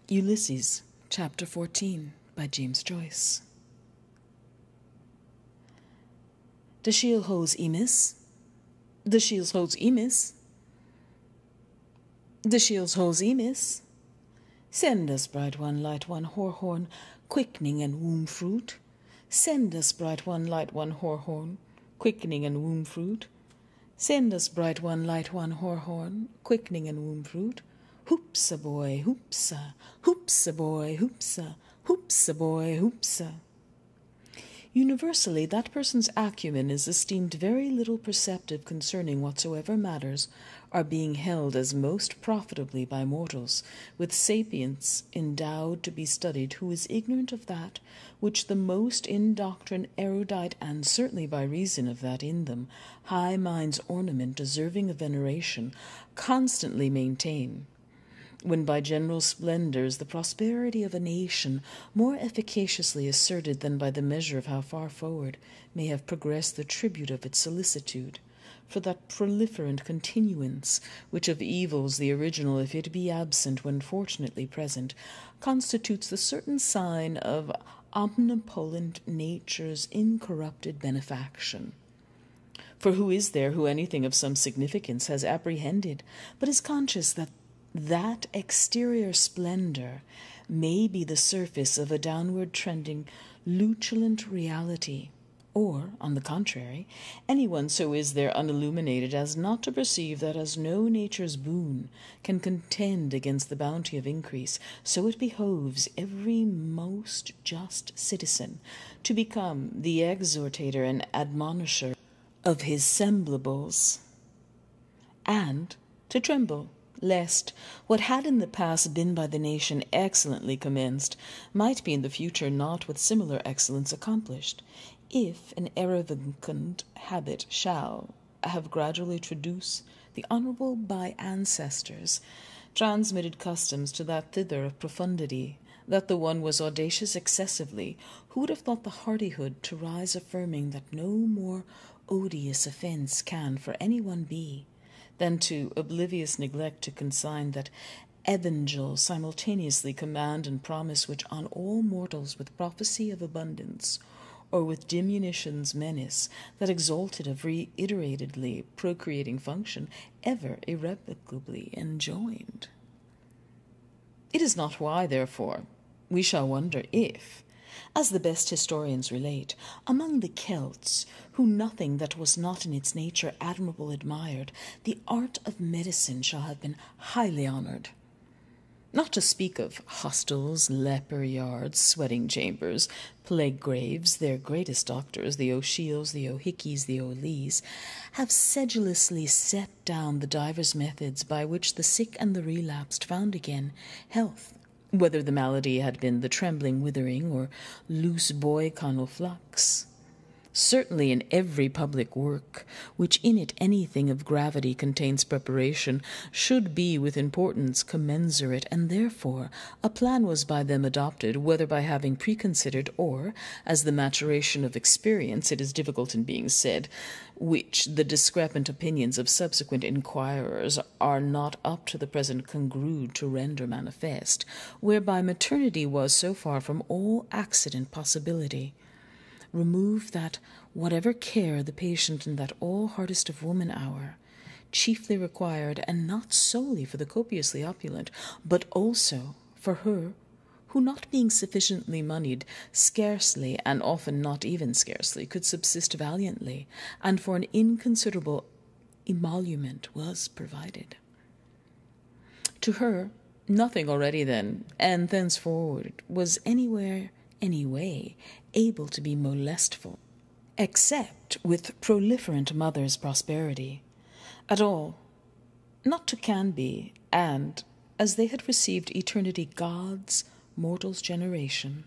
Ulysses, Chapter 14, by James Joyce. The shield holds Emis. The shield holds Emis. The shield holds Emis. Send us, bright one, light one, horhorn, quickening and womb fruit. Send us, bright one, light one, horhorn, quickening and womb fruit. Send us, bright one, light one, horhorn, quickening and womb fruit. Hoopsa boy, hoopsa, hoopsa boy, hoopsa, hoopsa boy, hoopsa. Universally, that person's acumen is esteemed very little perceptive concerning whatsoever matters are being held as most profitably by mortals, with sapience endowed to be studied, who is ignorant of that which the most in doctrine erudite, and certainly by reason of that in them high mind's ornament deserving of veneration, constantly maintain. When by general splendors the prosperity of a nation, more efficaciously asserted than by the measure of how far forward may have progressed the tribute of its solicitude, for that proliferant continuance, which of evils the original, if it be absent when fortunately present, constitutes the certain sign of omnipotent nature's incorrupted benefaction. For who is there who anything of some significance has apprehended, but is conscious that exterior splendor may be the surface of a downward trending luculent reality, or, on the contrary, anyone so is there unilluminated as not to perceive that as no nature's boon can contend against the bounty of increase, so it behoves every most just citizen to become the exhortator and admonisher of his semblables, and to tremble lest what had in the past been by the nation excellently commenced might be in the future not with similar excellence accomplished, if an irrevocant habit shall have gradually traduced the honourable by ancestors transmitted customs to that thither of profundity, that the one was audacious excessively, who would have thought the hardihood to rise affirming that no more odious offence can for any one be, than to oblivious neglect to consign that evangel simultaneously command and promise, which on all mortals with prophecy of abundance, or with diminution's menace, that exalted of reiteratedly procreating function, ever irrevocably enjoined. It is not why, therefore, we shall wonder if, as the best historians relate, among the Celts, who nothing that was not in its nature admirable admired, the art of medicine shall have been highly honoured. Not to speak of hostels, leper yards, sweating chambers, plague graves, their greatest doctors, the O'Shiels, the O'Hickeys, the O'Lees, have sedulously set down the divers methods by which the sick and the relapsed found again health, whether the malady had been the trembling withering or loose boyconal flux. Certainly in every public work, which in it anything of gravity contains preparation, should be with importance commensurate, and therefore a plan was by them adopted, whether by having preconsidered, or, as the maturation of experience, it is difficult in being said, which the discrepant opinions of subsequent inquirers are not up to the present congrued to render manifest, whereby maternity was so far from all accident possibility. Remove that whatever care the patient in that all hardest of woman hour chiefly required, and not solely for the copiously opulent, but also for her who, not being sufficiently moneyed, scarcely, and often not even scarcely, could subsist valiantly, and for an inconsiderable emolument was provided. To her, nothing already then, and thenceforward, was anywhere, any way, able to be molestful, except with proliferant mother's prosperity, at all, not to can be, and, as they had received eternity God's mortal's generation,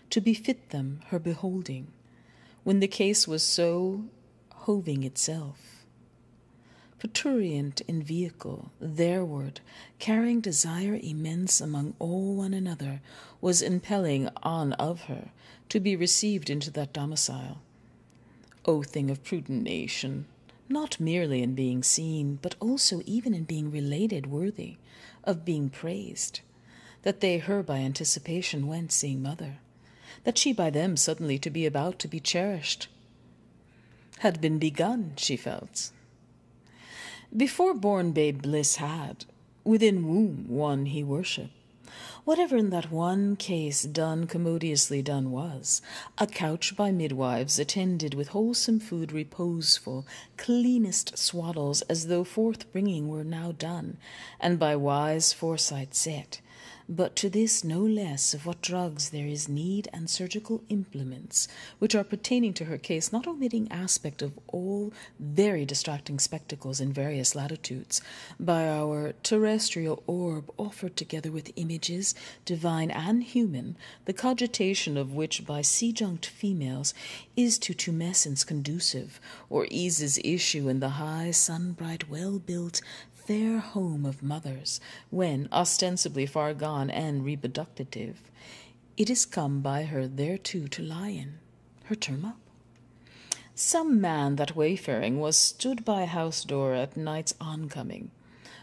to befit them her beholding, when the case was so hoving itself. Parturient in vehicle, thereward, carrying desire immense among all one another, was impelling on of her, to be received into that domicile. O thing of prudent nation, not merely in being seen, but also even in being related worthy of being praised, that they her by anticipation went seeing mother, that she by them suddenly to be about to be cherished, had been begun, she felt. Before born babe bliss had, within womb one he worshipped. Whatever in that one case done commodiously done was, a couch by midwives attended with wholesome food reposeful, cleanest swaddles as though forth-bringing were now done, and by wise foresight set. But to this no less of what drugs there is need and surgical implements, which are pertaining to her case, not omitting aspect of all very distracting spectacles in various latitudes, by our terrestrial orb offered together with images, divine and human, the cogitation of which by sea-junct females is to tumescence conducive, or eases issue in the high, sun-bright, well-built, fair home of mothers, when, ostensibly far gone and reproductive, it is come by her thereto to lie in, her term up. Some man that wayfaring was stood by house door at night's oncoming.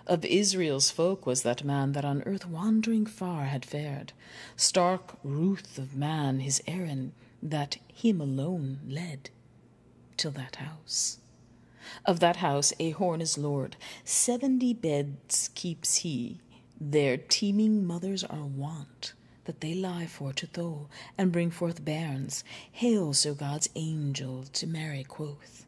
Of Israel's folk was that man that on earth wandering far had fared. Stark ruth of man his errand that him alone led till that house. Of that house a horn is lord, 70 beds keeps he. There teeming mothers are wont, that they lie for to thaw, and bring forth bairns. Hail, so God's angel to Mary quoth.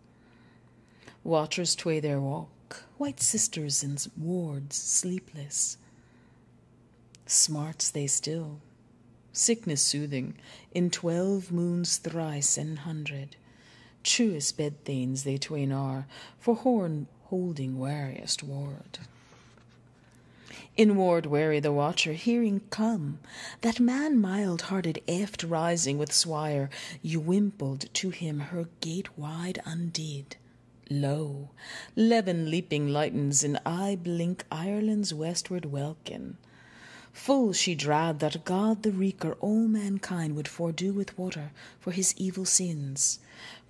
Watchers tway their walk, white sisters in wards sleepless. Smarts they still, sickness soothing, in 12 moons thrice and 100. Truest bed-thanes they twain are, for horn holding wariest ward. In ward wary the watcher hearing come, that man mild-hearted eft rising with swire, wimpled to him her gate wide undid. Lo, levin leaping lightens in eye blink Ireland's westward welkin. Full she drad that God the Wreaker all mankind would fordo with water for his evil sins.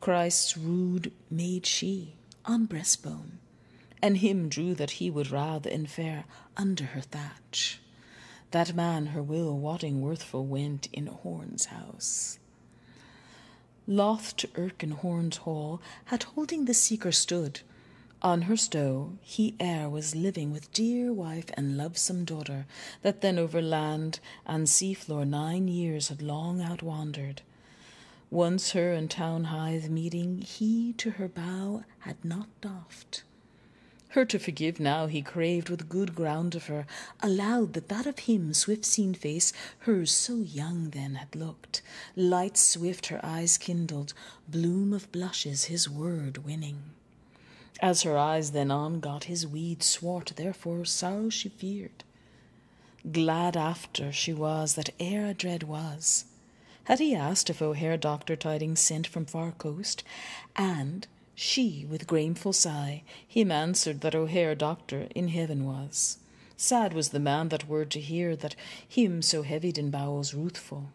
Christ's rude made she on breastbone, and him drew that he would rather infare under her thatch. That man her will wotting worthful went in Horn's house. Loth to irk in Horn's hall had holding the seeker stood. On her stow he ere was living with dear wife and lovesome daughter, that then over land and sea floor 9 years had long outwandered. Once her in town hithe meeting, he to her bow had not doffed. Her to forgive now he craved with good ground of her, allowed that of him swift-seen face, hers so young then had looked. Light swift her eyes kindled, bloom of blushes his word winning. As her eyes then on got his weed swart, therefore sorrow she feared. Glad after she was that e'er a dread was. Had he asked if O'Hare doctor tidings sent from far coast, and she with grateful sigh him answered that O'Hare doctor in heaven was. Sad was the man that word to hear, that him so heavied in bowels ruthful.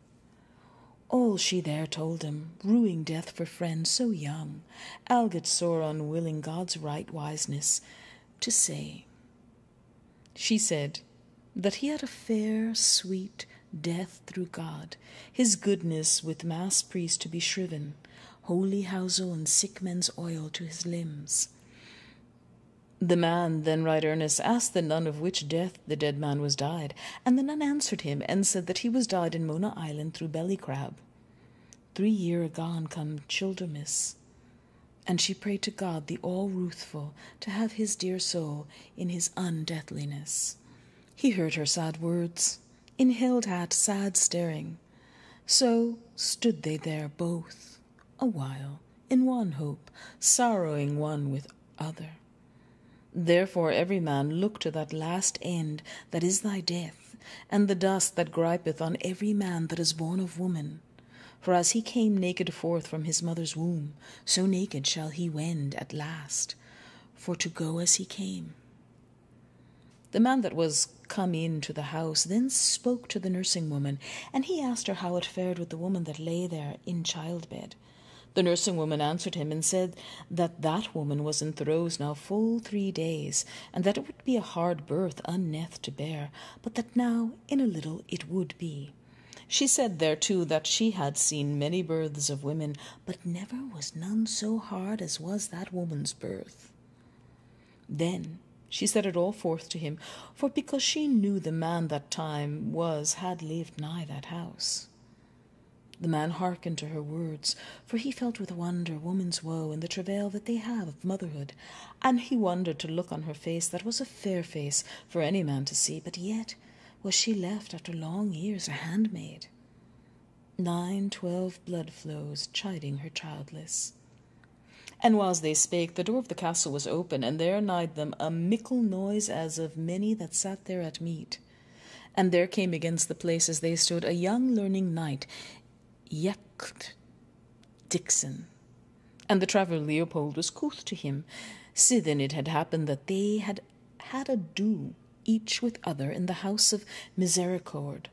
All she there told him, ruing death for friend so young, algot sore unwilling God's right wiseness to say. She said that he had a fair, sweet death through God, his goodness with mass priest to be shriven, holy housel and sick men's oil to his limbs. The man then right earnest asked the nun of which death the dead man was died, and the nun answered him and said that he was died in Mona Island through belly crab. 3 year agone come Childermas, and she prayed to God the all-ruthful to have his dear soul in his undeathliness. He heard her sad words, inhaled at sad staring. So stood they there both, a while, in one hope, sorrowing one with other. Therefore every man look to that last end that is thy death, and the dust that gripeth on every man that is born of woman. For as he came naked forth from his mother's womb, so naked shall he wend at last, for to go as he came. The man that was come into the house then spoke to the nursing woman, and he asked her how it fared with the woman that lay there in childbed. The nursing woman answered him and said that that woman was in throes now full 3 days, and that it would be a hard birth unneth to bear, but that now in a little it would be. She said thereto that she had seen many births of women, but never was none so hard as was that woman's birth. Then she set it all forth to him, for because she knew the man that time had lived nigh that house. The man hearkened to her words, for he felt with wonder woman's woe and the travail that they have of motherhood, and he wondered to look on her face that was a fair face for any man to see, but yet was she left after long years a handmaid. 9-12 blood flows chiding her childless. And whiles they spake, the door of the castle was open, and there nighed them a mickle noise as of many that sat there at meat. And there came against the place as they stood a young learning knight, Yecht Dixon. And the traveller Leopold was couth to him, sithen it had happened that they had had ado each with other in the house of Misericord,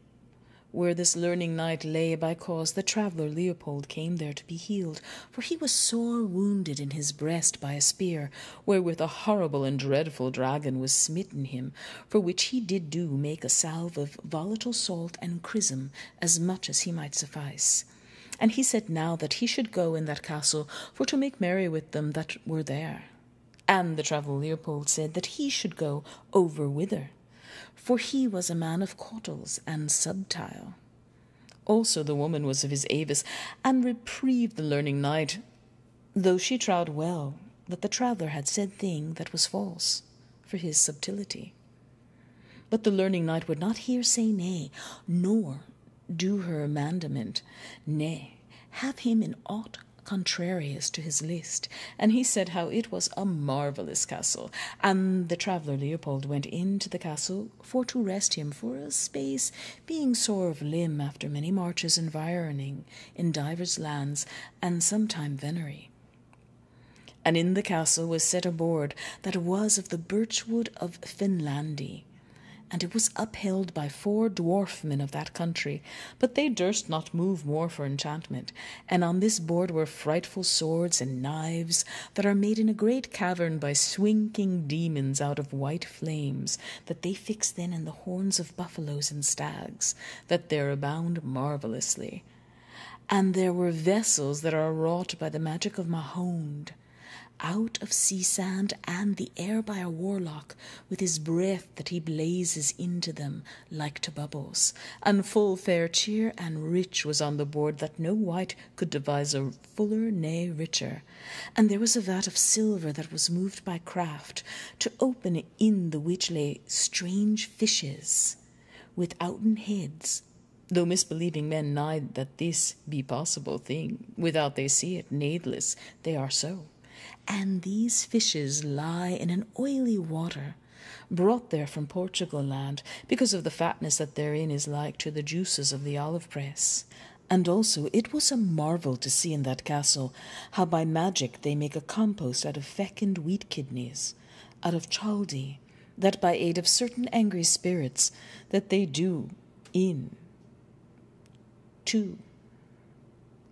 where this learning knight lay by cause the traveller Leopold came there to be healed, for he was sore wounded in his breast by a spear, wherewith a horrible and dreadful dragon was smitten him, for which he did do make a salve of volatile salt and chrism, as much as he might suffice. And he said now that he should go in that castle for to make merry with them that were there. And the traveller Leopold said that he should go over whither, for he was a man of cautels and subtile. Also the woman was of his avis, and reprieved the learning knight, though she trowed well that the traveller had said thing that was false, for his subtility. But the learning knight would not hear say nay, nor do her mandament, nay, have him in aught contrarious to his list, and he said how it was a marvellous castle, and the traveller Leopold went into the castle for to rest him for a space, being sore of limb after many marches environing in divers lands, and sometime venery. And in the castle was set a board that was of the birchwood of Finlandi, and it was upheld by 4 dwarfmen of that country, but they durst not move more for enchantment. And on this board were frightful swords and knives that are made in a great cavern by swinking demons out of white flames, that they fix then in the horns of buffaloes and stags, that there abound marvellously. And there were vessels that are wrought by the magic of Mahond, out of sea sand and the air by a warlock, with his breath that he blazes into them like to bubbles. And full fair cheer and rich was on the board, that no wight could devise a fuller nay richer. And there was a vat of silver that was moved by craft, to open in the which lay strange fishes, withouten heads, though misbelieving men nigh that this be possible thing, without they see it, natheless they are so. And these fishes lie in an oily water, brought there from Portugal land, because of the fatness that therein is like to the juices of the olive press. And also it was a marvel to see in that castle how by magic they make a compost out of fecund wheat kidneys, out of chaldy, that by aid of certain angry spirits that they do in too,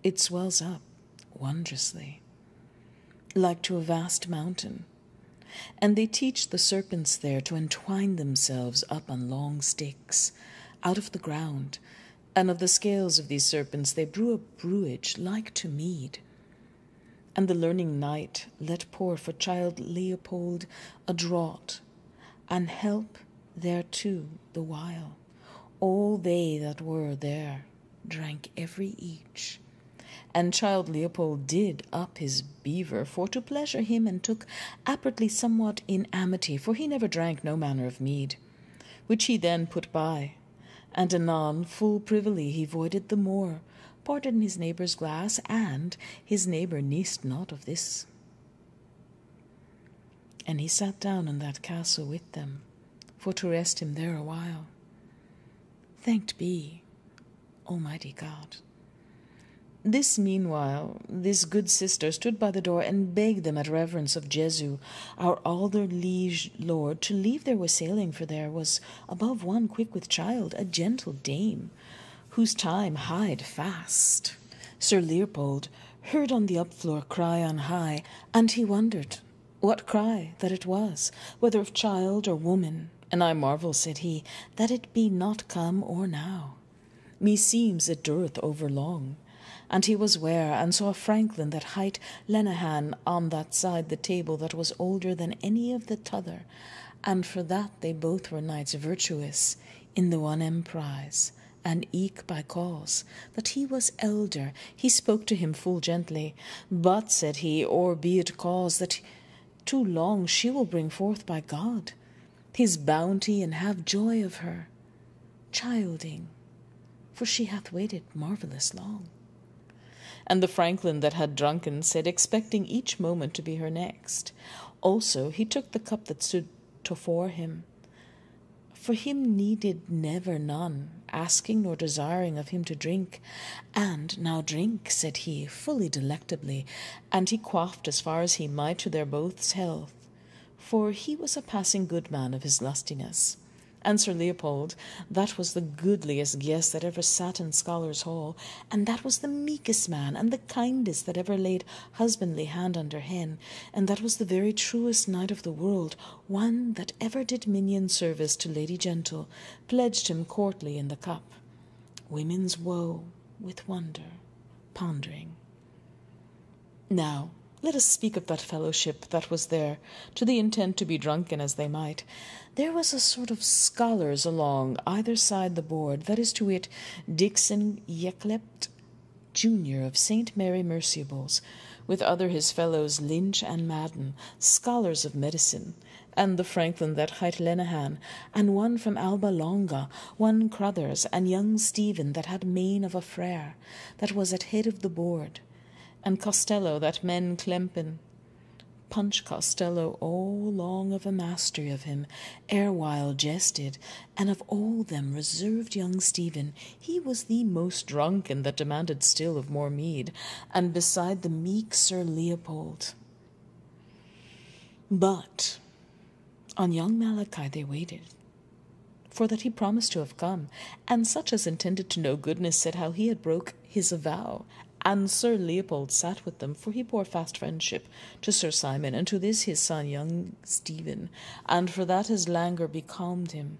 it swells up wondrously, like to a vast mountain. And they teach the serpents there to entwine themselves up on long sticks out of the ground, and of the scales of these serpents they brew a brewage like to mead. And the learning knight let pour for child Leopold a draught, and help thereto the while. All they that were there drank every each. And child Leopold did up his beaver for to pleasure him, and took appertly somewhat in amity, for he never drank no manner of mead, which he then put by, and anon full privily he voided the more, parted in his neighbour's glass, and his neighbour neist not of this. And he sat down in that castle with them, for to rest him there a while. Thanked be Almighty God. This meanwhile, this good sister stood by the door, and begged them at reverence of Jesu, our alder liege lord, to leave their wassailing, for there was above one quick with child, a gentle dame, whose time hied fast. Sir Leopold heard on the upfloor cry on high, and he wondered what cry that it was, whether of child or woman. And I marvel, said he, that it be not come or now. Meseems it dureth over long. And he was ware, and saw a franklin that hight Lenehan on that side the table that was older than any of the t'other, and for that they both were knights virtuous in the one emprise, and eke by cause that he was elder, he spoke to him full gently. But, said he, or be it cause that too long she will bring forth by God his bounty, and have joy of her, childing, for she hath waited marvellous long. And the franklin that had drunken said, expecting each moment to be her next. Also he took the cup that stood tofore him. For him needed never none, asking nor desiring of him to drink. And now drink, said he, fully delectably, and he quaffed as far as he might to their both's health, for he was a passing good man of his lustiness. And Sir Leopold, that was the goodliest guest that ever sat in Scholars' Hall, and that was the meekest man, and the kindest that ever laid husbandly hand under hen, and that was the very truest knight of the world, one that ever did minion service to Lady Gentle, pledged him courtly in the cup. Women's woe with wonder, pondering. Now, let us speak of that fellowship that was there, to the intent to be drunken as they might. There was a sort of scholars along either side the board, that is to wit, Dixon Yeclept, Junior of St. Mary Merciables, with other his fellows Lynch and Madden, scholars of medicine, and the franklin that hight Lenehan, and one from Alba Longa, one Crothers, and young Stephen that had mane of a frere, that was at head of the board, and Costello that men Clempen. Punch Costello all long of a mastery of him, erewhile jested, and of all them reserved young Stephen, he was the most drunken that demanded still of more mead, and beside the meek Sir Leopold. But on young Malachi they waited, for that he promised to have come, and such as intended to know goodness said how he had broke his vow. And Sir Leopold sat with them, for he bore fast friendship to Sir Simon, and to this his son young Stephen, and for that his languor becalmed him.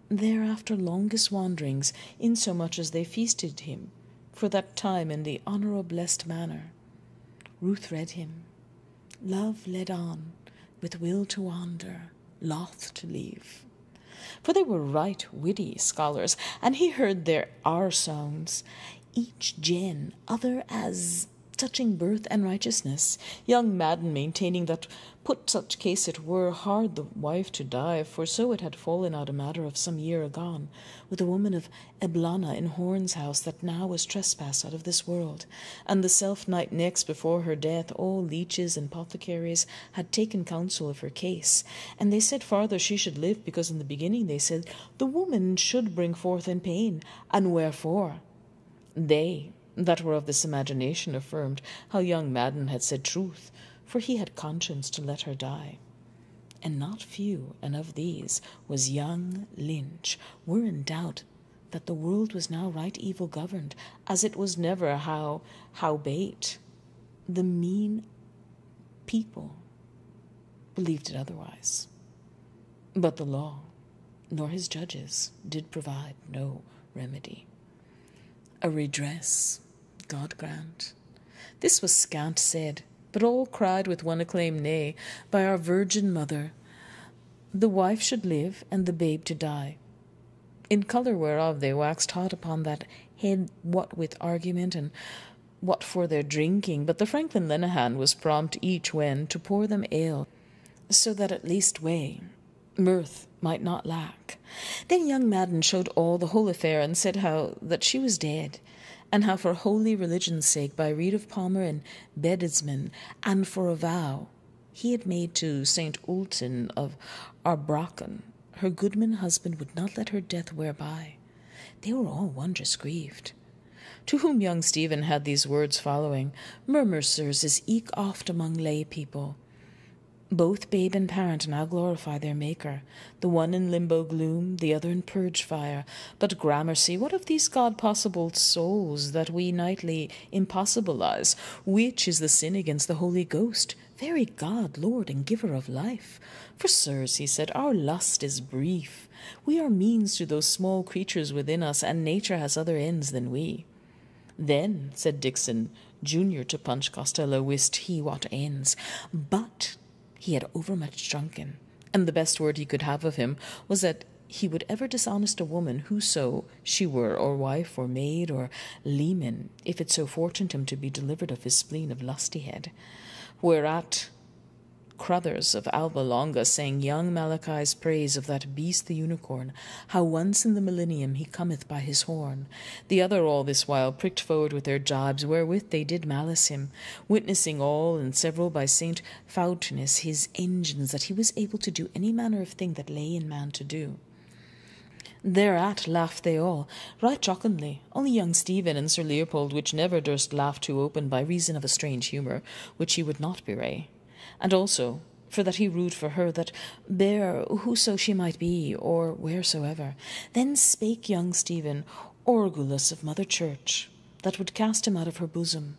Thereafter longest wanderings, insomuch as they feasted him for that time in the honourablest manner. Ruth read him. Love led on, with will to wander, loth to leave. For they were right witty scholars, and he heard their sounds, each gen other as touching birth and righteousness, young Madden maintaining that put such case it were hard the wife to die, for so it had fallen out a matter of some year agone, with a woman of Eblana in Horn's house that now was trespassed out of this world, and the self-night next before her death all leeches and apothecaries had taken counsel of her case, and they said farther she should live, because in the beginning they said the woman should bring forth in pain, and wherefore? They that were of this imagination affirmed how young Madden had said truth, for he had conscience to let her die. And not few, and of these was young Lynch, were in doubt that the world was now right evil governed, as it was never howbeit the mean people believed it otherwise. But the law, nor his judges, did provide no remedy. A redress, God grant. This was scant said, but all cried with one acclaim, nay, by our Virgin Mother, the wife should live, and the babe to die. In colour whereof they waxed hot upon that head, what with argument, and what for their drinking, but the franklin Lenehan was prompt each when to pour them ale, so that at least way mirth might not lack. Then young Madden showed all the whole affair, and said how that she was dead, and how for holy religion's sake, by rede of Palmer and Bedesman, and for a vow he had made to St. Ultan of Arbraccan, her goodman husband would not let her death whereby. They were all wondrous grieved. To whom young Stephen had these words following, Murmur, sirs, is eke oft among lay people, Both babe and parent now glorify their Maker, the one in limbo gloom, the other in purge fire. But gramercy, what of these God-possible souls that we nightly impossibilize? Which is the sin against the Holy Ghost, very God, Lord, and Giver of life? For, sirs, he said, our lust is brief. We are means to those small creatures within us, and nature has other ends than we. Then, said Dixon, junior to Punch Costello, wist he what ends. But he had overmuch drunken, and the best word he could have of him was that he would ever dishonest a woman, whoso she were, or wife, or maid, or leman, if it so fortuned him to be delivered of his spleen of lustihead. Whereat Cruthers of Alba Longa sang young Malachi's praise of that beast the unicorn, how once in the millennium he cometh by his horn. The other all this while pricked forward with their jibes, wherewith they did malice him, witnessing all and several by Saint Foutinus his engines, that he was able to do any manner of thing that lay in man to do. Thereat laughed they all, right jocundly, only young Stephen and Sir Leopold, which never durst laugh too open by reason of a strange humour, which he would not bewray. And also, for that he rued for her that bare whoso she might be, or wheresoever. Then spake young Stephen, orgulous of Mother Church, that would cast him out of her bosom,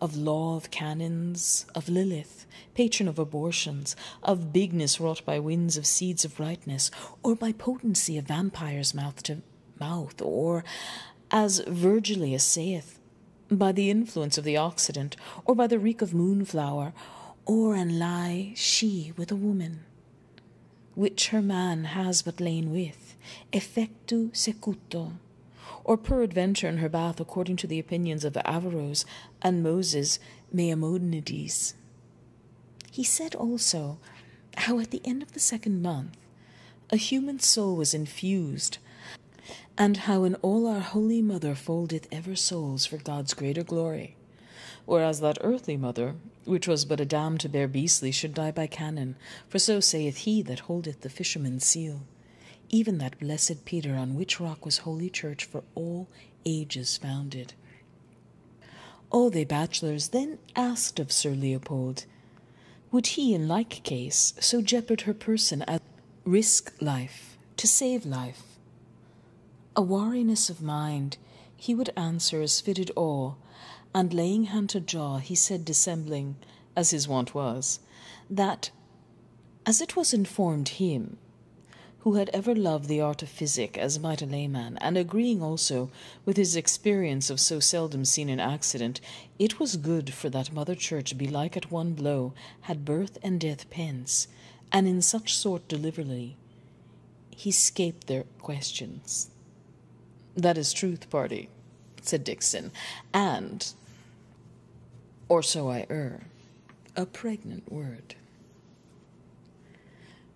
of law of canons, of Lilith, patron of abortions, of bigness wrought by winds of seeds of rightness, or by potency of vampires mouth to mouth, or, as Virgilius saith, by the influence of the Occident, or by the reek of moonflower, or and lie she with a woman, which her man has but lain with, effectu secuto, or peradventure in her bath, according to the opinions of Averroes and Moses Maimonides. He said also how at the end of the 2nd month a human soul was infused, and how in all our Holy Mother foldeth ever souls for God's greater glory, whereas that earthly mother, which was but a dam to bear beastly, should die by canon, for so saith he that holdeth the fisherman's seal, even that blessed Peter, on which rock was Holy Church for all ages founded. All they bachelors then asked of Sir Leopold, would he in like case so jeopard her person as risk life, to save life? A wariness of mind, he would answer as fitted all, and laying hand to jaw, he said, dissembling, as his wont was, that, as it was informed him, who had ever loved the art of physic as might a layman, and agreeing also with his experience of so seldom seen an accident, it was good for that Mother Church belike at one blow had birth and death pence, and in such sort deliverly he scaped their questions. That is truth, party, said Dixon, and, or so I err, a pregnant word.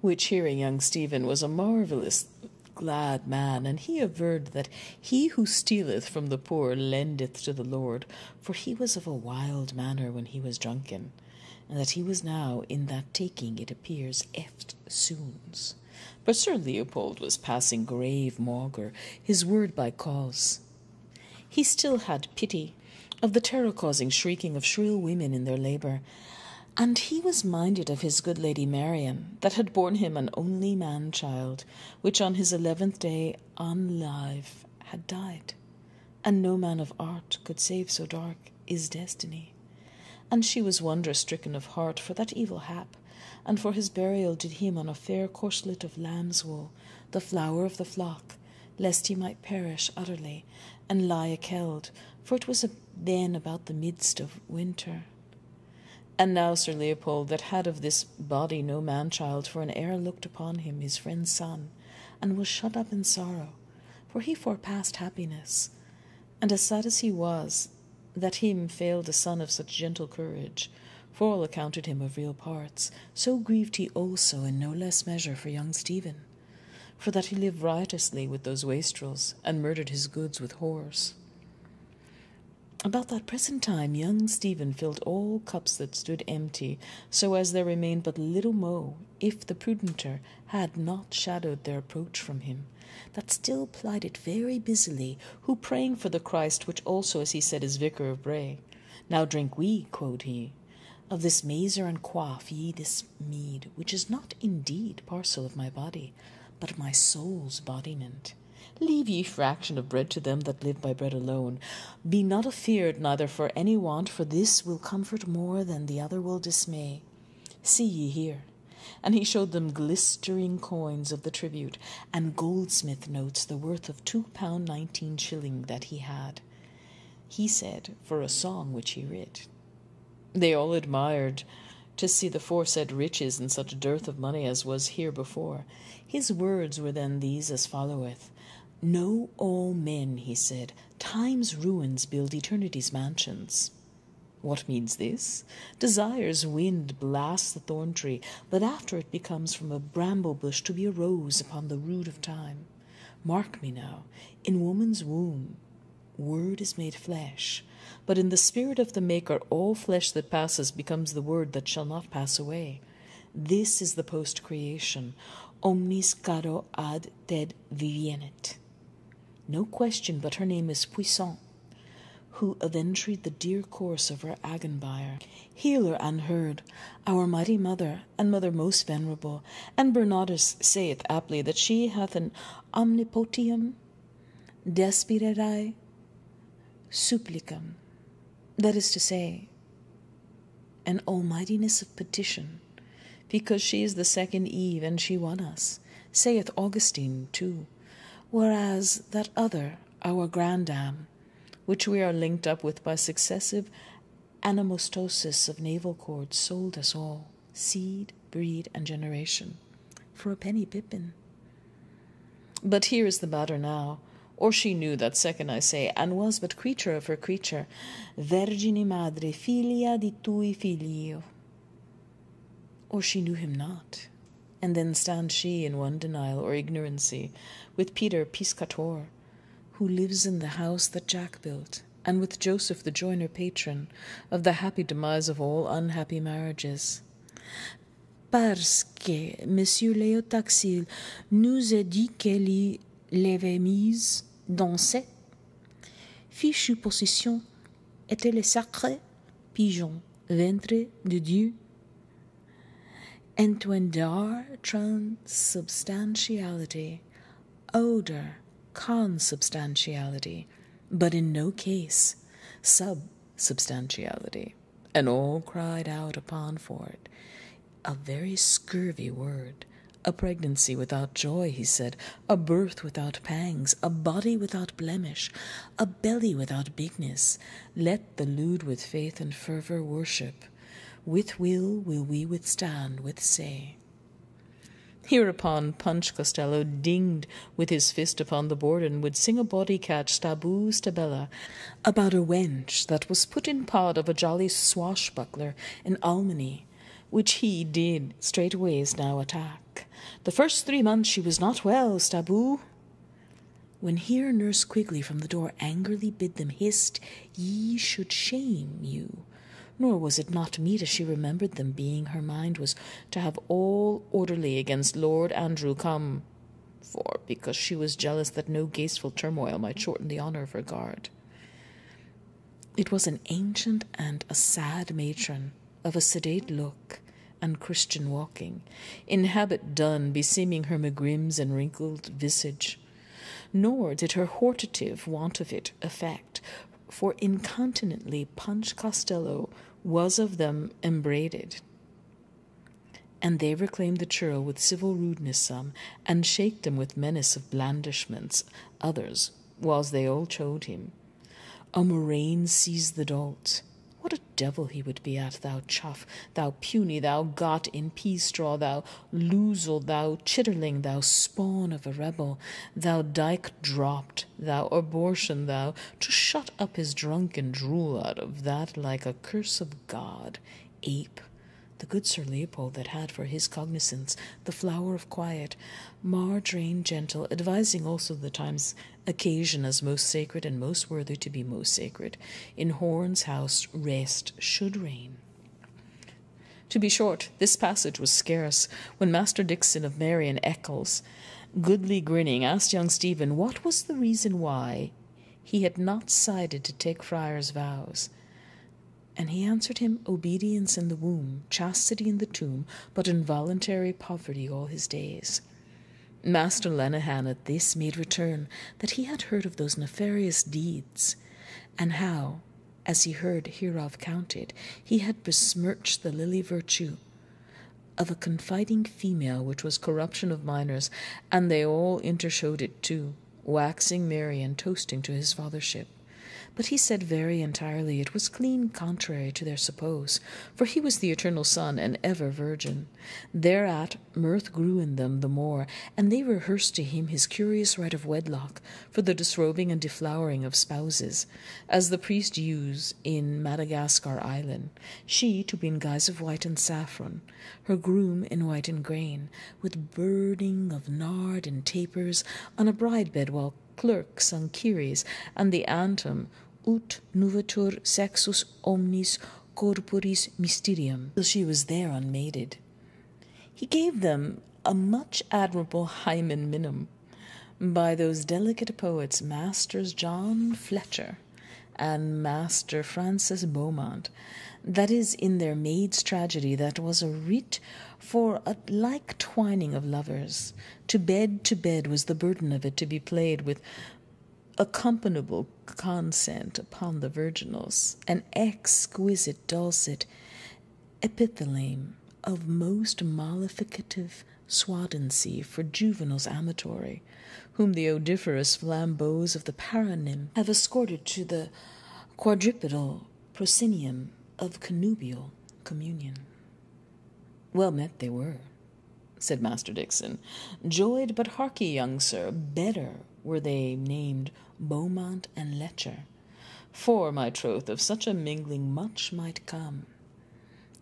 Which hearing young Stephen was a marvellous glad man, and he averred that he who stealeth from the poor lendeth to the Lord, for he was of a wild manner when he was drunken, and that he was now in that taking, it appears, eftsoons. But Sir Leopold was passing grave maugre, his word by cause. He still had pity of the terror-causing shrieking of shrill women in their labour, and he was minded of his good Lady Marian, that had borne him an only man-child, which on his 11th day on live had died, and no man of art could save so dark is destiny. And she was wonder-stricken of heart for that evil hap, and for his burial did him on a fair corslet of lamb's wool, the flower of the flock, lest he might perish utterly, and lie a-keld, for it was then about the midst of winter. And now Sir Leopold, that had of this body no man-child, for an heir looked upon him his friend's son, and was shut up in sorrow, for he forepassed happiness, and as sad as he was, that him failed a son of such gentle courage, for all accounted him of real parts, so grieved he also in no less measure for young Stephen, for that he lived riotously with those wastrels, and murdered his goods with whores. About that present time young Stephen filled all cups that stood empty, so as there remained but little mo, if the prudenter had not shadowed their approach from him, that still plied it very busily, who praying for the Christ, which also, as he said, is vicar of Bray. Now drink we, quod he, Of this mazer and quaff ye this mead, which is not indeed parcel of my body, but my soul's bodiment. Leave ye fraction of bread to them that live by bread alone. Be not afeard neither for any want, for this will comfort more than the other will dismay. See ye here. And he showed them glistering coins of the tribute, and goldsmith notes the worth of £2 19 that he had. He said, for a song which he writ. They all admired to see the foresaid riches in such dearth of money as was here before. His words were then these as followeth. Know all men, he said, time's ruins build eternity's mansions. What means this? Desire's wind blasts the thorn tree, but after it becomes from a bramble bush to be a rose upon the root of time. Mark me now, in woman's womb, word is made flesh, but in the spirit of the Maker all flesh that passes becomes the word that shall not pass away. This is the post-creation, omnis caro ad ted vivienet. No question but her name is Puissant, who avenged the dear course of her Agenbire, healer unheard, our mighty mother, and mother most venerable, and Bernardus saith aptly that she hath an omnipotium desperae supplicam, that is to say, an almightiness of petition, because she is the second Eve, and she won us, saith Augustine too, whereas that other, our grandam, which we are linked up with by successive anamostosis of navel cords, sold us all, seed, breed, and generation, for a penny pippin. But here is the matter now, or she knew that second, I say, and was but creature of her creature, Vergine Madre, filia di tui filio. Or she knew him not, and then stand she in one denial or ignorancy, with Peter Piscator, who lives in the house that Jack built, and with Joseph the joiner patron of the happy demise of all unhappy marriages. Parce que Monsieur Léo Taxil nous a dit qu'elle l'avait mise dans cette fichue possession était le sacré pigeon, ventre de Dieu, entwender transubstantiality, odor, consubstantiality, but in no case subsubstantiality, and all cried out upon for it. A very scurvy word, a pregnancy without joy, he said, a birth without pangs, a body without blemish, a belly without bigness. Let the lewd with faith and fervour worship. With will we withstand with say. Hereupon Punch Costello dinged with his fist upon the board and would sing a bawdy catch staboo stabella about a wench that was put in pod of a jolly swashbuckler in Almany, which he did straightways now attack. The first 3 months she was not well, staboo. When here Nurse Quigley from the door angrily bid them hist, ye should shame you. Nor was it not meet as she remembered them, being her mind was to have all orderly against Lord Andrew come, for because she was jealous that no gasteful turmoil might shorten the honour of her guard. It was an ancient and a sad matron, of a sedate look and Christian walking, in habit done, beseeming her megrims and wrinkled visage. Nor did her hortative want of it effect, for incontinently Punch Costello was of them embraded. And they reclaimed the churl with civil rudeness some, and shaked him with menace of blandishments, others, whiles they all chode him. A murrain seized the dolt. What a devil he would be at, thou chuff, thou puny, thou got in pea-straw, thou loozle, thou chitterling, thou spawn of a rebel, thou dyke-dropped, thou abortion, thou, to shut up his drunken drool out of that like a curse of God, ape, the good Sir Leopold that had for his cognizance the flower of quiet, margarine gentle, advising also the time's occasion as most sacred and most worthy to be most sacred. In Horn's house rest should reign. To be short, this passage was scarce, when Master Dixon of Mary and Eccles, goodly grinning, asked young Stephen what was the reason why he had not decided to take friar's vows. And he answered him, obedience in the womb, chastity in the tomb, but involuntary poverty all his days. Master Lenehan at this made return that he had heard of those nefarious deeds, and how, as he heard hereof counted, he had besmirched the lily virtue of a confiding female, which was corruption of minors, and they all intershowed it too, waxing merry and toasting to his fathership. But he said very entirely it was clean contrary to their suppose, for he was the eternal Son and ever virgin. Thereat mirth grew in them the more, and they rehearsed to him his curious rite of wedlock for the disrobing and deflowering of spouses, as the priest use in Madagascar island, she to be in guise of white and saffron, her groom in white and grain, with burning of nard and tapers on a bride bed, while clerks sung Kyries and the anthem Ut nuvetur sexus omnis corporis mysterium, till she was there unmaided. He gave them a much admirable hymen minim by those delicate poets Masters John Fletcher and Master Francis Beaumont, that is in their Maid's Tragedy, that was a writ for a like twining of lovers. To bed was the burden of it to be played with accompaniable consent upon the virginals, an exquisite dulcet epithalame of most mollificative swadency for juveniles amatory, whom the odoriferous flambeaux of the paranymph have escorted to the quadrupedal proscenium of connubial communion. Well met they were, said Master Dixon. Joyed, but harkye, young sir, better were they named Beaumont and Letcher, for, my troth, of such a mingling much might come.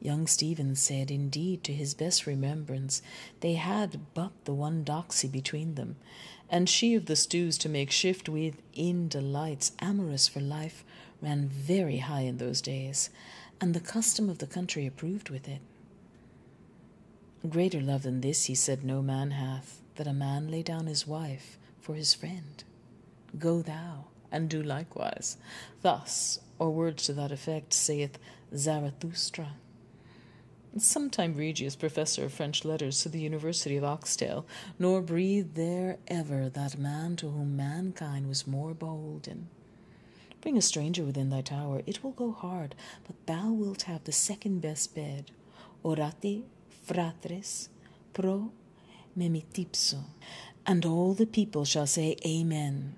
Young Stephen said, indeed, to his best remembrance, they had but the one doxy between them, and she of the stews to make shift with in delights amorous for life ran very high in those days, and the custom of the country approved with it. Greater love than this, he said, no man hath, that a man lay down his wife for his friend. Go thou, and do likewise. Thus, or words to that effect, saith Zarathustra. Sometime Regius, professor of French letters to the University of Oxtail, nor breathed there ever that man to whom mankind was more beholden. Bring a stranger within thy tower, it will go hard, but thou wilt have the second best bed. Orati fratres pro memitipso, and all the people shall say Amen.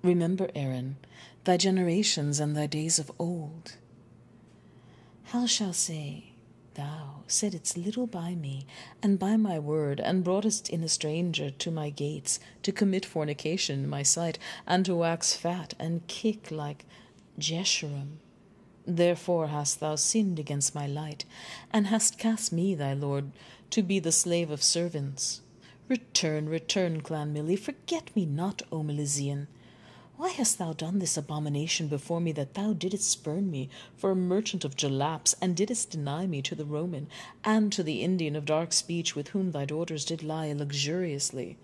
Remember, Aaron, thy generations and thy days of old. How shall say, thou saidst little by me, and by my word, and broughtest in a stranger to my gates, to commit fornication in my sight, and to wax fat, and kick like Jeshurun. Therefore hast thou sinned against my light, and hast cast me, thy lord, to be the slave of servants. Return, return, Clan Millie, forget me not, O Milesian. Why hast thou done this abomination before me, that thou didst spurn me for a merchant of jalaps, and didst deny me to the Roman and to the Indian of dark speech, with whom thy daughters did lie luxuriously?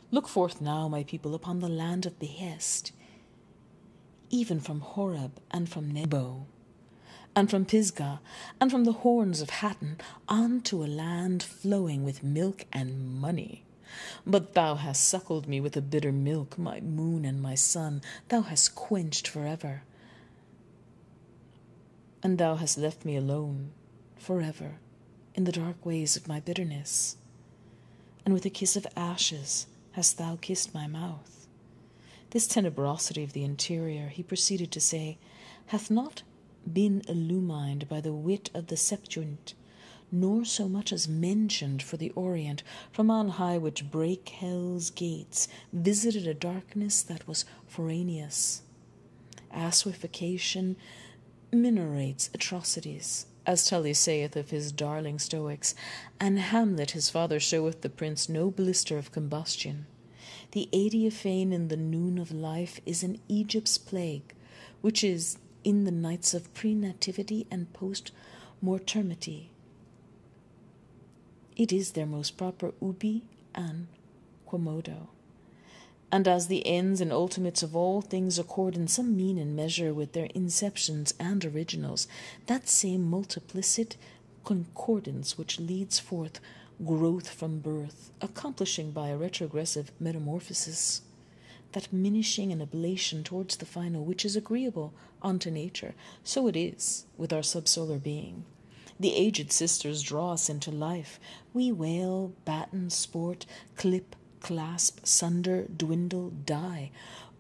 Look forth now, my people, upon the land of behest, even from Horeb and from Nebo, and from Pisgah, and from the horns of Hattin, on to a land flowing with milk and money. But thou hast suckled me with a bitter milk, my moon and my sun, thou hast quenched forever. And thou hast left me alone forever in the dark ways of my bitterness. And with a kiss of ashes hast thou kissed my mouth. This tenebrosity of the interior, he proceeded to say, hath not been illumined by the wit of the Septuagint, nor so much as mentioned for the Orient, from on high, which brake hell's gates, visited a darkness that was foraneous. Assification minorates atrocities, as Tully saith of his darling Stoics, and Hamlet his father showeth the prince no blister of combustion. The adiaphane in the noon of life is an Egypt's plague, which is in the nights of pre-nativity and post-mortemity. It is their most proper ubi and quomodo. And as the ends and ultimates of all things accord in some mean and measure with their inceptions and originals, that same multiplicit concordance which leads forth growth from birth, accomplishing by a retrogressive metamorphosis that minishing and ablation towards the final, which is agreeable unto nature, so it is with our subsolar being. The aged sisters draw us into life. We wail, batten, sport, clip, clasp, sunder, dwindle, die.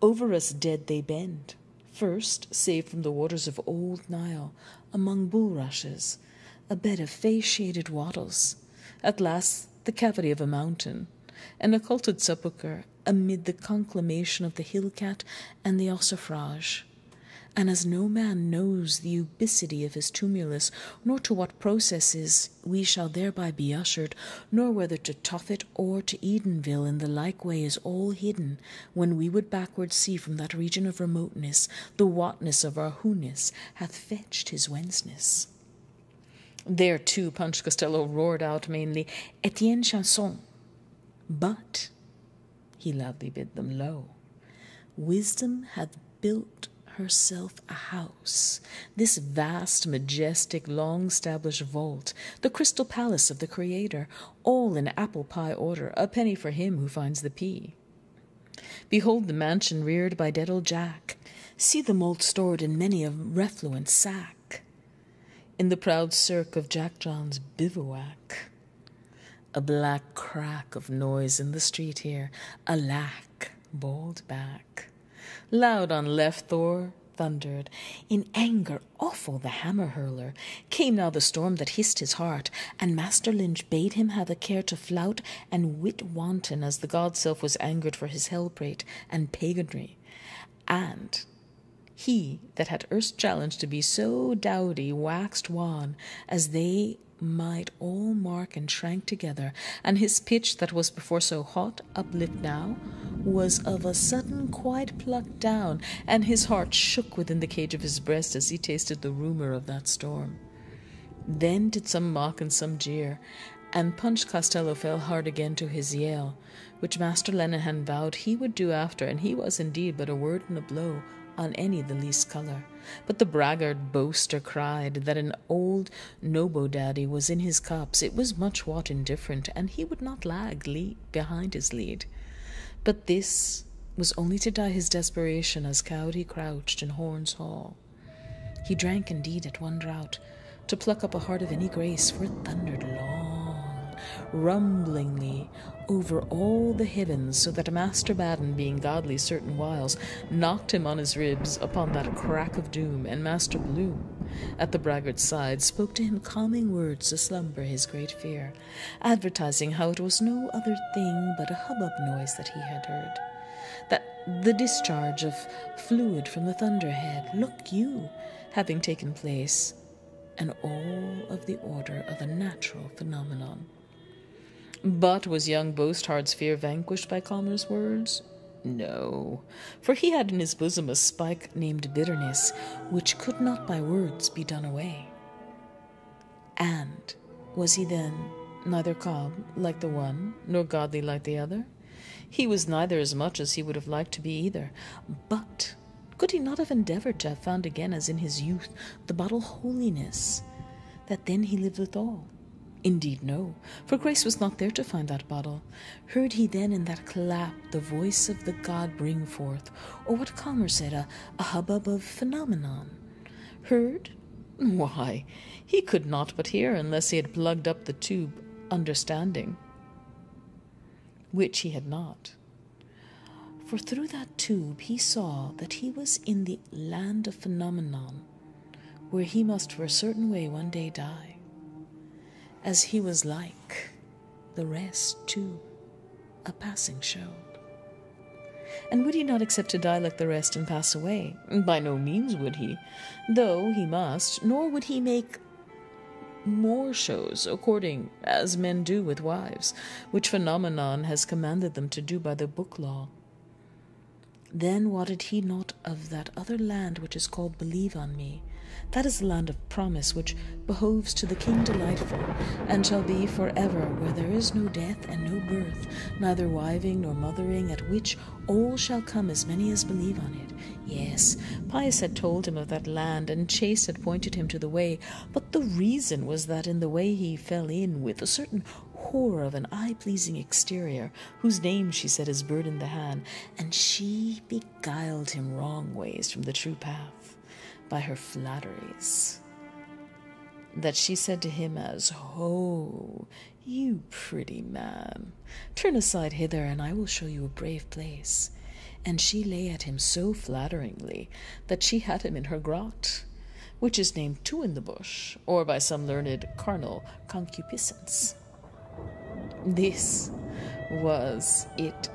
Over us dead they bend. First, saved from the waters of old Nile, among bulrushes, a bed of face-shaded wattles. At last, the cavity of a mountain, an occulted sepulchre amid the conclamation of the hill-cat and the ossifrage. And as no man knows the ubicity of his tumulus, nor to what processes we shall thereby be ushered, nor whether to Tophet or to Edenville in the like way is all hidden, when we would backward see from that region of remoteness, the whatness of our who-ness hath fetched his whenceness. There too Punch Costello roared out mainly, Etienne Chanson. But, he loudly bid them low, wisdom hath built herself a house, this vast, majestic, long-established vault, the crystal palace of the Creator, all in apple pie order, a penny for him who finds the pea. Behold the mansion reared by dead old Jack. See the malt stored in many a refluent sack. In the proud cirque of Jack John's bivouac. A black crack of noise in the street here, alack, bawled back. Loud on left Thor thundered. In anger awful the hammer-hurler. Came now the storm that hissed his heart, and Master Lynch bade him have a care to flout and wit wanton as the god-self was angered for his hell-prate and paganry. And he that had erst challenged to be so dowdy waxed wan, as they might all mark and shrank together, and his pitch that was before so hot uplift now was of a sudden quite plucked down, and his heart shook within the cage of his breast as he tasted the rumour of that storm. Then did some mock and some jeer, and Punch Costello fell hard again to his yell, which Master Lenehan vowed he would do after, and he was indeed but a word and a blow on any the least colour. But the braggart boaster cried that an old nobo-daddy was in his cups. It was much what indifferent, and he would not lag behind his lead. But this was only to dye his desperation as cowed he crouched in Horn's Hall. He drank indeed at one draught, to pluck up a heart of any grace, for it thundered long, rumblingly, over all the heavens, so that Master Baden, being godly certain whiles, knocked him on his ribs upon that crack of doom, and Master Bloom, at the braggart's side, spoke to him calming words to slumber his great fear, advertising how it was no other thing but a hubbub noise that he had heard, that the discharge of fluid from the thunderhead, look you, having taken place, and all of the order of a natural phenomenon. But was young Boasthard's fear vanquished by Calmer's words? No, for he had in his bosom a spike named bitterness, which could not by words be done away. And was he then neither calm like the one, nor godly like the other? He was neither as much as he would have liked to be either. But could he not have endeavoured to have found again, as in his youth, the bottle holiness, that then he lived withal? Indeed, no, for Grace was not there to find that bottle. Heard he then in that clap the voice of the god bring forth, or what Calmer said, a hubbub of phenomenon? Heard? Why, he could not but hear, unless he had plugged up the tube understanding, which he had not. For through that tube he saw that he was in the land of phenomenon, where he must for a certain way one day die, as he was like the rest, too, a passing show. And would he not accept to die like the rest and pass away? By no means would he, though he must, nor would he make more shows, according as men do with wives, which phenomenon has commanded them to do by the book law. Then wotted he not of that other land which is called Believe on Me? That is the land of promise, which behoves to the King Delightful, and shall be for ever, where there is no death and no birth, neither wiving nor mothering, at which all shall come, as many as believe on it. Yes, Pius had told him of that land, and Chase had pointed him to the way, but the reason was that in the way he fell in with a certain whore of an eye-pleasing exterior, whose name, she said, is Bird in the Hand, and she beguiled him wrong ways from the true path by her flatteries. That she said to him as, "Ho, you pretty man, turn aside hither, and I will show you a brave place." And she lay at him so flatteringly that she had him in her grot, which is named Two in the Bush, or by some learned carnal concupiscence. This was it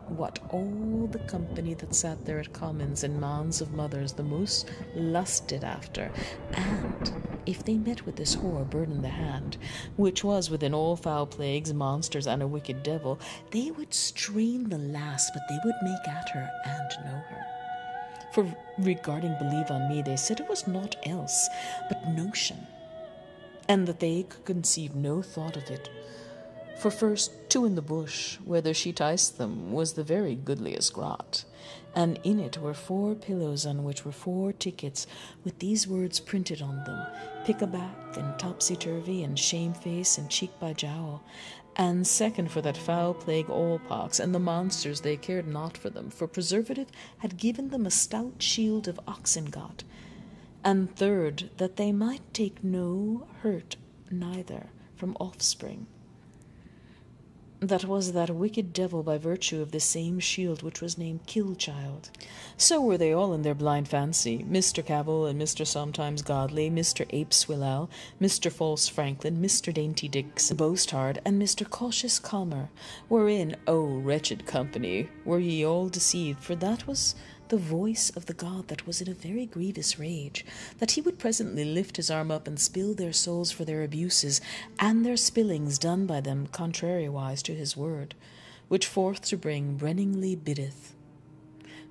what all the company that sat there at commons and mounds of mothers the most lusted after, and if they met with this whore Bird in the Hand, which was within all foul plagues, monsters, and a wicked devil, they would strain the lass, but they would make at her and know her. For regarding Believe on Me, they said it was naught else but notion, and that they could conceive no thought of it. For first, Two in the Bush, whither she ticed them, was the very goodliest grot, and in it were 4 pillows on which were 4 tickets, with these words printed on them: Pick-a-back, and Topsy-turvy, and Shamefaced, and Cheek by Jowl. And second, for that foul plague all-pox, and the monsters they cared not for them, for preservative had given them a stout shield of oxengot. And third, that they might take no hurt neither from offspring. That was that wicked devil by virtue of the same shield which was named Kill-child. So were they all in their blind fancy, Mr. Cavil and Mr. Sometimes Godly, Mr. Ape Swillal, Mr. False Franklin, Mr. Dainty Dix, Boasthard, and Mr. Cautious Calmer, wherein, O wretched company, were ye all deceived, for that was the voice of the god that was in a very grievous rage, that he would presently lift his arm up and spill their souls for their abuses, and their spillings done by them contrariwise to his word, which forth to bring brenningly biddeth.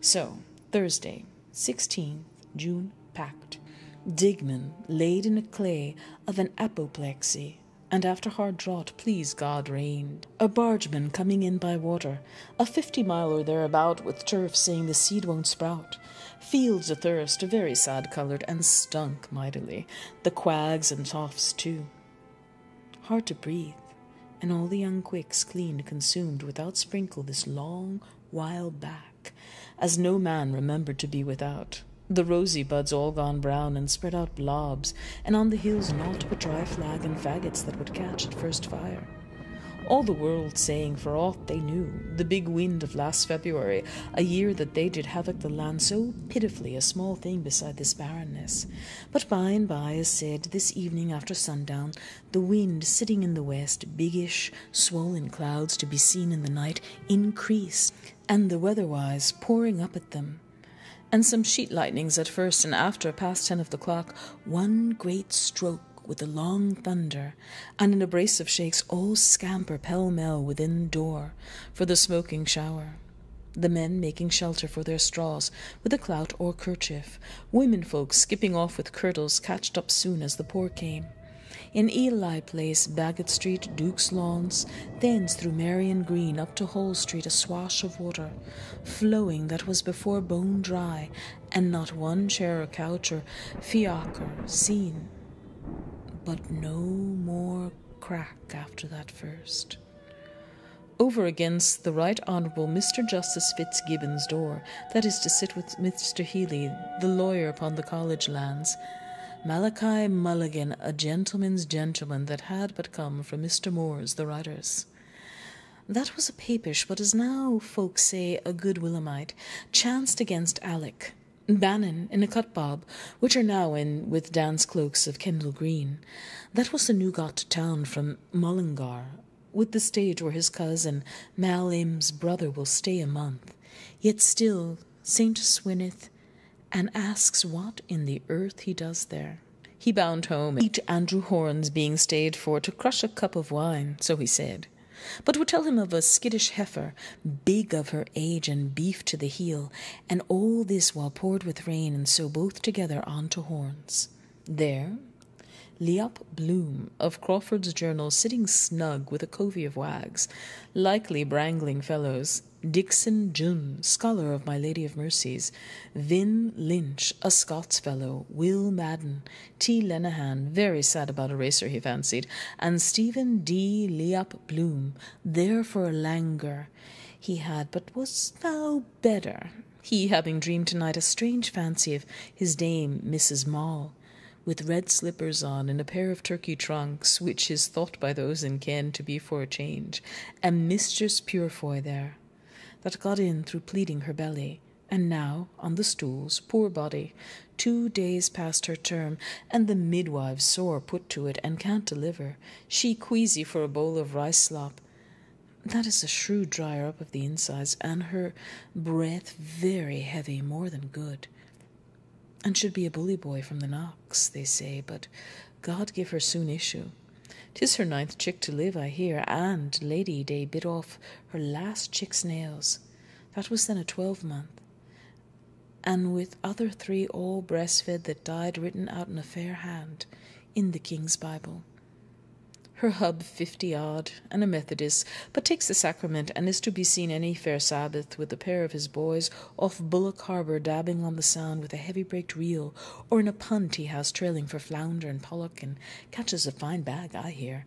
So, Thursday, 16th June, packed. Digman laid in a clay of an apoplexy, and after hard drought, please God, rained. A bargeman coming in by water, a 50-mile or thereabout, with turf, saying the seed won't sprout. Fields athirst, very sad-coloured, and stunk mightily. The quags and toffs too. Hard to breathe, and all the young quicks cleaned, consumed, without sprinkle, this long while back, as no man remembered to be without. The rosy buds all gone brown, and spread out blobs, and on the hills naught but dry flag and faggots that would catch at first fire. All the world saying, for aught they knew, the big wind of last February, a year that they did havoc the land so pitifully, a small thing beside this barrenness. But by and by, as said, this evening after sundown, the wind sitting in the west, biggish, swollen clouds to be seen in the night, increased, and the weatherwise pouring up at them. And some sheet lightnings at first, and after, past 10 of the clock, one great stroke with a long thunder, and in a brace of shakes all scamper pell-mell within door for the smoking shower. The men making shelter for their straws with a clout or kerchief, women folk skipping off with kirtles catched up soon as the pour came. In Ely Place, Bagot Street, Duke's Lawns, thence through Marion Green up to Hull Street, a swash of water, flowing that was before bone dry, and not one chair or couch or fiacre seen, but no more crack after that first. Over against the Right Honourable Mr. Justice Fitzgibbon's door, that is to sit with Mr. Healy, the lawyer upon the college lands, Malachi Mulligan, a gentleman's gentleman that had but come from Mr. Moore's, the writer's. That was a papish, but as now folks say, a good Willamite, chanced against Alec. Bannon in a cut-bob, which are now in with dance cloaks of Kendal Green. That was the new got to town from Mullingar, with the stage where his cousin Mal Im's brother will stay a month. Yet still Saint Swinneth, and asks what in the earth he does there. He bound home, eat Andrew Horns being stayed for to crush a cup of wine, so he said. but would tell him of a skittish heifer, big of her age and beef to the heel, and all this while poured with rain, and so both together on to horns. There, Leop Bloom of Crawford's Journal, sitting snug with a covey of wags, likely brangling fellows, Dixon Jun, scholar of My Lady of Mercies, Vin Lynch, a Scots fellow, Will Madden, T. Lenehan, very sad about a racer he fancied, and Stephen D. Leop Bloom, there for a languor he had, but was now better, he having dreamed tonight a strange fancy of his dame Mrs. Mall, with red slippers on and a pair of turkey trunks, which is thought by those in ken to be for a change, and Mistress Purefoy there, that got in through pleading her belly, and now on the stools, poor body, 2 days past her term, and the midwife sore put to it, and can't deliver, she queasy for a bowl of rice slop. That is a shrewd dryer up of the insides, and her breath very heavy, more than good, and should be a bully boy from the Knox, they say, but God give her soon issue. 'Tis her 9th chick to live, I hear, and Lady Day bit off her last chick's nails. That was then a 12-month, and with other 3 all breastfed that died written out in a fair hand in the King's Bible. Her hub 50-odd, and a Methodist, but takes the sacrament, and is to be seen any fair Sabbath with a pair of his boys off Bullock Harbour dabbing on the Sound with a heavy-braked reel, or in a punt he has trailing for flounder and pollock, and catches a fine bag, I hear.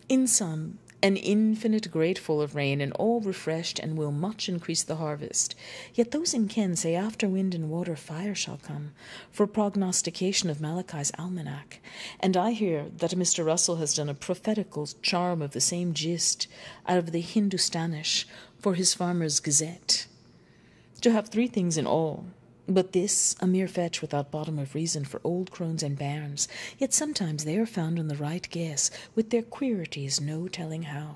In sum, an infinite grateful of rain, and all refreshed, and will much increase the harvest. Yet those in ken say after wind and water fire shall come, for prognostication of Malachi's almanac, and I hear that Mr. Russell has done a prophetical charm of the same gist out of the Hindustanish for his Farmer's Gazette, to have 3 things in all, but this a mere fetch without bottom of reason for old crones and bairns, yet sometimes they are found on the right guess, with their queerities no telling how.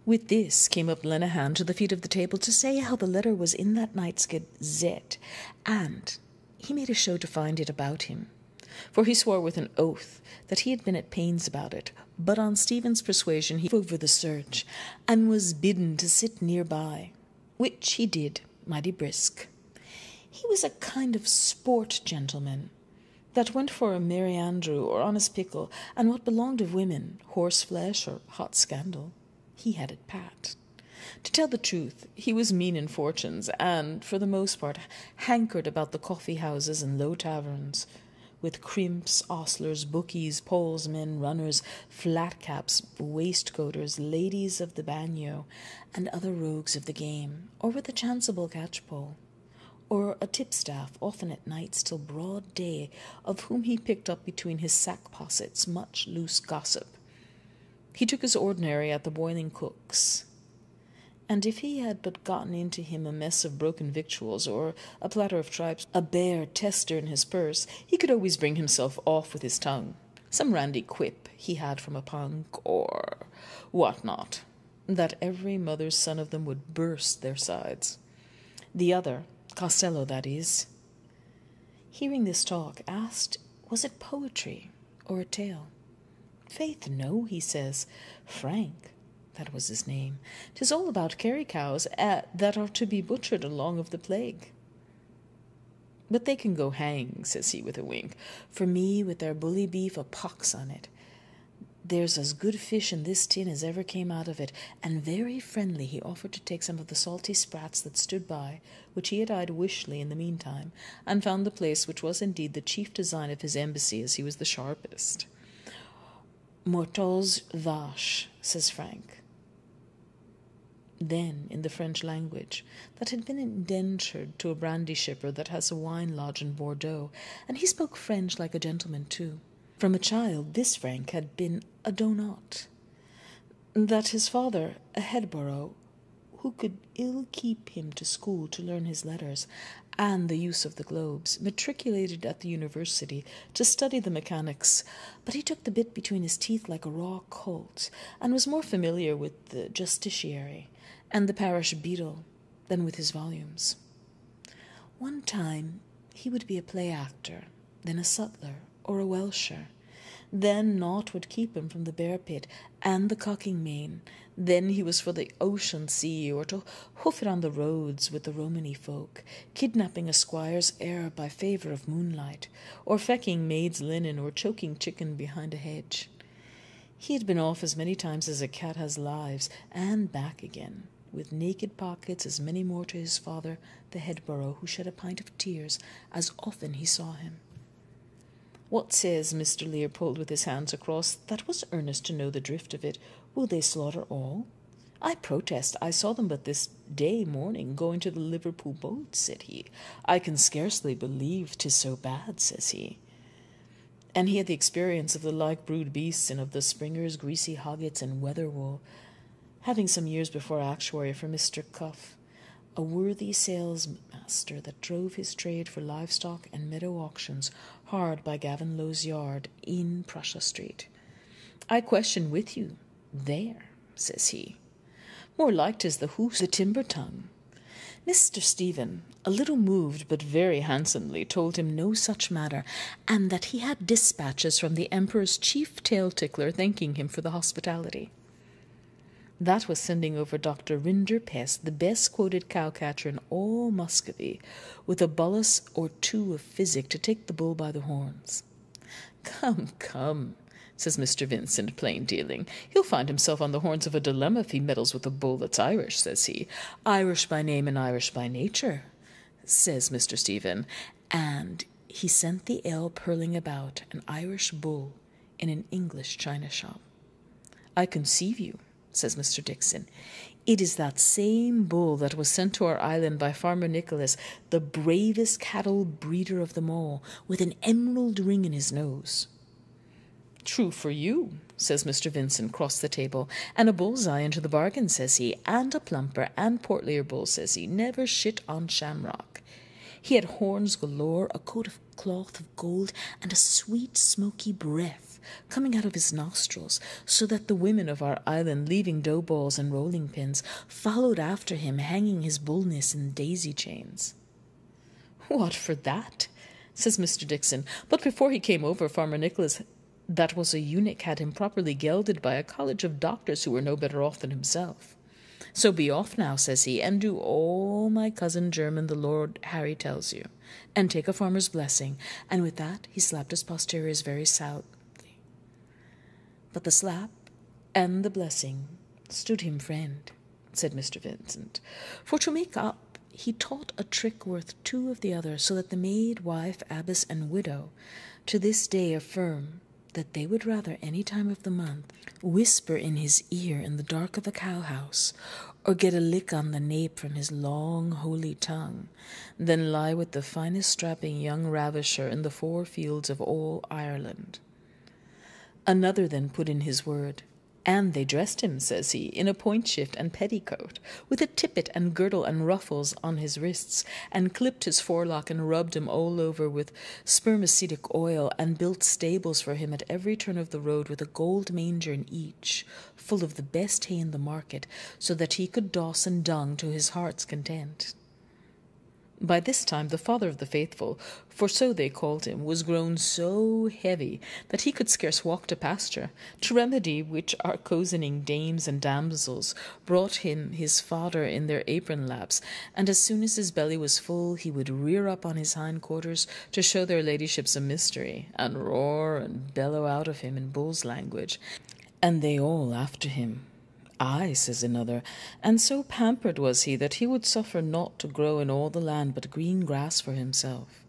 With this came up Lenehan to the feet of the table to say how the letter was in that night's Gazette, and he made a show to find it about him, for he swore with an oath that he had been at pains about it, but on Stephen's persuasion he over the search, and was bidden to sit near by, which he did, mighty brisk. He was a kind of sport gentleman, that went for a Merry Andrew or honest pickle, and what belonged of women, horse-flesh or hot scandal, he had it pat. To tell the truth, he was mean in fortunes, and, for the most part, hankered about the coffee-houses and low taverns, with crimps, ostlers, bookies, polesmen, runners, flat-caps, waistcoaters, ladies of the bagnio, and other rogues of the game, or with a chanceable catchpole, or a tipstaff, often at nights till broad day, of whom he picked up between his sack-possets much loose gossip. He took his ordinary at the boiling cook's, and if he had but gotten into him a mess of broken victuals, or a platter of tripes, a bare tester in his purse, he could always bring himself off with his tongue. Some randy quip he had from a punk, or what not, that every mother's son of them would burst their sides. The other, Costello that is, hearing this talk, asked, was it poetry or a tale? Faith, no, he says. Frank, that was his name, 'tis all about carry cows that are to be butchered along of the plague. But they can go hang, says he with a wink, for me with their bully beef a pox on it. There's as good fish in this tin as ever came out of it, and very friendly he offered to take some of the salty sprats that stood by, which he had eyed wishly in the meantime, and found the place which was indeed the chief design of his embassy, as he was the sharpest. Mortals vache, says Frank. Then, in the French language, that had been indentured to a brandy shipper that has a wine lodge in Bordeaux, and he spoke French like a gentleman too. From a child, this Frank had been a donot, that his father, a Headborough, who could ill keep him to school to learn his letters and the use of the globes, matriculated at the university to study the mechanics, but he took the bit between his teeth like a raw colt, and was more familiar with the justiciary and the parish beadle than with his volumes. One time he would be a play actor, then a sutler or a welsher, Then naught would keep him from the bear pit and the cocking mane. Then he was for the ocean sea, or to hoof it on the roads with the Romany folk, kidnapping a squire's heir by favour of moonlight, or fecking maid's linen, or choking chicken behind a hedge. He had been off as many times as a cat has lives, and back again, with naked pockets as many more to his father, the headborough, who shed a pint of tears as often he saw him. What says Mr. Leopold with his hands across, that was earnest to know the drift of it? Will they slaughter all? I protest, I saw them but this day morning going to the Liverpool boat, said he. I can scarcely believe 'tis so bad, says he. And he had the experience of the like brood beasts and of the springers, greasy hoggets, and weatherwool, having some years before actuary for Mr. Cuff, a worthy salesmaster that drove his trade for livestock and meadow auctions hard by Gavin Low's yard in Prussia Street. I question with you, there, says he. More like 'tis the hoofs, the timber tongue. Mr. Stephen, a little moved but very handsomely, told him no such matter, and that he had dispatches from the Emperor's chief tail-tickler thanking him for the hospitality. That was sending over Dr. Rinderpest, the best-quoted cowcatcher in all Muscovy, with a bolus or two of physic to take the bull by the horns. Come, come, says Mr. Vincent, plain dealing. He'll find himself on the horns of a dilemma if he meddles with a bull that's Irish, says he. Irish by name and Irish by nature, says Mr. Stephen, and he sent the ale purling about an Irish bull in an English china shop. I conceive you, says Mr. Dixon. It is that same bull that was sent to our island by Farmer Nicholas, the bravest cattle breeder of them all, with an emerald ring in his nose. True for you, says Mr. Vincent, cross the table, and a bull's-eye into the bargain, says he, and a plumper and portlier bull, says he, never shit on shamrock. He had horns galore, a coat of cloth of gold, and a sweet smoky breath coming out of his nostrils, so that the women of our island, leaving dough balls and rolling pins, followed after him, hanging his bullness in daisy chains. What for that? Says Mr. Dixon. But before he came over, Farmer Nicholas, that was a eunuch, had him properly gelded by a college of doctors who were no better off than himself. So be off now, says he, and do all my cousin German the Lord Harry tells you, and take a farmer's blessing. And with that he slapped his posteriors very soundly. But the slap and the blessing stood him friend, said Mr. Vincent, for to make up he taught a trick worth two of the other, so that the maid, wife, abbess, and widow to this day affirm that they would rather any time of the month whisper in his ear in the dark of a cowhouse, or get a lick on the nape from his long holy tongue, than lie with the finest strapping young ravisher in the four fields of all Ireland. Another then put in his word, and they dressed him, says he, in a point-shift and petticoat, with a tippet and girdle and ruffles on his wrists, and clipped his forelock and rubbed him all over with spermacetic oil, and built stables for him at every turn of the road, with a gold manger in each, full of the best hay in the market, so that he could doss and dung to his heart's content. By this time the father of the faithful, for so they called him, was grown so heavy that he could scarce walk to pasture, to remedy which our cozening dames and damsels brought him his fodder in their apron laps, and as soon as his belly was full he would rear up on his hind quarters to show their ladyships a mystery, and roar and bellow out of him in bull's language, and they all after him. Ay, says another, and so pampered was he that he would suffer naught to grow in all the land but green grass for himself,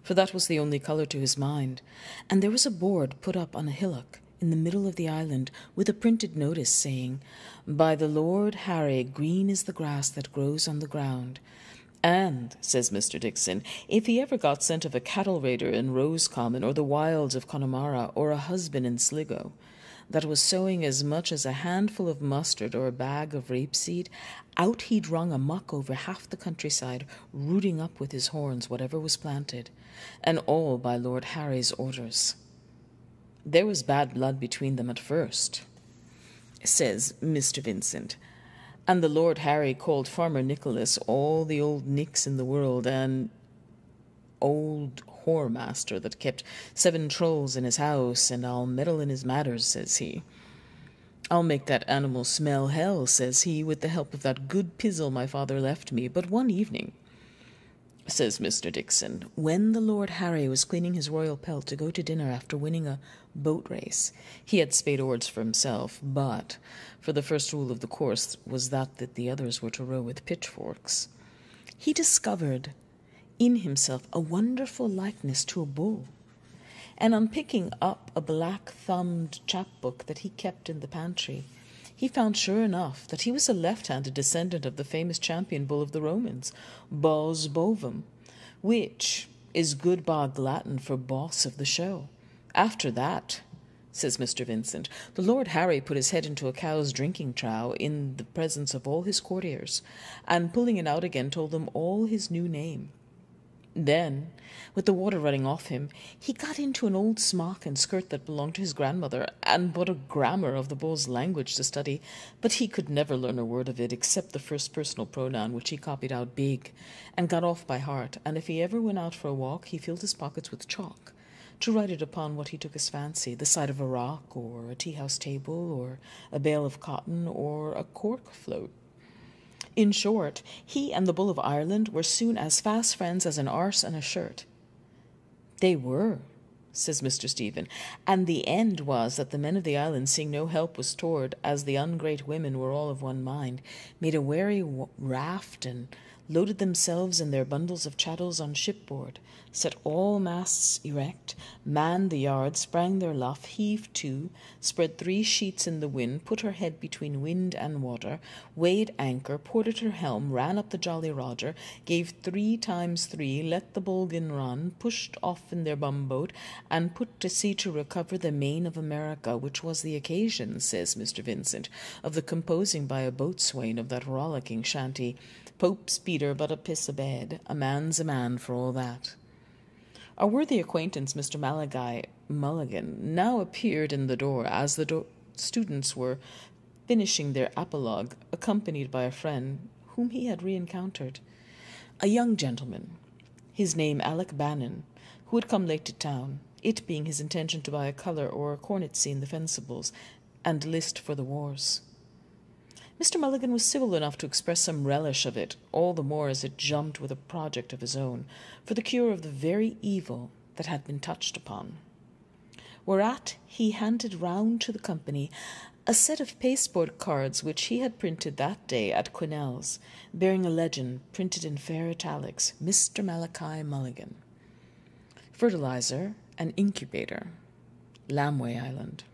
for that was the only colour to his mind. And there was a board put up on a hillock in the middle of the island, with a printed notice saying, By the Lord Harry, green is the grass that grows on the ground. And, says Mr. Dixon, if he ever got scent of a cattle raider in Roscommon, or the wilds of Connemara, or a husband in Sligo, that was sowing as much as a handful of mustard or a bag of rapeseed, out he'd run amuck over half the countryside, rooting up with his horns whatever was planted, and all by Lord Harry's orders. There was bad blood between them at first, says Mr. Vincent, and the Lord Harry called Farmer Nicholas all the old nicks in the world, and old whoremaster that kept 7 trolls in his house, and I'll meddle in his matters, says he. I'll make that animal smell hell, says he, with the help of that good pizzle my father left me. But one evening, says Mr. Dixon, when the Lord Harry was cleaning his royal pelt to go to dinner after winning a boat race, he had spade oars for himself, but for the first rule of the course was that the others were to row with pitchforks. He discovered in himself a wonderful likeness to a bull, and on picking up a black-thumbed chapbook that he kept in the pantry, he found sure enough that he was a left-handed descendant of the famous champion bull of the Romans, Bos Bovum, which is good bog Latin for boss of the show. After that, says Mr. Vincent, the Lord Harry put his head into a cow's drinking trough in the presence of all his courtiers, and pulling it out again told them all his new name. Then, with the water running off him, he got into an old smock and skirt that belonged to his grandmother, and bought a grammar of the bull's language to study, but he could never learn a word of it except the first personal pronoun, which he copied out big, and got off by heart, and if he ever went out for a walk, he filled his pockets with chalk, to write it upon what he took his fancy, the side of a rock, or a tea-house table, or a bale of cotton, or a cork float. In short, he and the Bull of Ireland were soon as fast friends as an arse and a shirt. They were, says Mr. Stephen, and the end was that the men of the island, seeing no help was toward, as the ungrate women were all of one mind, made a wary raft, and loaded themselves and their bundles of chattels on shipboard, set all masts erect, manned the yards, sprang their luff, heaved to, spread 3 sheets in the wind, put her head between wind and water, weighed anchor, ported her helm, ran up the Jolly Roger, gave 3 times 3, let the Bulgan run, pushed off in their bumboat, and put to sea to recover the main of America, which was the occasion, says Mr. Vincent, of the composing by a boatswain of that rollicking shanty, Pope's Peter but a piss a bed, a man's a man for all that. Our worthy acquaintance, Mr. Malachi Mulligan, now appeared in the door as the students were finishing their apologue, accompanied by a friend whom he had re-encountered, a young gentleman, his name Alec Bannon, who had come late to town, it being his intention to buy a colour or a cornetcy in the Fencibles, and list for the wars. Mr. Mulligan was civil enough to express some relish of it, all the more as it jumped with a project of his own, for the cure of the very evil that had been touched upon. Whereat he handed round to the company a set of pasteboard cards which he had printed that day at Quinnell's, bearing a legend printed in fair italics, Mr. Malachi Mulligan. Fertilizer and incubator, Lamway Island.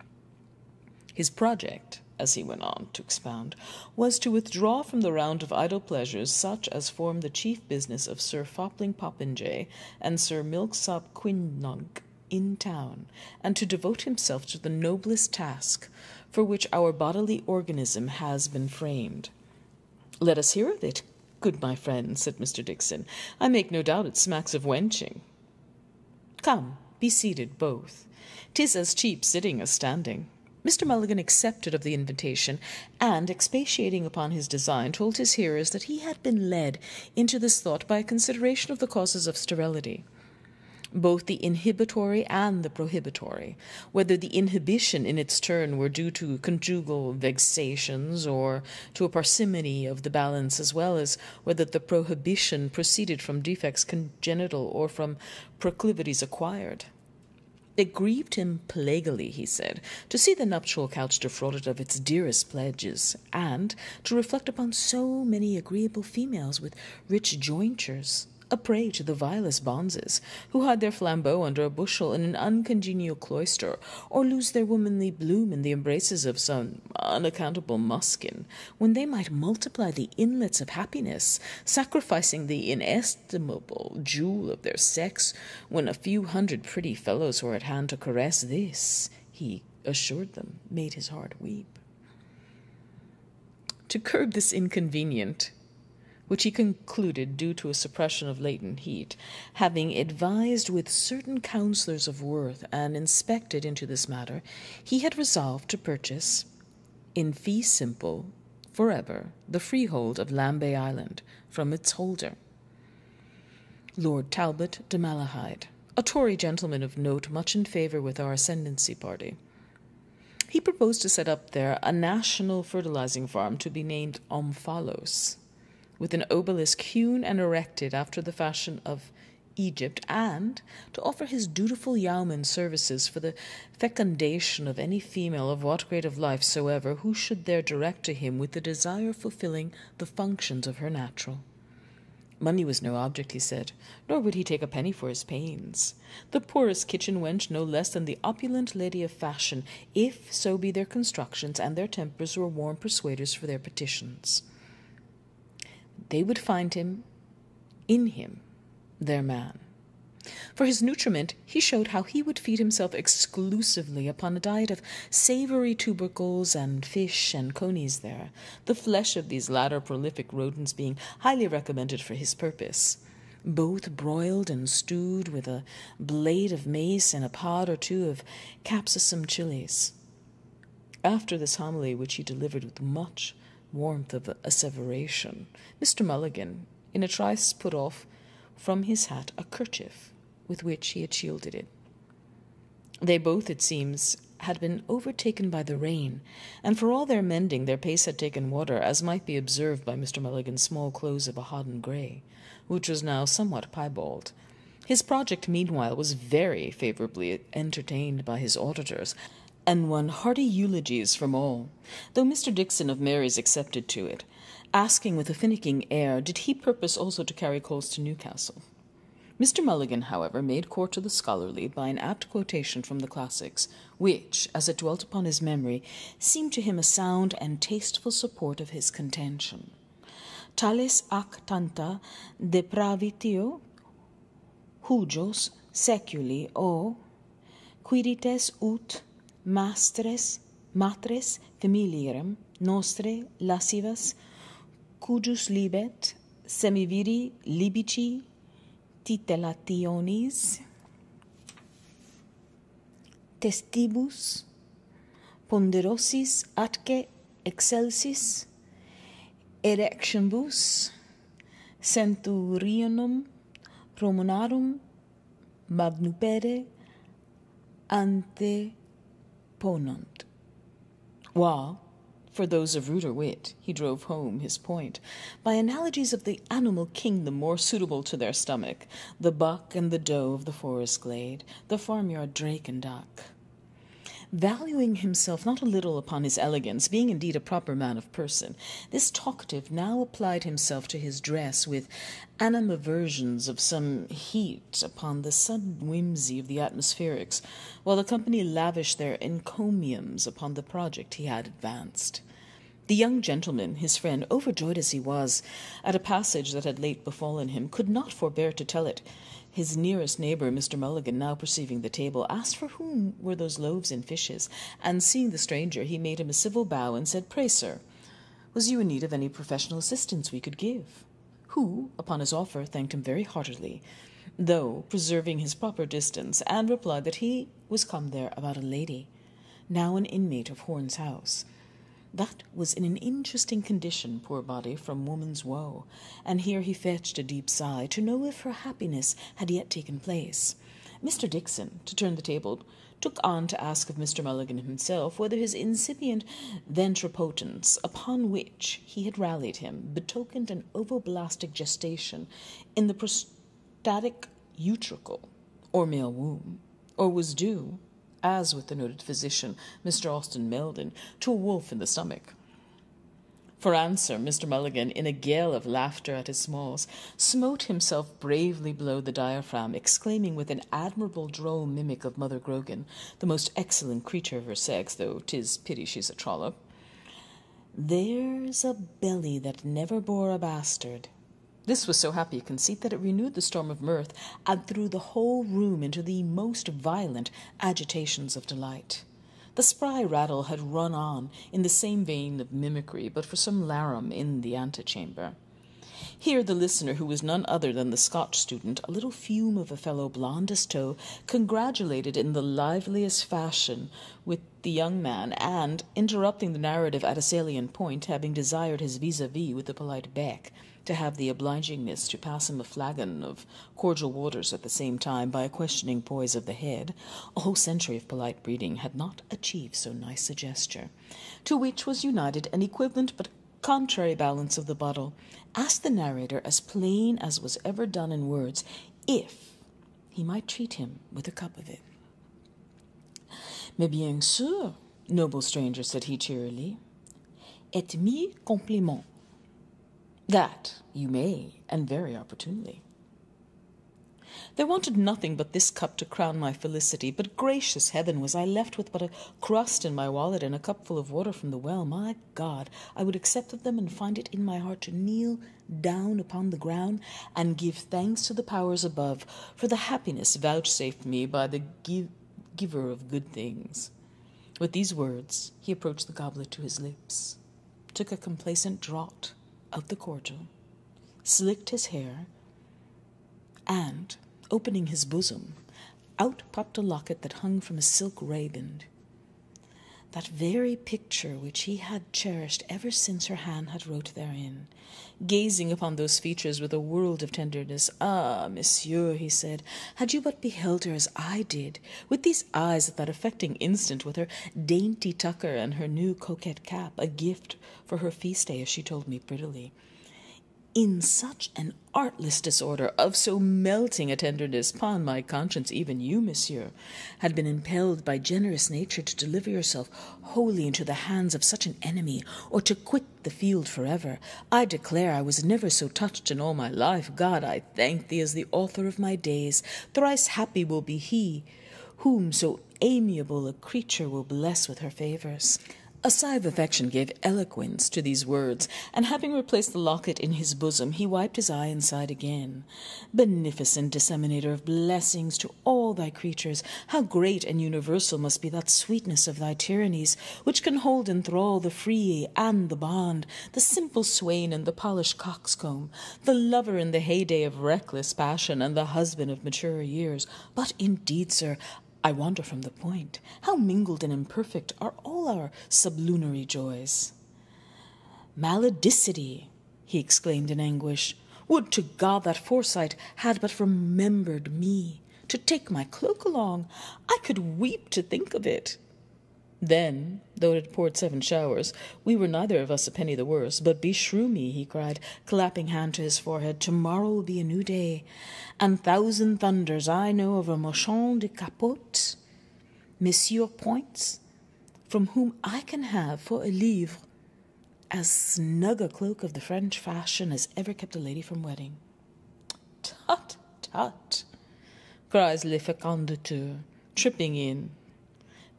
His project, as he went on to expound, was to withdraw from the round of idle pleasures such as form the chief business of Sir Fopling Popinjay and Sir Milksop Quinnog in town, and to devote himself to the noblest task for which our bodily organism has been framed. "Let us hear of it, good my friend," said Mr. Dixon. "I make no doubt it smacks of wenching." "Come, be seated both. 'Tis as cheap sitting as standing." Mr. Mulligan accepted of the invitation, and, expatiating upon his design, told his hearers that he had been led into this thought by a consideration of the causes of sterility, both the inhibitory and the prohibitory, whether the inhibition in its turn were due to conjugal vexations or to a parsimony of the balance, as well as whether the prohibition proceeded from defects congenital or from proclivities acquired. It grieved him plaguily, he said, to see the nuptial couch defrauded of its dearest pledges, and to reflect upon so many agreeable females with rich jointures, a prey to the vilest bonzes, who hide their flambeau under a bushel in an uncongenial cloister, or lose their womanly bloom in the embraces of some unaccountable muskin, when they might multiply the inlets of happiness, sacrificing the inestimable jewel of their sex, when a few hundred pretty fellows were at hand to caress this, he assured them, made his heart weep. To curb this inconvenient, which he concluded due to a suppression of latent heat, having advised with certain counsellors of worth and inspected into this matter, he had resolved to purchase, in fee simple, forever, the freehold of Lambay Island from its holder. Lord Talbot de Malahide, a Tory gentleman of note much in favour with our ascendancy party. He proposed to set up there a national fertilizing farm to be named Omphalos, with an obelisk hewn and erected after the fashion of Egypt, and to offer his dutiful yeoman services for the fecundation of any female of what grade of life soever who should there direct to him with the desire fulfilling the functions of her natural. Money was no object, he said, nor would he take a penny for his pains. The poorest kitchen wench no less than the opulent lady of fashion, if so be their constructions and their tempers were warm persuaders for their petitions. They would find him, in him, their man. For his nutriment, he showed how he would feed himself exclusively upon a diet of savoury tubercles and fish and conies there, the flesh of these latter prolific rodents being highly recommended for his purpose, both broiled and stewed with a blade of mace and a pod or two of capsicum chilies. After this homily, which he delivered with much warmth of asseveration, Mr. Mulligan, in a trice, put off from his hat a kerchief with which he had shielded it. They both, it seems, had been overtaken by the rain, and for all their mending their pace had taken water, as might be observed by Mr. Mulligan's small clothes of a hodden grey, which was now somewhat piebald. His project, meanwhile, was very favourably entertained by his auditors, and won hearty eulogies from all, though Mr. Dixon of Mary's accepted to it, asking with a finicking air, did he purpose also to carry coals to Newcastle? Mr. Mulligan, however, made court to the scholarly by an apt quotation from the classics, which, as it dwelt upon his memory, seemed to him a sound and tasteful support of his contention. Tales ac tanta depravitio hujos seculi o quirites ut matres familiarem nostre lascivas cujus libet semiviri libici titellationis testibus ponderosis atque excelsis erectionibus centurionum Romonarum magnupere anteponant. While, for those of ruder wit, he drove home his point by analogies of the animal kingdom more suitable to their stomach, the buck and the doe of the forest glade, the farmyard drake and duck. Valuing himself not a little upon his elegance, being indeed a proper man of person, this talkative now applied himself to his dress with animadversions of some heat upon the sudden whimsy of the atmospherics, while the company lavished their encomiums upon the project he had advanced. The young gentleman, his friend, overjoyed as he was at a passage that had late befallen him, could not forbear to tell it. His nearest neighbour, Mr. Mulligan, now perceiving the table, asked for whom were those loaves and fishes, and seeing the stranger, he made him a civil bow and said, "Pray, sir, was you in need of any professional assistance we could give?" Who, upon his offer, thanked him very heartily, though preserving his proper distance, and replied that he was come there about a lady, now an inmate of Horn's house, that was in an interesting condition, poor body, from woman's woe, and here he fetched a deep sigh, to know if her happiness had yet taken place. Mr. Dixon, to turn the table, took on to ask of Mr. Mulligan himself whether his incipient ventripotence, upon which he had rallied him, betokened an ovoblastic gestation in the prostatic utricle, or male womb, or was due, as with the noted physician, Mr. Austin Meldon, to a wolf in the stomach. For answer, Mr. Mulligan, in a gale of laughter at his smalls, smote himself bravely below the diaphragm, exclaiming with an admirable droll mimic of Mother Grogan, the most excellent creature of her sex, though 'tis pity she's a trollop, "There's a belly that never bore a bastard." This was so happy a conceit that it renewed the storm of mirth, and threw the whole room into the most violent agitations of delight. The spry rattle had run on in the same vein of mimicry, but for some larum in the antechamber. Here the listener, who was none other than the Scotch student, a little fume of a fellow blond as tow, congratulated in the liveliest fashion with the young man, and, interrupting the narrative at a salient point, having desired his vis-a-vis with a polite beck, to have the obligingness to pass him a flagon of cordial waters at the same time by a questioning poise of the head, a whole century of polite breeding had not achieved so nice a gesture, to which was united an equivalent but contrary balance of the bottle, asked the narrator as plain as was ever done in words, if he might treat him with a cup of it. Mais bien sûr, noble stranger, said he cheerily, et mi compliment. That you may, and very opportunely. There wanted nothing but this cup to crown my felicity, but gracious heaven, was I left with but a crust in my wallet and a cupful of water from the well, my God, I would accept of them and find it in my heart to kneel down upon the ground and give thanks to the powers above for the happiness vouchsafed me by the giver of good things. With these words, he approached the goblet to his lips, took a complacent draught of the cordial, slicked his hair, and, opening his bosom, out popped a locket that hung from a silk rayband, that very picture which he had cherished ever since her hand had wrote therein. Gazing upon those features with a world of tenderness, "Ah, monsieur," he said, "had you but beheld her as I did, with these eyes at that affecting instant, with her dainty tucker and her new coquette cap, a gift for her feast day, as she told me prettily, in such an artless disorder, of so melting a tenderness, upon my conscience, even you, monsieur, had been impelled by generous nature to deliver yourself wholly into the hands of such an enemy, or to quit the field forever. I declare I was never so touched in all my life. God, I thank thee as the author of my days. Thrice happy will be he whom so amiable a creature will bless with her favours." A sigh of affection gave eloquence to these words, and having replaced the locket in his bosom, he wiped his eye and sighed again. "Beneficent disseminator of blessings to all thy creatures, how great and universal must be that sweetness of thy tyrannies, which can hold in thrall the free and the bond, the simple swain and the polished coxcomb, the lover in the heyday of reckless passion, and the husband of maturer years. But indeed, sir, I wander from the point. How mingled and imperfect are all our sublunary joys." "Maledicity!" he exclaimed in anguish. "Would to God that foresight had but remembered me, to take my cloak along. I could weep to think of it." Then, though it had poured 7 showers, we were neither of us a penny the worse. "But beshrew me," he cried, clapping hand to his forehead, "tomorrow will be a new day, and thousand thunders, I know of a marchand de capotes, Monsieur Points, from whom I can have for a livre as snug a cloak of the French fashion as ever kept a lady from wedding." "Tut, tut," cries le fécondateur, tripping in.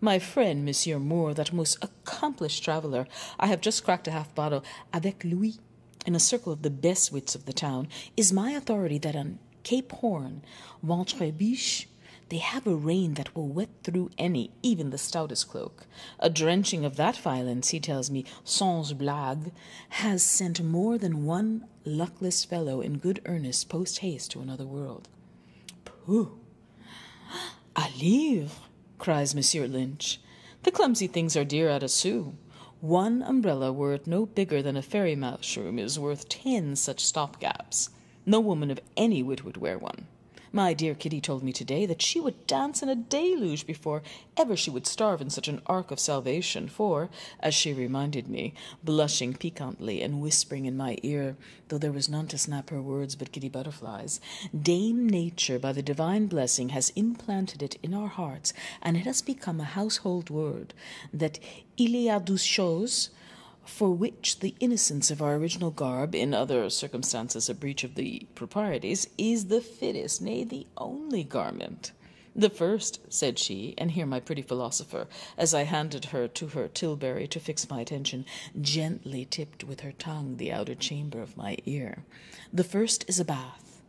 "My friend, Monsieur Moore, that most accomplished traveller, I have just cracked a half bottle avec lui in a circle of the best wits of the town, is my authority that on Cape Horn, Ventre Biche, they have a rain that will wet through any, even the stoutest cloak. A drenching of that violence, he tells me, sans blague, has sent more than one luckless fellow in good earnest post-haste to another world." "Pooh! A livre!" cries Monsieur Lynch. "The clumsy things are dear at a sou. One umbrella, were it no bigger than a fairy mushroom, is worth 10 such stopgaps. No woman of any wit would wear one. My dear Kitty told me today that she would dance in a deluge before ever she would starve in such an ark of salvation, for, as she reminded me, blushing piquantly and whispering in my ear, though there was none to snap her words but giddy butterflies, Dame Nature, by the divine blessing, has implanted it in our hearts, and it has become a household word, that il y a douze choses for which the innocence of our original garb, in other circumstances a breach of the proprieties, is the fittest, nay, the only garment. The first," said she, and here my pretty philosopher, as I handed her to her tilbury to fix my attention, gently tipped with her tongue the outer chamber of my ear, "the first is a bath."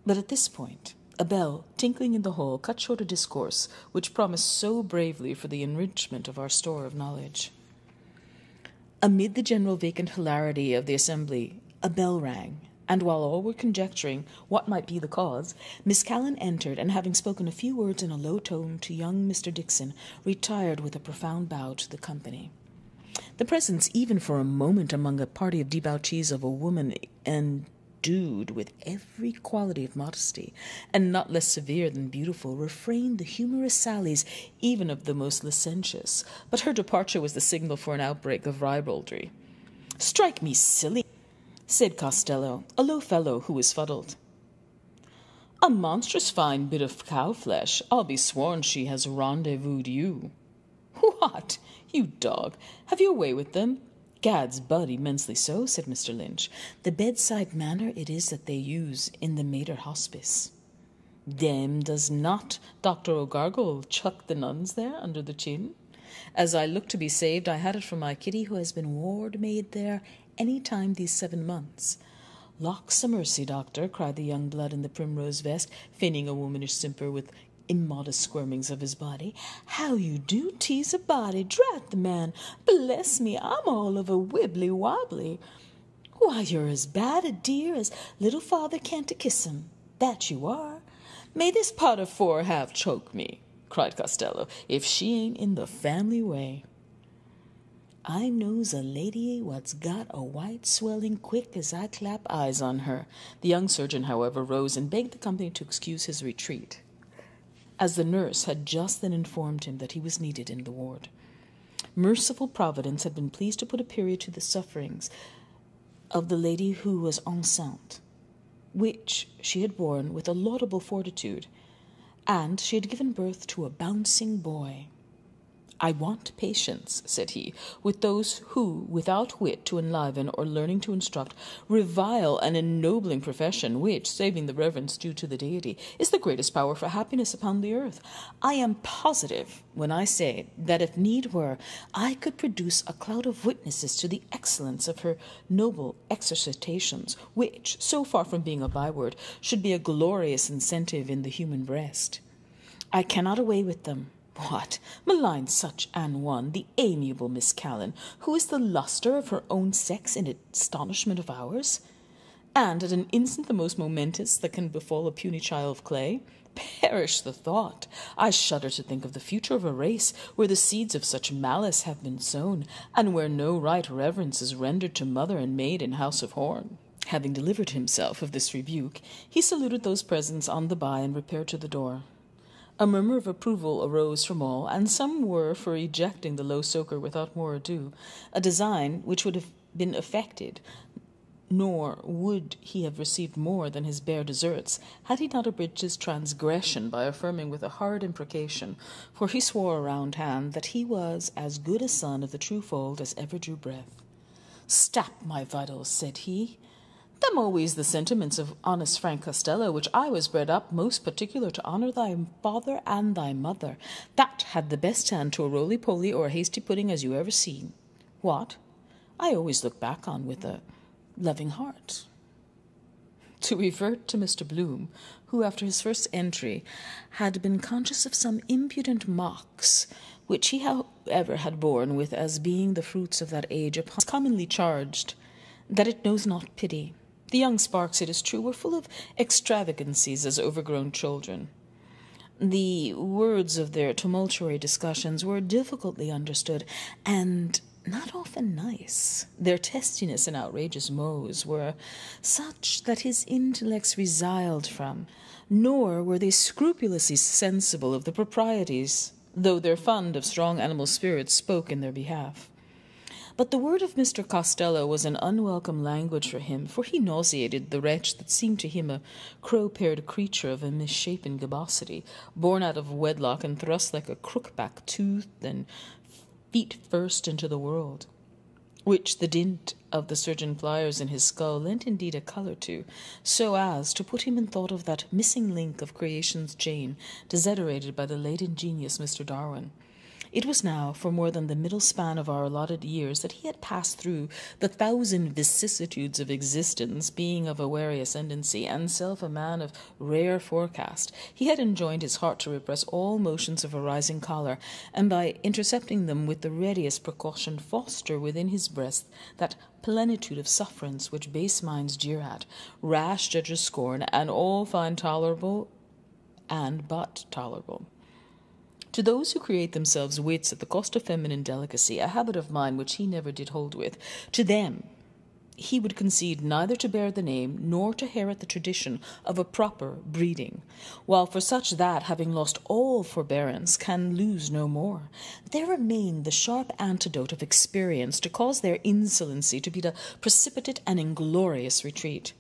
But at this point a bell tinkling in the hall cut short a discourse which promised so bravely for the enrichment of our store of knowledge. Amid the general vacant hilarity of the assembly, a bell rang, and while all were conjecturing what might be the cause, Miss Callan entered, and having spoken a few words in a low tone to young Mr. Dixon, retired with a profound bow to the company. The presence, even for a moment, among a party of debauchees of a woman endued with every quality of modesty, and not less severe than beautiful, refrained the humorous sallies even of the most licentious. But her departure was the signal for an outbreak of ribaldry. "Strike me silly," said Costello, a low fellow who was fuddled. "A monstrous fine bit of cow-flesh. I'll be sworn she has rendezvoused you." "What, you dog! Have you a way with them?" "Gad's bud, immensely so," said Mr. Lynch. "The bedside manner it is that they use in the Mater Hospice." "Dem does not Dr. O'Gargle chuck the nuns there under the chin? As I look to be saved, I had it from my kitty, who has been ward maid there any time these 7 months. "Locks a mercy, doctor," cried the young blood in the primrose vest, feigning a womanish simper with immodest squirmings of his body. "How you do tease a body! Drat the man! Bless me, I'm all of a wibbly-wobbly. Why, you're as bad a dear as little father can't to kiss him. That you are. May this pot of 4 have choke me," cried Costello, "if she ain't in the family way. I knows a lady what's got a white swelling quick as I clap eyes on her." The young surgeon, however, rose and begged the company to excuse his retreat, as the nurse had just then informed him that he was needed in the ward. Merciful Providence had been pleased to put a period to the sufferings of the lady who was enceinte, which she had borne with a laudable fortitude, and she had given birth to a bouncing boy. "I want patience," said he, "with those who, without wit to enliven or learning to instruct, revile an ennobling profession which, saving the reverence due to the deity, is the greatest power for happiness upon the earth. I am positive when I say that if need were, I could produce a cloud of witnesses to the excellence of her noble exercitations, which, so far from being a byword, should be a glorious incentive in the human breast. I cannot away with them. What, malign such an one, the amiable Miss Callan, who is the lustre of her own sex in astonishment of ours, and at an instant the most momentous that can befall a puny child of clay? Perish the thought! I shudder to think of the future of a race where the seeds of such malice have been sown, and where no right reverence is rendered to mother and maid in house of horn." Having delivered himself of this rebuke, he saluted those present on the by and repaired to the door. A murmur of approval arose from all, and some were for ejecting the low soaker without more ado, a design which would have been effected, nor would he have received more than his bare deserts, had he not abridged his transgression by affirming with a hard imprecation, for he swore a round hand, that he was as good a son of the true fold as ever drew breath. "Stap my vitals," said he. "Them always the sentiments of honest Frank Costello, which I was bred up most particular to honour thy father and thy mother, that had the best hand to a roly-poly or a hasty pudding as you ever seen. What? I always look back on with a loving heart." To revert to Mr. Bloom, who after his first entry had been conscious of some impudent mocks, which he however had borne with as being the fruits of that age upon commonly charged that it knows not pity. The young sparks, it is true, were full of extravagancies as overgrown children. The words of their tumultuary discussions were difficultly understood, and not often nice. Their testiness and outrageous mots were such that his intellects resiled from, nor were they scrupulously sensible of the proprieties, though their fund of strong animal spirits spoke in their behalf. But the word of Mr. Costello was an unwelcome language for him, for he nauseated the wretch that seemed to him a crow-paired creature of a misshapen gibosity, born out of wedlock and thrust like a crook-back tooth and feet first into the world, which the dint of the surgeon pliers in his skull lent indeed a colour to, so as to put him in thought of that missing link of creation's chain desiderated by the late ingenious Mr. Darwin. It was now for more than the middle span of our allotted years that he had passed through the 1,000 vicissitudes of existence, being of a wary ascendancy, and self a man of rare forecast. He had enjoined his heart to repress all motions of a rising choler, and by intercepting them with the readiest precaution foster within his breast that plenitude of sufferance which base minds jeer at, rash judges scorn, and all find tolerable and but tolerable. To those who create themselves wits at the cost of feminine delicacy, a habit of mind which he never did hold with, to them he would concede neither to bear the name nor to inherit the tradition of a proper breeding, while for such that, having lost all forbearance, can lose no more, there remained the sharp antidote of experience to cause their insolency to beat a precipitate and inglorious retreat.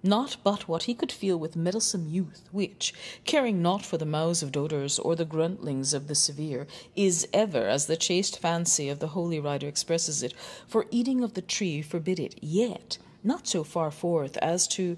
Not but what he could feel with meddlesome youth, which, caring not for the mouths of doters or the gruntlings of the severe, is ever, as the chaste fancy of the holy writer expresses it, for eating of the tree forbid it, yet not so far forth as to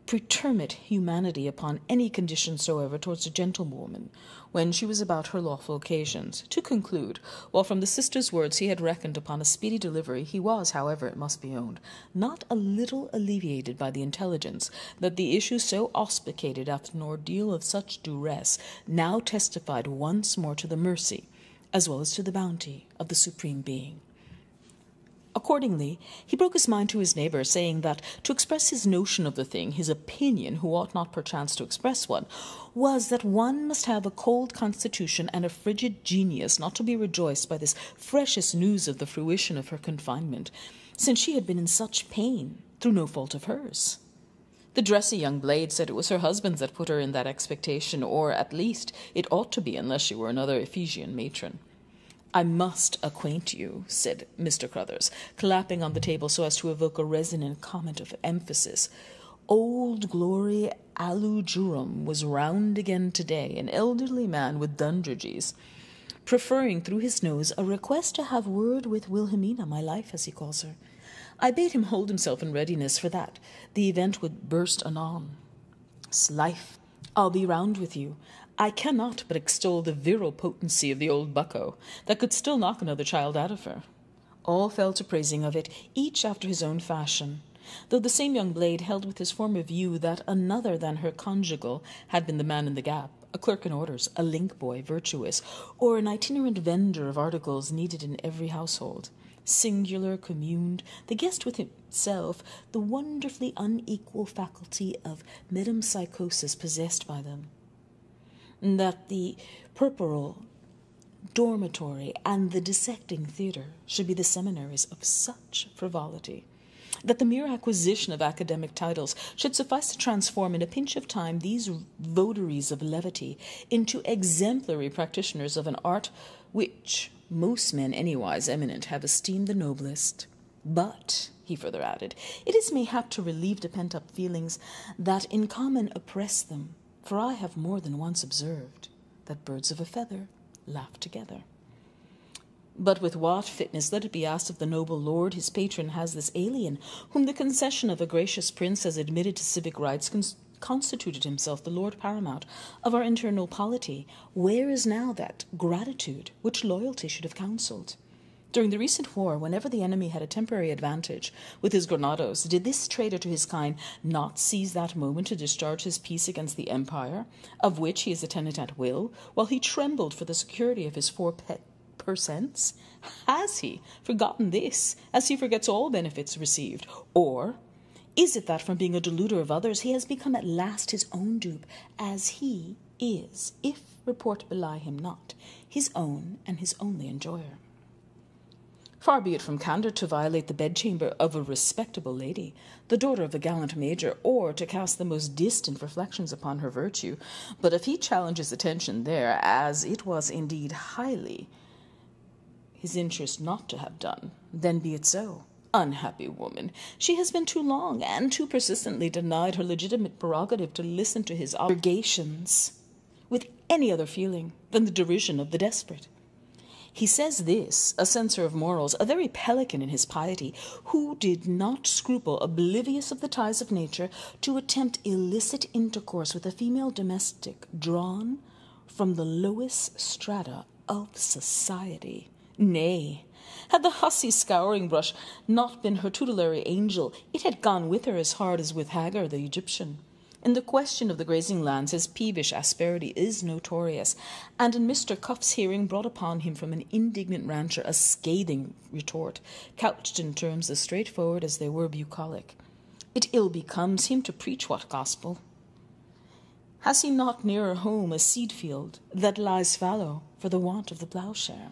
pretermit humanity upon any condition soever towards a gentlewoman, when she was about her lawful occasions. To conclude, while from the sister's words he had reckoned upon a speedy delivery, he was, however, it must be owned, not a little alleviated by the intelligence that the issue so auspicated after an ordeal of such duress now testified once more to the mercy, as well as to the bounty, of the Supreme Being. Accordingly, he broke his mind to his neighbour, saying that to express his notion of the thing, his opinion, who ought not perchance to express one, was that one must have a cold constitution and a frigid genius not to be rejoiced by this freshest news of the fruition of her confinement, since she had been in such pain through no fault of hers. The dressy young blade said it was her husband's that put her in that expectation, or, at least, it ought to be, unless she were another Ephesian matron. "I must acquaint you," said Mr. Cruthers, clapping on the table so as to evoke a resonant comment of emphasis. "Old Glory Alu Jurum was round again today, an elderly man with Dundridges, preferring through his nose a request to have word with Wilhelmina, my life, as he calls her. I bade him hold himself in readiness for that. The event would burst anon. 'Slife, I'll be round with you. I cannot but extol the virile potency of the old bucko, that could still knock another child out of her.' All fell to praising of it, each after his own fashion, though the same young blade held with his former view that another than her conjugal had been the man in the gap, a clerk in orders, a link-boy, virtuous, or an itinerant vendor of articles needed in every household. Singular, communed, the guest with himself, the wonderfully unequal faculty of metempsychosis possessed by them. That the purpural dormitory and the dissecting theatre should be the seminaries of such frivolity, that the mere acquisition of academic titles should suffice to transform in a pinch of time these votaries of levity into exemplary practitioners of an art which most men anywise eminent have esteemed the noblest. But, he further added, it is mayhap to relieve the pent-up feelings that in common oppress them, for I have more than once observed that birds of a feather laugh together. But with what fitness, let it be asked of the noble lord, his patron, has this alien, whom the concession of a gracious prince has admitted to civic rights, constituted himself the lord paramount of our internal polity? Where is now that gratitude which loyalty should have counselled? During the recent war, whenever the enemy had a temporary advantage with his granados, did this traitor to his kind not seize that moment to discharge his peace against the empire, of which he is a tenant at will, while he trembled for the security of his 4%? Has he forgotten this, as he forgets all benefits received? Or is it that from being a deluder of others he has become at last his own dupe, as he is, if report belie him not, his own and his only enjoyer? Far be it from candour to violate the bedchamber of a respectable lady, the daughter of a gallant major, or to cast the most distant reflections upon her virtue, but if he challenges attention there, as it was indeed highly his interest not to have done, then be it so. Unhappy woman, she has been too long and too persistently denied her legitimate prerogative to listen to his objurgations with any other feeling than the derision of the desperate. He says this, a censor of morals, a very pelican in his piety, who did not scruple, oblivious of the ties of nature, to attempt illicit intercourse with a female domestic drawn from the lowest strata of society. Nay, had the hussy scouring-brush not been her tutelary angel, it had gone with her as hard as with Hagar the Egyptian. In the question of the grazing lands, his peevish asperity is notorious, and in Mr. Cuff's hearing brought upon him from an indignant rancher a scathing retort, couched in terms as straightforward as they were bucolic. It ill becomes him to preach what gospel? Has he not nearer home a seed-field that lies fallow, for the want of the ploughshare.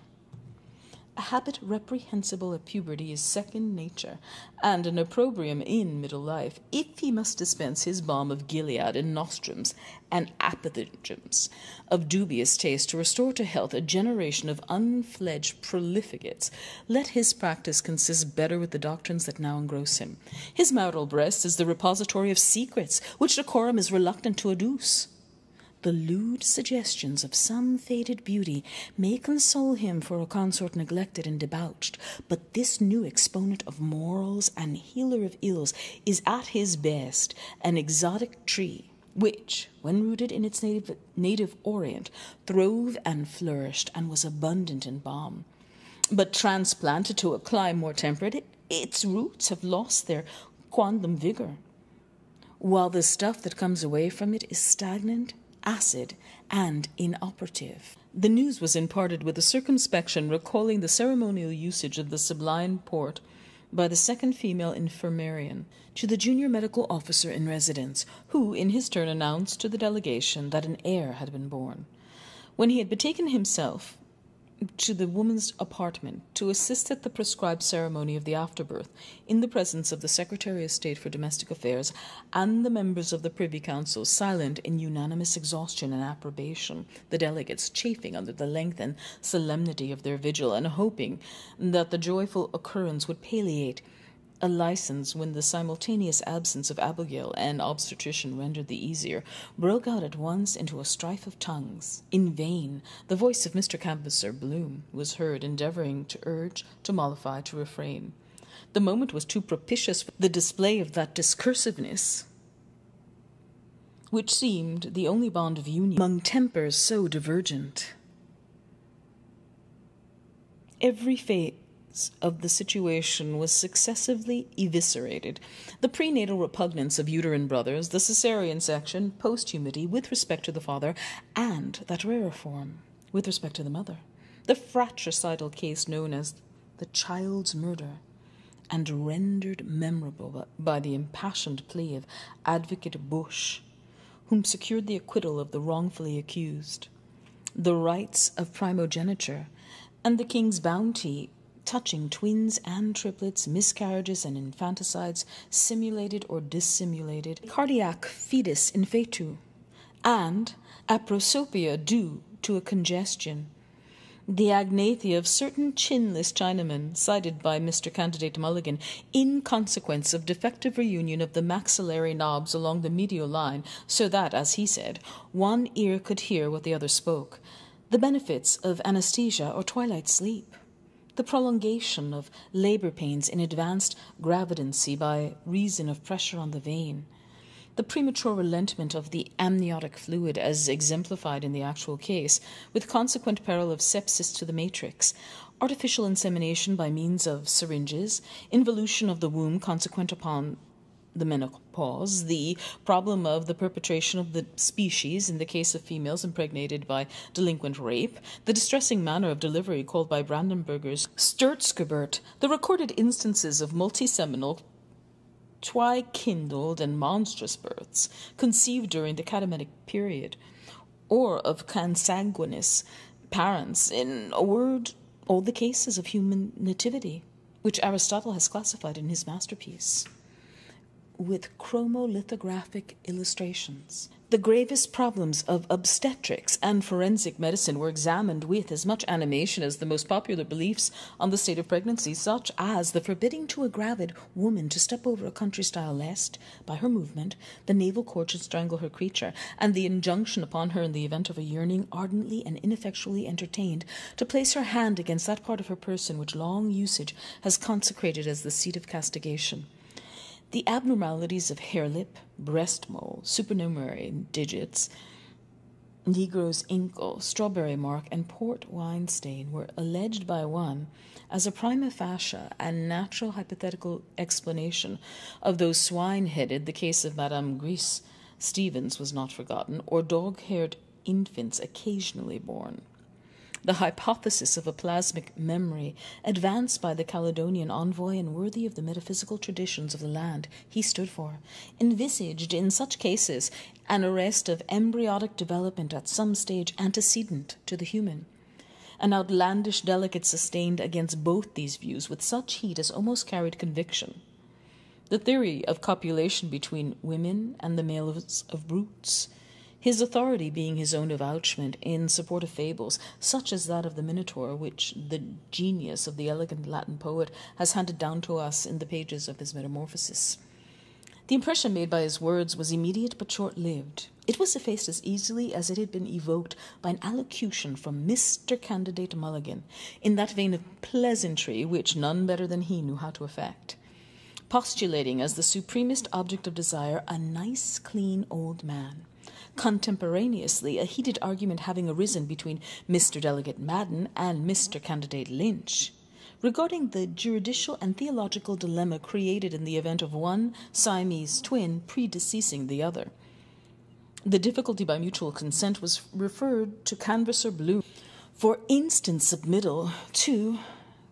A habit reprehensible at puberty is second nature, and an opprobrium in middle life, if he must dispense his balm of Gilead and nostrums and apothegms of dubious taste to restore to health a generation of unfledged profligates. Let his practice consist better with the doctrines that now engross him. His marital breast is the repository of secrets, which decorum is reluctant to adduce. The lewd suggestions of some faded beauty may console him for a consort neglected and debauched, but this new exponent of morals and healer of ills is at his best an exotic tree, which, when rooted in its native orient, throve and flourished and was abundant in balm. But transplanted to a clime more temperate, its roots have lost their quondam vigor, while the stuff that comes away from it is stagnant, acid, and inoperative. The news was imparted with a circumspection recalling the ceremonial usage of the sublime port by the second female infirmarian to the junior medical officer in residence, who in his turn announced to the delegation that an heir had been born. When he had betaken himself to the woman's apartment to assist at the prescribed ceremony of the afterbirth, in the presence of the Secretary of State for Domestic Affairs and the members of the Privy Council, silent in unanimous exhaustion and approbation, the delegates chafing under the length and solemnity of their vigil, and hoping that the joyful occurrence would palliate a license when the simultaneous absence of Abigail and obstetrician rendered the easier, broke out at once into a strife of tongues. In vain the voice of Mr. Canvasser Bloom was heard endeavouring to urge, to mollify, to refrain. The moment was too propitious for the display of that discursiveness which seemed the only bond of union among tempers so divergent. Every phase of the situation was successively eviscerated. The prenatal repugnance of uterine brothers, the caesarean section, posthumity with respect to the father, and that rarer form with respect to the mother, the fratricidal case known as the child's murder, and rendered memorable by the impassioned plea of Advocate Bush, whom secured the acquittal of the wrongfully accused, the rights of primogeniture, and the king's bounty touching twins and triplets, miscarriages and infanticides, simulated or dissimulated, cardiac fetus in fetu, and a prosopia due to a congestion, the agnathia of certain chinless Chinamen, cited by Mr. Candidate Mulligan, in consequence of defective reunion of the maxillary knobs along the medial line, so that, as he said, one ear could hear what the other spoke, the benefits of anesthesia or twilight sleep, the prolongation of labour pains in advanced gravidancy by reason of pressure on the vein, the premature relentment of the amniotic fluid as exemplified in the actual case, with consequent peril of sepsis to the matrix, artificial insemination by means of syringes, involution of the womb consequent upon the menopause, the problem of the perpetration of the species in the case of females impregnated by delinquent rape, the distressing manner of delivery called by Brandenburger's Sturzgeburt, the recorded instances of multiseminal, twi-kindled and monstrous births conceived during the catametic period, or of consanguineous parents, in a word, all the cases of human nativity, which Aristotle has classified in his masterpiece, with chromolithographic illustrations. The gravest problems of obstetrics and forensic medicine were examined with as much animation as the most popular beliefs on the state of pregnancy, such as the forbidding to a gravid woman to step over a country stile lest, by her movement, the navel cord should strangle her creature, and the injunction upon her in the event of a yearning ardently and ineffectually entertained to place her hand against that part of her person which long usage has consecrated as the seat of castigation. The abnormalities of hair lip, breast mole, supernumerary digits, Negro's inkle, strawberry mark, and port wine stain were alleged by one as a prima facie and natural hypothetical explanation of those swine-headed, the case of Madame Gris Stevens was not forgotten, or dog-haired infants occasionally born. The hypothesis of a plasmic memory, advanced by the Caledonian envoy and worthy of the metaphysical traditions of the land he stood for, envisaged in such cases an arrest of embryonic development at some stage antecedent to the human. An outlandish delegate sustained against both these views with such heat as almost carried conviction. The theory of copulation between women and the males of brutes, his authority being his own avouchment in support of fables, such as that of the Minotaur, which the genius of the elegant Latin poet has handed down to us in the pages of his Metamorphoses. The impression made by his words was immediate but short-lived. It was effaced as easily as it had been evoked by an allocution from Mr. Candidate Mulligan, in that vein of pleasantry which none better than he knew how to effect, postulating as the supremest object of desire a nice, clean old man. Contemporaneously, a heated argument having arisen between Mr. Delegate Madden and Mr. Candidate Lynch, regarding the juridical and theological dilemma created in the event of one Siamese twin predeceasing the other. The difficulty by mutual consent was referred to Canvasser Bloom for instant submittal to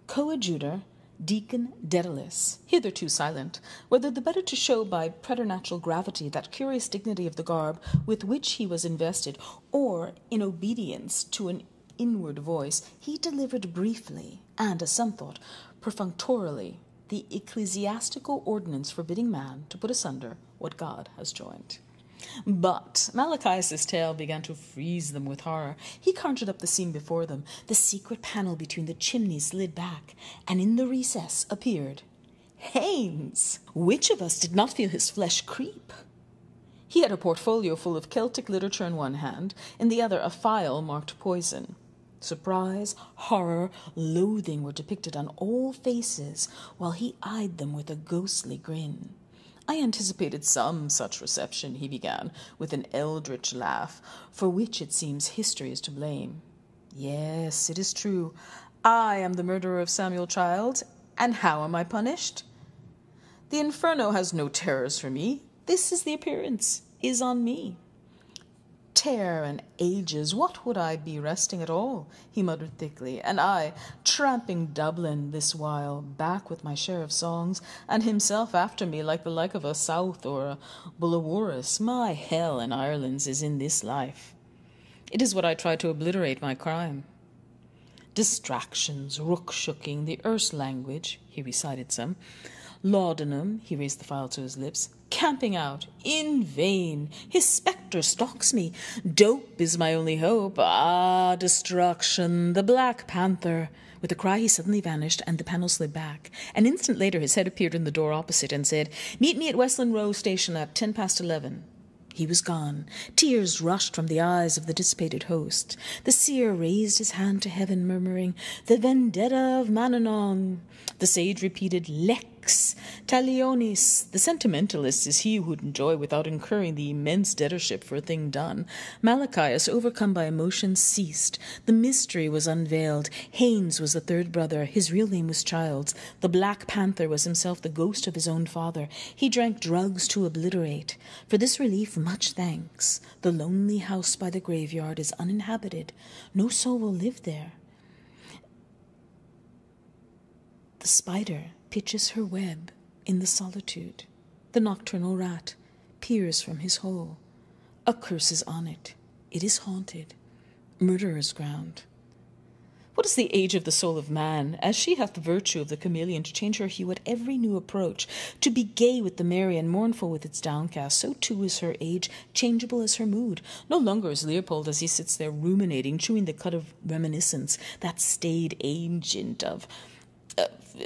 coadjutor Deacon Daedalus, hitherto silent, whether the better to show by preternatural gravity that curious dignity of the garb with which he was invested, or in obedience to an inward voice, he delivered briefly, and, as some thought, perfunctorily, the ecclesiastical ordinance forbidding man to put asunder what God has joined. But Malachias' tale began to freeze them with horror. He conjured up the scene before them. The secret panel between the chimneys slid back, and in the recess appeared Haynes. Which of us did not feel his flesh creep? He had a portfolio full of Celtic literature in one hand, in the other a file marked poison. Surprise, horror, loathing were depicted on all faces, while he eyed them with a ghostly grin. I anticipated some such reception, he began, with an eldritch laugh, for which it seems history is to blame. Yes, it is true. I am the murderer of Samuel Childs, and how am I punished? The inferno has no terrors for me. This is the appearance, is on me. Tear and ages, what would I be resting at all? He muttered thickly, and I, tramping Dublin this while, back with my share of songs, and himself after me like the like of a South or a Bullawarus. My hell in Ireland's is in this life. It is what I try to obliterate my crime. Distractions, rook-shooking, the Erse language, he recited some. Laudanum, he raised the file to his lips. Camping out, in vain. His spectre stalks me. Dope is my only hope. Ah, destruction, the Black Panther. With a cry he suddenly vanished, and the panel slid back. An instant later his head appeared in the door opposite and said, "Meet me at Westland Row Station at 11:10. He was gone. Tears rushed from the eyes of the dissipated host. The seer raised his hand to heaven, murmuring, "The vendetta of Mannanon." The sage repeated, "Lex talionis." The sentimentalist is he who would enjoy without incurring the immense debtorship for a thing done. Malachias, overcome by emotion, ceased. The mystery was unveiled. Haynes was the third brother. His real name was Childs. The Black Panther was himself the ghost of his own father. He drank drugs to obliterate. For this relief, much thanks. The lonely house by the graveyard is uninhabited. No soul will live there. The spider pitches her web in the solitude. The nocturnal rat peers from his hole. A curse is on it. It is haunted. Murderer's ground. What is the age of the soul of man, as she hath the virtue of the chameleon to change her hue at every new approach, to be gay with the merry and mournful with its downcast, so too is her age changeable as her mood. No longer is Leopold, as he sits there ruminating, chewing the cud of reminiscence, that staid agent of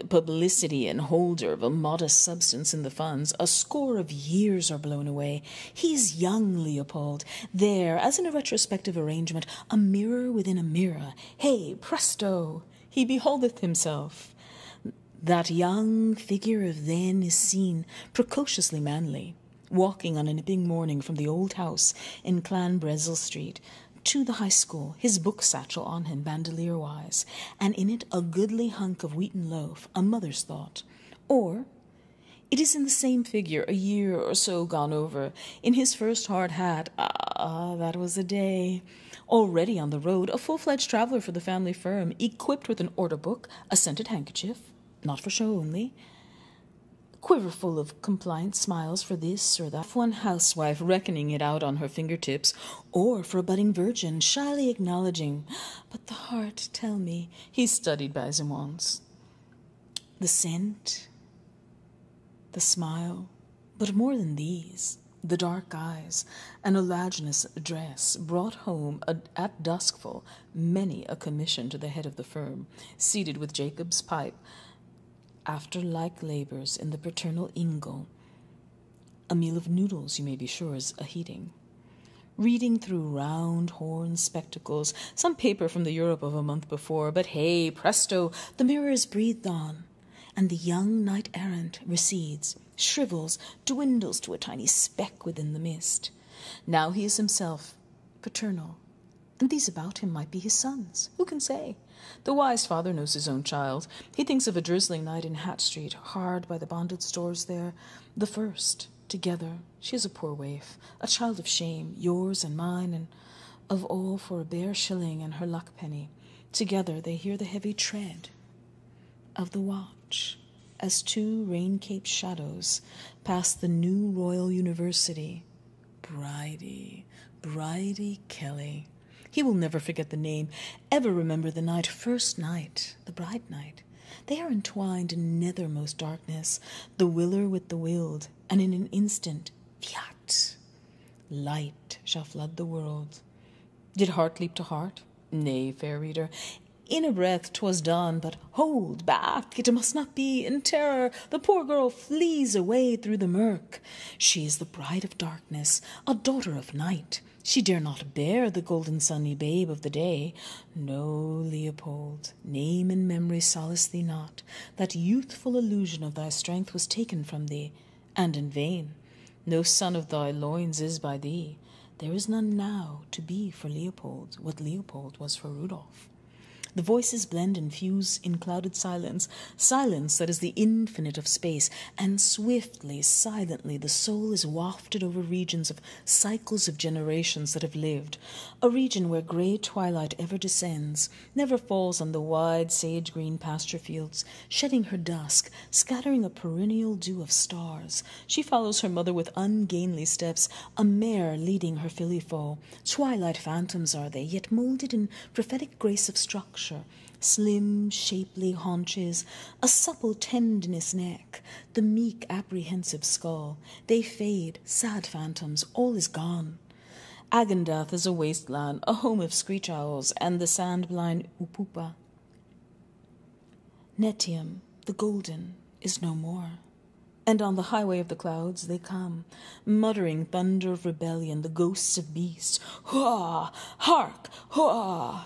publicity and holder of a modest substance in the funds. A score of years are blown away. He's young, Leopold. There, as in a retrospective arrangement, a mirror within a mirror. Hey, presto! He beholdeth himself. That young figure of then is seen, precociously manly, walking on a nipping morning from the old house in Clanbrezil Street to the high school, his book satchel on him bandolier-wise, and in it a goodly hunk of wheaten loaf, a mother's thought. Or it is in the same figure, a year or so gone over, in his first hard hat. Ah, that was a day. Already on the road, a full-fledged traveller for the family firm, equipped with an order book, a scented handkerchief, not for show only, quiverful of compliant smiles for this or that, one housewife reckoning it out on her fingertips, or for a budding virgin shyly acknowledging, but the heart, tell me, he's studied Basimons. The scent, the smile, but more than these, the dark eyes, an oleaginous dress brought home at duskful many a commission to the head of the firm, seated with Jacob's pipe, after like labours in the paternal ingle, a meal of noodles, you may be sure, is a heating. Reading through round horn spectacles, some paper from the Europe of a month before, but hey, presto, the mirror is breathed on, and the young knight-errant recedes, shrivels, dwindles to a tiny speck within the mist. Now he is himself paternal, and these about him might be his sons. Who can say? The wise father knows his own child. He thinks of a drizzling night in Hat Street, hard by the bonded stores there. The first, together, she is a poor waif, a child of shame, yours and mine, and of all for a bare shilling and her luck penny. Together they hear the heavy tread of the watch as two rain-caped shadows pass the new Royal University. Bridie Kelly. He will never forget the name, ever remember the night, first night, the bride night. They are entwined in nethermost darkness, the willer with the willed, and in an instant, fiat, light shall flood the world. Did heart leap to heart? Nay, fair reader, in a breath 'twas done, but hold back, it must not be. In terror the poor girl flees away through the murk. She is the bride of darkness, a daughter of night. She dare not bear the golden sunny babe of the day. No, Leopold, name and memory solace thee not. That youthful illusion of thy strength was taken from thee, and in vain. No son of thy loins is by thee. There is none now to be for Leopold what Leopold was for Rudolph. The voices blend and fuse in clouded silence, silence that is the infinite of space, and swiftly, silently, the soul is wafted over regions of cycles of generations that have lived, a region where grey twilight ever descends, never falls on the wide sage-green pasture fields, shedding her dusk, scattering a perennial dew of stars. She follows her mother with ungainly steps, a mare leading her filly foal. Twilight phantoms are they, yet moulded in prophetic grace of structure. Slim, shapely haunches, a supple tendinous neck, the meek, apprehensive skull. They fade, sad phantoms, all is gone. Agendath is a wasteland, a home of screech owls and the sand-blind upupa. Netium, the golden, is no more. And on the highway of the clouds they come, muttering thunder of rebellion, the ghosts of beasts. Hurrah! Hark! Hurrah!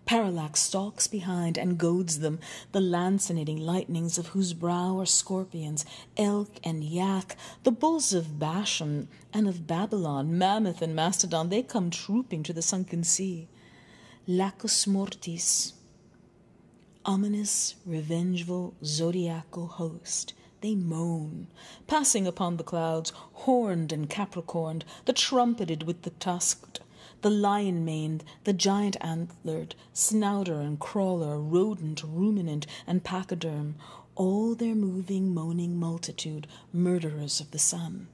Parallax stalks behind and goads them, the lancinating lightnings of whose brow are scorpions, elk and yak, the bulls of Bashan and of Babylon, mammoth and mastodon, they come trooping to the sunken sea. Lacus mortis, ominous, revengeful, zodiacal host. They moan, passing upon the clouds, horned and capricorned, the trumpeted with the tusked, the lion-maned, the giant-antlered, snouter and crawler, rodent, ruminant, and pachyderm, all their moving, moaning multitude, murderers of the sun.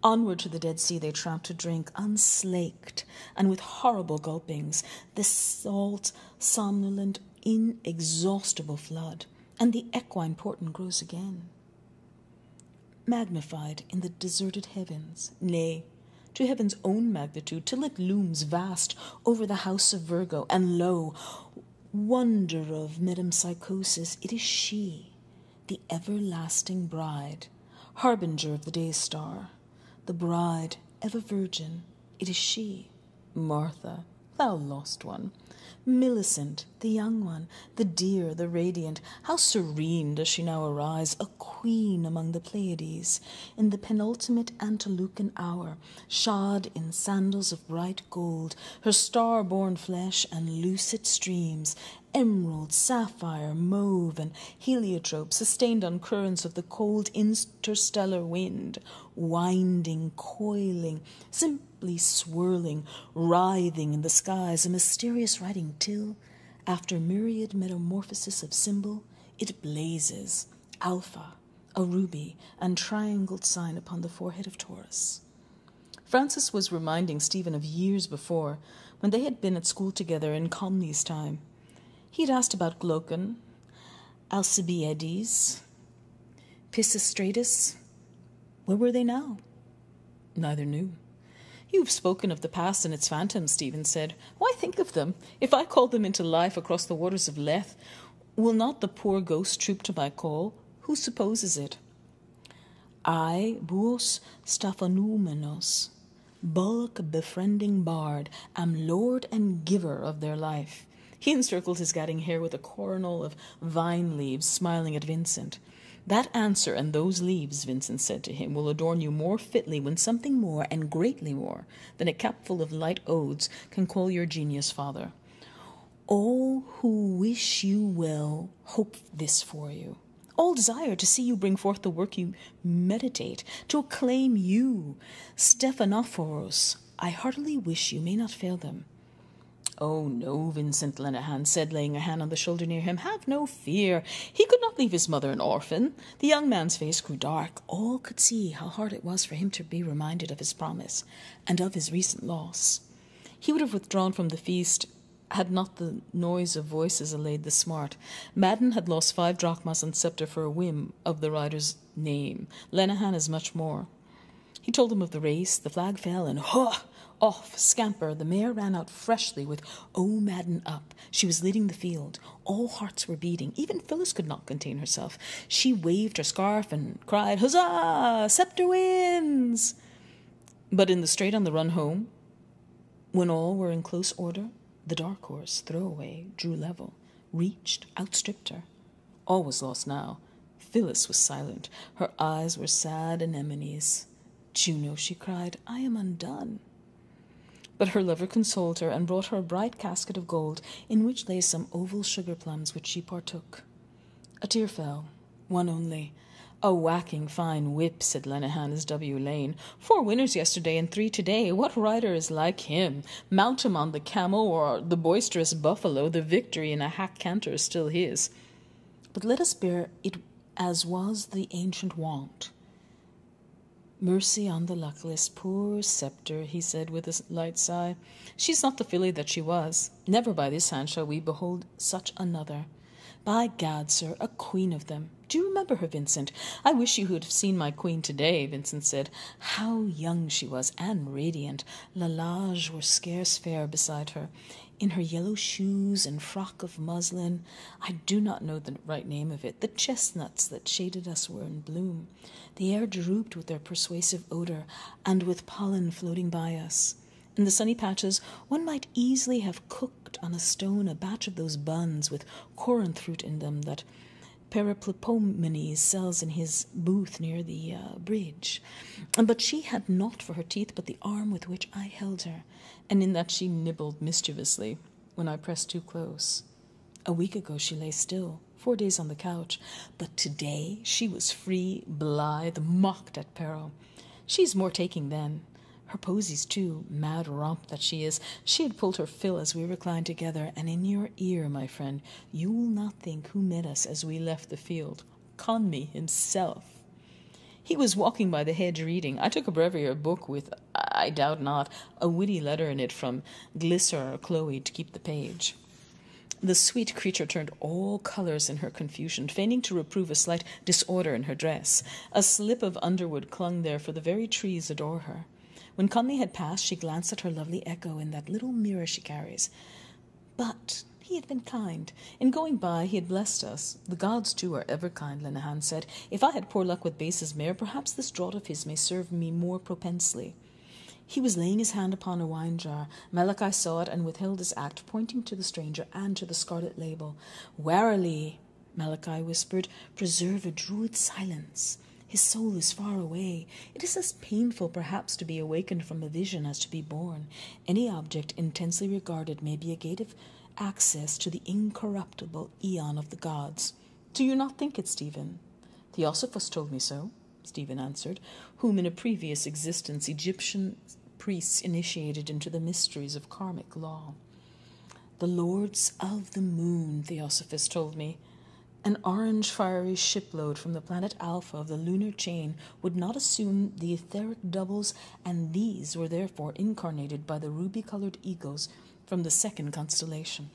Onward to the Dead Sea they tramp to drink, unslaked, and with horrible gulpings, the salt, somnolent, inexhaustible flood, and the equine portent grows again. Magnified in the deserted heavens, nay, to heaven's own magnitude, till it looms vast over the house of Virgo, and lo, wonder of metempsychosis, it is she, the everlasting bride, harbinger of the day's star, the bride, ever virgin, it is she, Martha, thou lost one, Millicent, the young one, the dear, the radiant, how serene does she now arise, a queen among the Pleiades, in the penultimate antelucan hour, shod in sandals of bright gold, her star-born flesh and lucid streams, emerald, sapphire, mauve, and heliotrope, sustained on currents of the cold interstellar wind, winding, coiling, simply swirling, writhing in the skies, a mysterious writing till, after myriad metamorphosis of symbol, it blazes, alpha, a ruby and triangled sign upon the forehead of Taurus. Francis was reminding Stephen of years before, when they had been at school together in Conley's time. He had asked about Glaucon, Alcibiades, Pisistratus. Where were they now? Neither knew. You have spoken of the past and its phantoms, Stephen said. Why think of them? If I call them into life across the waters of Lethe, will not the poor ghost troop to my call? Who supposes it? I, Buos Staphanoumenos, bullock befriending bard, am lord and giver of their life. He encircled his gadding hair with a coronal of vine leaves, smiling at Vincent. That answer and those leaves, Vincent said to him, will adorn you more fitly when something more, and greatly more, than a capful of light odes can call your genius father. All who wish you well hope this for you. All desire to see you bring forth the work you meditate, to acclaim you, Stephanophoros. I heartily wish you may not fail them. Oh, no, Vincent Lenehan said, laying a hand on the shoulder near him. Have no fear. He could not leave his mother an orphan. The young man's face grew dark. All could see how hard it was for him to be reminded of his promise and of his recent loss. He would have withdrawn from the feast had not the noise of voices allayed the smart. Madden had lost 5 drachmas and sceptre for a whim of the rider's name. Lenehan is much more. He told him of the race. The flag fell, and off, scamper, the mare ran out freshly with "Oh, Madden" up. She was leading the field. All hearts were beating. Even Phyllis could not contain herself. She waved her scarf and cried, "Huzzah! Sceptre wins!" But in the straight on the run home, when all were in close order, the dark horse, Throwaway, drew level, reached, outstripped her. All was lost now. Phyllis was silent. Her eyes were sad anemones. "Juno," she cried, "I am undone." But her lover consoled her and brought her a bright casket of gold, in which lay some oval sugar plums, which she partook. A tear fell, one only. "A whacking fine whip," said Lenehan as W. Lane. "4 winners yesterday and 3 today. What rider is like him? Mount him on the camel or the boisterous buffalo, the victory in a hack canter is still his. But let us bear it as was the ancient wont. Mercy on the luckless, poor sceptre," he said with a light sigh. "She's not the filly that she was. Never by this hand shall we behold such another. By gad, sir, a queen of them. Do you remember her, Vincent? I wish you could have seen my queen today," Vincent said. How young she was, and radiant. Lalage were scarce fair beside her. In her yellow shoes and frock of muslin, I do not know the right name of it, the chestnuts that shaded us were in bloom. The air drooped with their persuasive odour, and with pollen floating by us. In the sunny patches, one might easily have cooked on a stone a batch of those buns with corinth fruit in them that Periplopomenes sells in his booth near the bridge. But she had naught for her teeth but the arm with which I held her, and in that she nibbled mischievously when I pressed too close. A week ago she lay still, 4 days on the couch, but today she was free, blithe, mocked at peril. She's more taking then. Her posies, too, mad romp that she is. She had pulled her fill as we reclined together, and in your ear, my friend, you will not think who met us as we left the field. Conmee himself. He was walking by the hedge reading. I took a breviary book with, I doubt not, a witty letter in it from Glycer or Chloe to keep the page. The sweet creature turned all colours in her confusion, feigning to reprove a slight disorder in her dress. A slip of underwood clung there, for the very trees adore her. When Conley had passed, she glanced at her lovely echo in that little mirror she carries. But he had been kind. In going by, he had blessed us. The gods, too, are ever kind, Lenehan said. If I had poor luck with Base's mare, perhaps this draught of his may serve me more propensely. He was laying his hand upon a wine jar. Malachi saw it and withheld his act, pointing to the stranger and to the scarlet label. "Warily," Malachi whispered, "preserve a druid silence. His soul is far away. It is as painful, perhaps, to be awakened from a vision as to be born. Any object intensely regarded may be a gate of access to the incorruptible aeon of the gods. Do you not think it, Stephen?" "Theosophos told me so," Stephen answered, whom in a previous existence Egyptian priests initiated into the mysteries of karmic law. "The lords of the moon," Theosophos told me, An orange fiery shipload from the planet Alpha of the lunar chain would not assume the etheric doubles, and these were therefore incarnated by the ruby-colored eagles from the second constellation.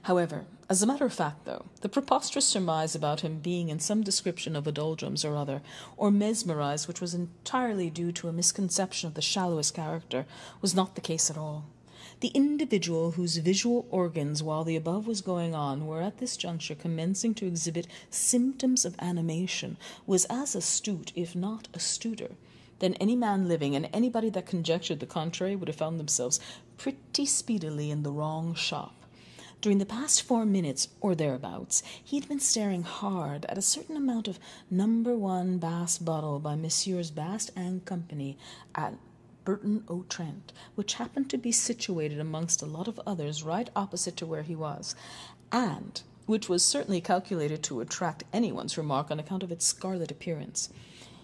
However, as a matter of fact, though, the preposterous surmise about him being in some description of a doldrums or other, or mesmerized, which was entirely due to a misconception of the shallowest character, was not the case at all. The individual whose visual organs, while the above was going on, were at this juncture commencing to exhibit symptoms of animation, was as astute, if not astuter, than any man living, and anybody that conjectured the contrary would have found themselves pretty speedily in the wrong shop. During the past 4 minutes, or thereabouts, he had been staring hard at a certain amount of No. 1 Bass bottle by Messrs. Bast and Company at Burton-on-Trent, which happened to be situated amongst a lot of others right opposite to where he was, and which was certainly calculated to attract anyone's remark on account of its scarlet appearance.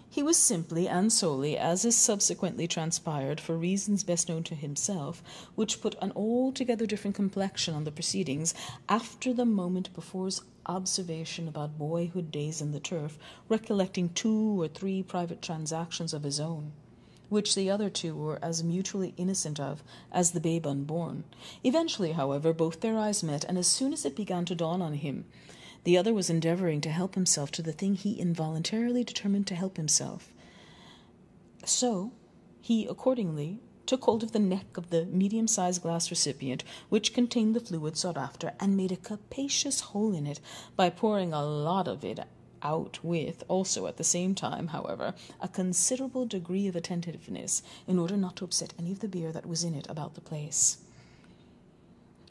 He was simply and solely, as is subsequently transpired, for reasons best known to himself, which put an altogether different complexion on the proceedings, after the moment before's observation about boyhood days in the turf, recollecting 2 or 3 private transactions of his own, which the other 2 were as mutually innocent of as the babe unborn. Eventually, however, both their eyes met, and as soon as it began to dawn on him, the other was endeavouring to help himself to the thing he involuntarily determined to help himself. So he accordingly took hold of the neck of the medium-sized glass recipient which contained the fluid sought after, and made a capacious hole in it by pouring a lot of it out with, also at the same time, however, a considerable degree of attentiveness, in order not to upset any of the beer that was in it about the place.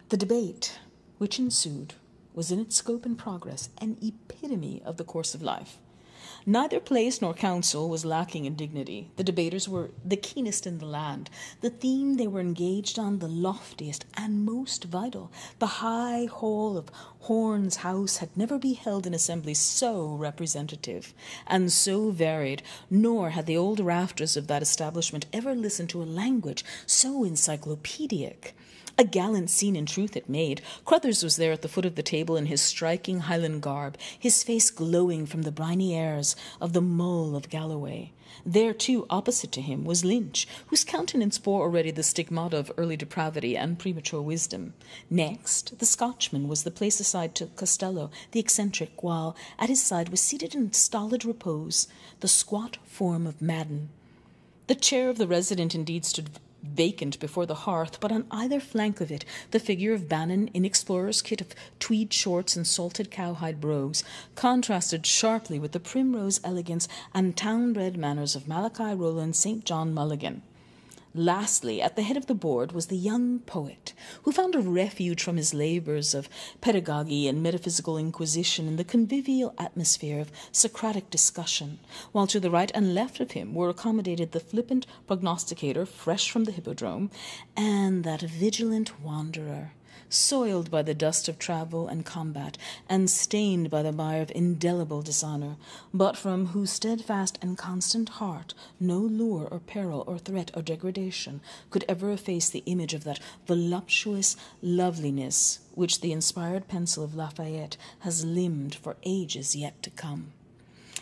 The debate which ensued was in its scope and progress an epitome of the course of life. Neither place nor counsel was lacking in dignity. The debaters were the keenest in the land. The theme they were engaged on the loftiest and most vital. The high hall of Horn's house had never beheld an assembly so representative and so varied, nor had the old rafters of that establishment ever listened to a language so encyclopedic. A gallant scene in truth it made. Crothers was there at the foot of the table in his striking Highland garb, his face glowing from the briny airs of the Mull of Galloway. There, too, opposite to him, was Lynch, whose countenance bore already the stigmata of early depravity and premature wisdom. Next, the Scotchman was the place assigned to Costello, the eccentric, while at his side was seated in stolid repose the squat form of Madden. The chair of the resident indeed stood vacant before the hearth, but on either flank of it the figure of Bannon, in explorer's kit of tweed shorts and salted cowhide brogues, contrasted sharply with the primrose elegance and town-bred manners of Malachi Rowland St. John Mulligan. Lastly, at the head of the board was the young poet, who found a refuge from his labours of pedagogy and metaphysical inquisition in the convivial atmosphere of Socratic discussion, while to the right and left of him were accommodated the flippant prognosticator fresh from the hippodrome, and that vigilant wanderer, soiled by the dust of travel and combat, and stained by the mire of indelible dishonour, but from whose steadfast and constant heart no lure or peril or threat or degradation could ever efface the image of that voluptuous loveliness which the inspired pencil of Lafayette has limned for ages yet to come.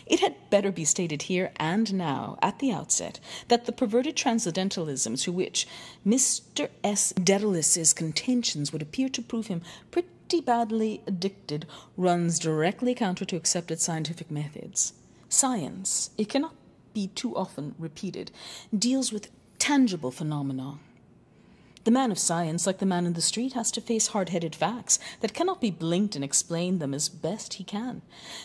It had better be stated here and now, at the outset, that the perverted transcendentalism to which Mr. S. Dedalus' contentions would appear to prove him pretty badly addicted runs directly counter to accepted scientific methods. Science, it cannot be too often repeated, deals with tangible phenomena. The man of science, like the man in the street, has to face hard-headed facts that cannot be blinked and explain them as best he can.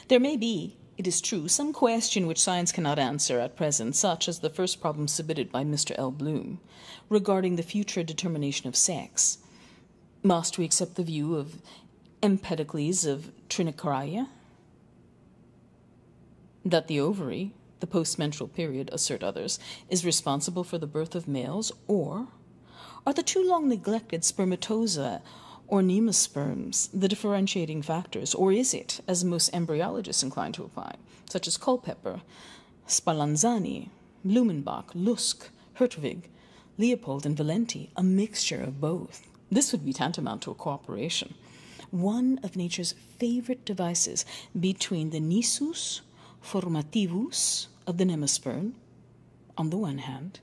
There may be, it is true, some question which science cannot answer at present, such as the first problem submitted by Mr. L. Bloom, regarding the future determination of sex. Must we accept the view of Empedocles of Trinacaria, that the ovary, the postmenstrual period, assert others, is responsible for the birth of males, or are the too long neglected spermatozoa or nemosperms the differentiating factors, or is it, as most embryologists incline to apply, such as Culpeper, Spallanzani, Blumenbach, Lusk, Hertwig, Leopold, and Valenti, a mixture of both? This would be tantamount to a cooperation. one of nature's favorite devices between the nisus formativus of the nemosperm, on the one hand,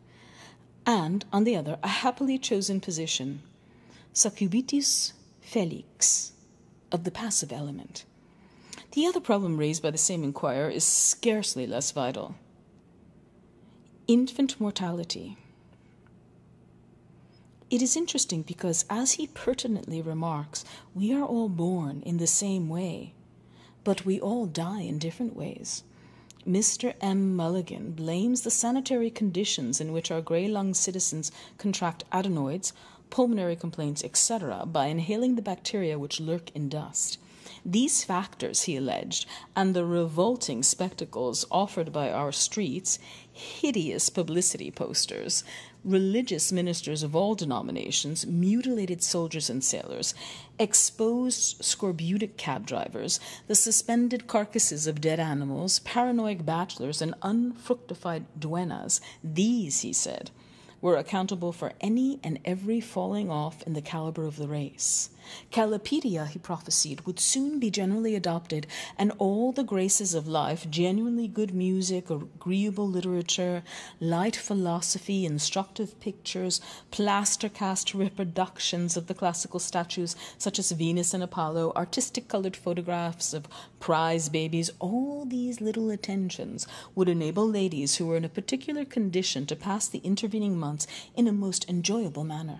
and, on the other, a happily chosen position, succubitis felix, of the passive element. The other problem raised by the same inquirer is scarcely less vital. Infant mortality. It is interesting because, as he pertinently remarks, we are all born in the same way, but we all die in different ways. Mr. M. Mulligan blames the sanitary conditions in which our grey-lunged citizens contract adenoids, pulmonary complaints, etc., by inhaling the bacteria which lurk in dust. These factors, he alleged, and the revolting spectacles offered by our streets, hideous publicity posters, religious ministers of all denominations, mutilated soldiers and sailors, exposed scorbutic cab drivers, the suspended carcasses of dead animals, paranoid bachelors, and unfructified duennas, these, he said, were accountable for any and every falling off in the caliber of the race. Calipedia, he prophesied, would soon be generally adopted, and all the graces of life, genuinely good music, agreeable literature, light philosophy, instructive pictures, plaster-cast reproductions of the classical statues such as Venus and Apollo, artistic-colored photographs of prize babies, all these little attentions would enable ladies who were in a particular condition to pass the intervening months in a most enjoyable manner.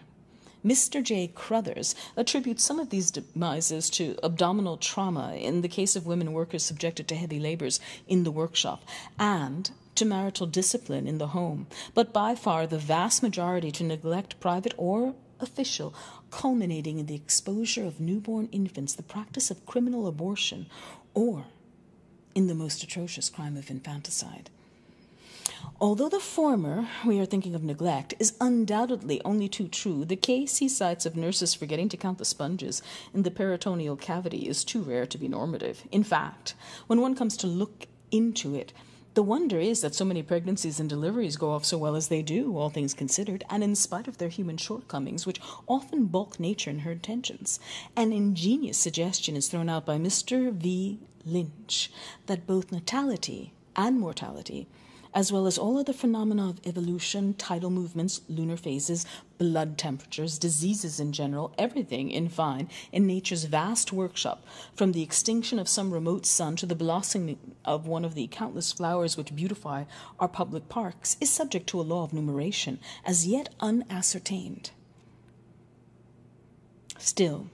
Mr. J. Crothers attributes some of these demises to abdominal trauma in the case of women workers subjected to heavy labors in the workshop, and to marital discipline in the home, but by far the vast majority to neglect, private or official, culminating in the exposure of newborn infants, the practice of criminal abortion, or in the most atrocious crime of infanticide. Although the former, we are thinking of neglect, is undoubtedly only too true, the case he cites of nurses forgetting to count the sponges in the peritoneal cavity is too rare to be normative. In fact, when one comes to look into it, the wonder is that so many pregnancies and deliveries go off so well as they do, all things considered, and in spite of their human shortcomings, which often balk nature in her intentions. An ingenious suggestion is thrown out by Mr. V. Lynch that both natality and mortality, as well as all other phenomena of evolution, tidal movements, lunar phases, blood temperatures, diseases in general, everything, in fine, in nature's vast workshop, from the extinction of some remote sun to the blossoming of one of the countless flowers which beautify our public parks, is subject to a law of numeration, as yet unascertained. Still,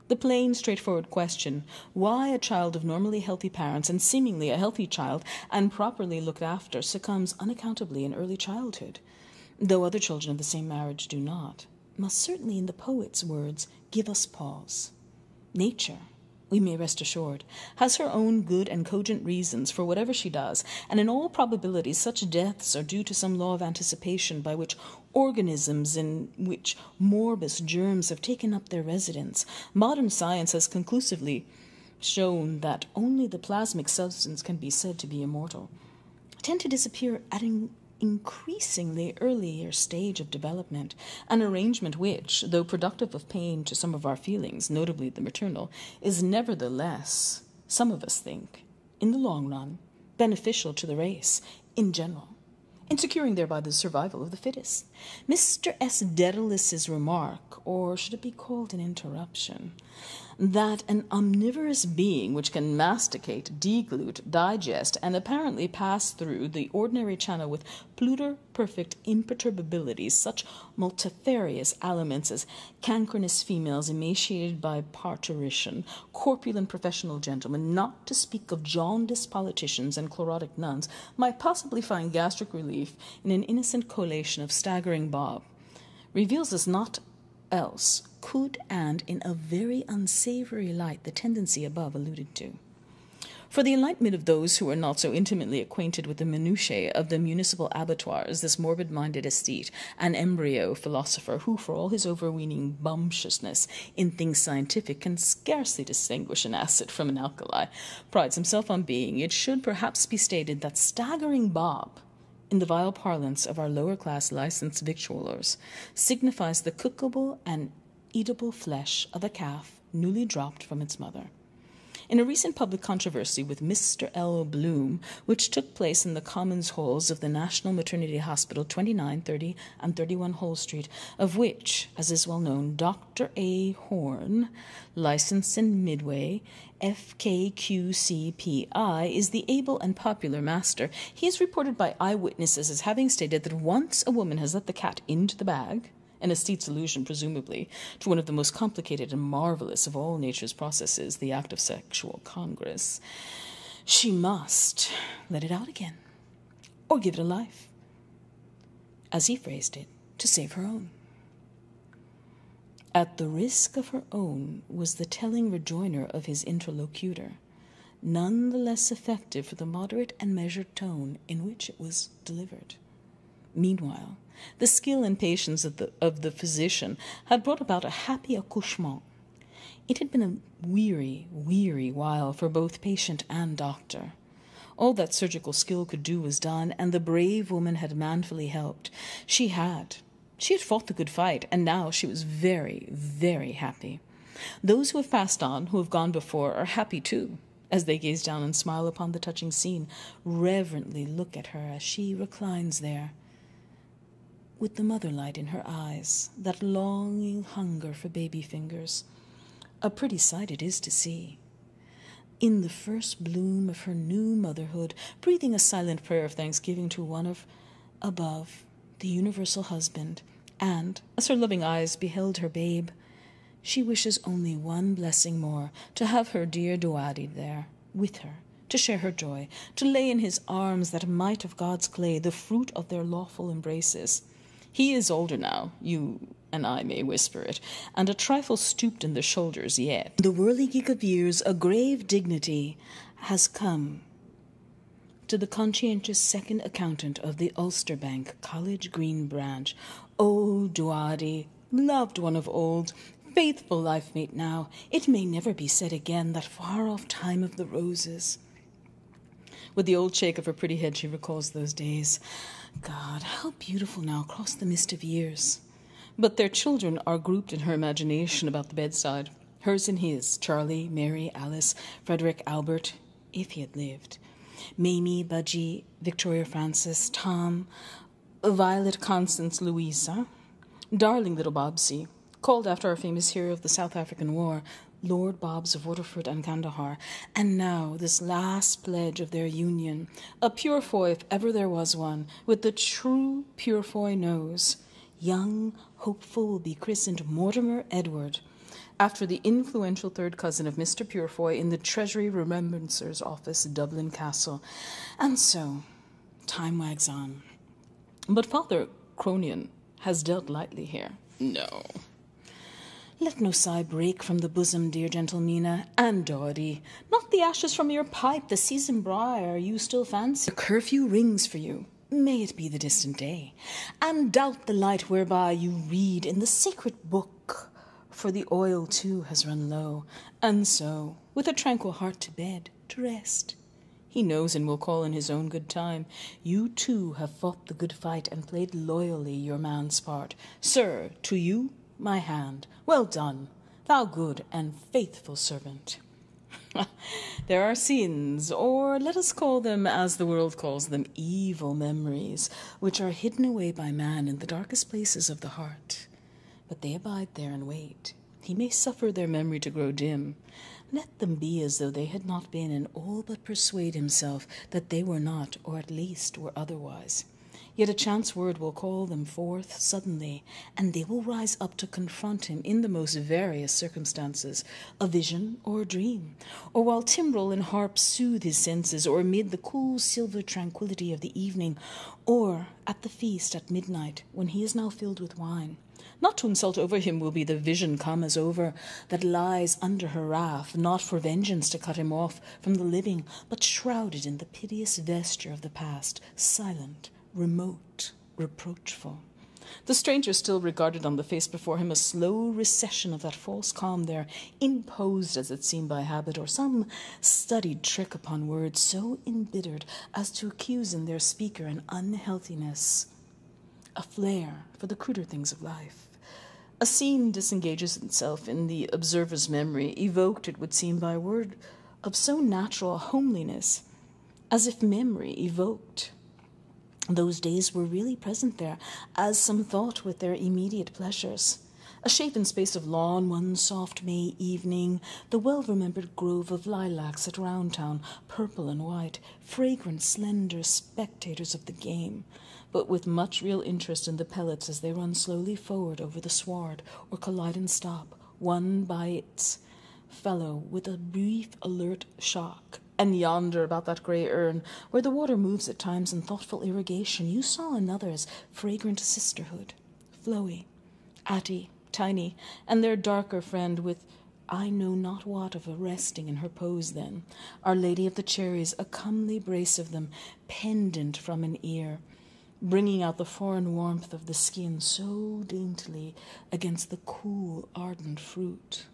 the plain, straightforward question, why a child of normally healthy parents and seemingly a healthy child and properly looked after succumbs unaccountably in early childhood, though other children of the same marriage do not, must certainly, in the poet's words, give us pause. Nature, we may rest assured, has her own good and cogent reasons for whatever she does, and in all probability such deaths are due to some law of anticipation by which organisms in which morbus germs have taken up their residence. Modern science has conclusively shown that only the plasmic substance can be said to be immortal, tend to disappear at an increasingly earlier stage of development, an arrangement which, though productive of pain to some of our feelings, notably the maternal, is nevertheless, some of us think, in the long run, beneficial to the race in general, in securing thereby the survival of the fittest. Mr. S. Dedalus' remark, or should it be called an interruption, that an omnivorous being which can masticate, deglute, digest, and apparently pass through the ordinary channel with pluter-perfect imperturbability such multifarious aliments as cancrenous females emaciated by parturition, corpulent professional gentlemen, not to speak of jaundiced politicians and chlorotic nuns, might possibly find gastric relief in an innocent collation of staggering Bob, reveals us not else could and in a very unsavory light the tendency above alluded to. For the enlightenment of those who are not so intimately acquainted with the minutiae of the municipal abattoirs, this morbid-minded aesthete, an embryo philosopher who, for all his overweening bumptiousness in things scientific, can scarcely distinguish an acid from an alkali, prides himself on being, it should perhaps be stated that staggering Bob, in the vile parlance of our lower-class licensed victuallers, signifies the cookable and eatable flesh of a calf newly dropped from its mother. In a recent public controversy with Mr. L. Bloom, which took place in the Commons Halls of the National Maternity Hospital, 29, 30, and 31 Hull Street, of which, as is well known, Dr. A. Horn, licensed in Midway, FKQCPI, is the able and popular master, he is reported by eyewitnesses as having stated that once a woman has let the cat into the bag, an astute solution, presumably, to one of the most complicated and marvelous of all nature's processes, the act of sexual congress, she must let it out again, or give it a life, as he phrased it, to save her own. At the risk of her own was the telling rejoinder of his interlocutor, none the less effective for the moderate and measured tone in which it was delivered. Meanwhile, the skill and patience of the physician had brought about a happy accouchement. It had been a weary, weary while for both patient and doctor. All that surgical skill could do was done, and the brave woman had manfully helped. She had fought the good fight, and now she was very, very happy. Those who have passed on, who have gone before, are happy too, as they gaze down and smile upon the touching scene, reverently look at her as she reclines there, with the mother light in her eyes, that longing hunger for baby fingers. A pretty sight it is to see. In the first bloom of her new motherhood, breathing a silent prayer of thanksgiving to one of above, the universal husband, and, as her loving eyes beheld her babe, she wishes only one blessing more, to have her dear Doadi there, with her, to share her joy, to lay in his arms that mite of God's clay, the fruit of their lawful embraces. He is older now, you and I may whisper it, and a trifle stooped in the shoulders yet. The whirligig of years, a grave dignity, has come to the conscientious second accountant of the Ulster Bank College Green branch. Oh, Doadi, loved one of old, faithful life-mate now, it may never be said again, that far-off time of the roses. With the old shake of her pretty head, she recalls those days. God, how beautiful now across the mist of years. But their children are grouped in her imagination about the bedside, hers and his, Charlie, Mary, Alice, Frederick, Albert, if he had lived, Mamie, Budgie, Victoria Francis, Tom, Violet, Constance, Louisa, darling little Bobsy, called after our famous hero of the South African War, Lord Bobs of Waterford and Kandahar, and now this last pledge of their union, a Purefoy if ever there was one, with the true Purefoy nose. Young, hopeful will be christened Mortimer Edward, after the influential third cousin of Mr. Purefoy in the Treasury Remembrancer's Office, Dublin Castle. And so, time wags on. But Father Cronion has dealt lightly here. No. Let no sigh break from the bosom, dear gentle Mina, and Doady. Not the ashes from your pipe, the seasoned briar you still fancy. The curfew rings for you. May it be the distant day. And doubt the light whereby you read in the sacred book, for the oil too has run low. And so, with a tranquil heart to bed, to rest. He knows and will call in his own good time. You too have fought the good fight and played loyally your man's part. Sir, to you, my hand. Well done, thou good and faithful servant. There are sins, or let us call them, as the world calls them, evil memories, which are hidden away by man in the darkest places of the heart. But they abide there and wait. He may suffer their memory to grow dim. Let them be as though they had not been, and all but persuade himself that they were not, or at least were otherwise. Yet a chance word will call them forth suddenly, and they will rise up to confront him in the most various circumstances, a vision or a dream, or while timbrel and harp soothe his senses, or amid the cool silver tranquillity of the evening, or at the feast at midnight, when he is now filled with wine. Not to insult over him will be the vision come as over that lies under her wrath, not for vengeance to cut him off from the living, but shrouded in the piteous vesture of the past, silent, remote, reproachful. The stranger still regarded on the face before him a slow recession of that false calm there, imposed as it seemed by habit, or some studied trick upon words so embittered as to accuse in their speaker an unhealthiness, a flair for the cruder things of life, A scene disengages itself in the observer's memory, evoked, it would seem, by a word of so natural a homeliness, as if memory evoked. Those days were really present there, as some thought with their immediate pleasures. A shapen space of lawn one soft May evening, the well-remembered grove of lilacs at Roundtown, purple and white, fragrant, slender spectators of the game, but with much real interest in the pellets as they run slowly forward over the sward, or collide and stop, one by its fellow, with a brief, alert shock. And yonder, about that grey urn, where the water moves at times in thoughtful irrigation, you saw another's fragrant sisterhood, Floey, Atty, Tiny, and their darker friend with I know not what of a resting in her pose then, Our Lady of the Cherries, a comely brace of them, pendant from an ear, bringing out the foreign warmth of the skin so daintily against the cool, ardent fruit.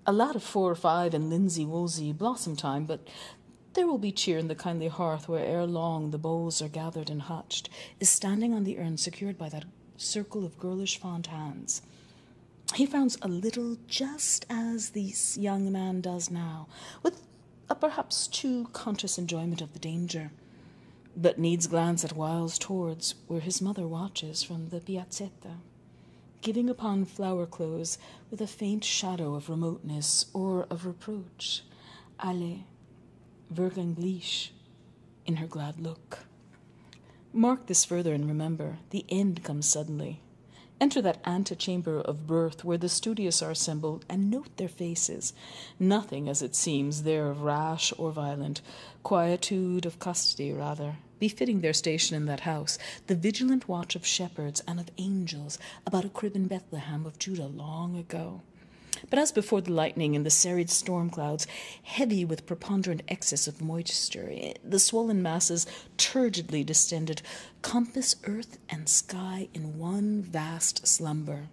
A lad of 4 or 5 in linsey-woolsey blossom time, but there will be cheer in the kindly hearth where ere long the bowls are gathered and hutched, is standing on the urn secured by that circle of girlish fond hands. He frowns a little, just as this young man does now, with a perhaps too conscious enjoyment of the danger, but needs glance at whiles towards where his mother watches from the piazzetta, giving upon flower clothes with a faint shadow of remoteness or of reproach. Allez, vergangliche, in her glad look. Mark this further and remember, the end comes suddenly. Enter that antechamber of birth where the studious are assembled, and note their faces. Nothing, as it seems, there of rash or violent, quietude of custody, rather, befitting their station in that house, the vigilant watch of shepherds and of angels about a crib in Bethlehem of Judah long ago. But as before the lightning and the serried storm clouds, heavy with preponderant excess of moisture, the swollen masses turgidly distended, compass earth and sky in one vast slumber.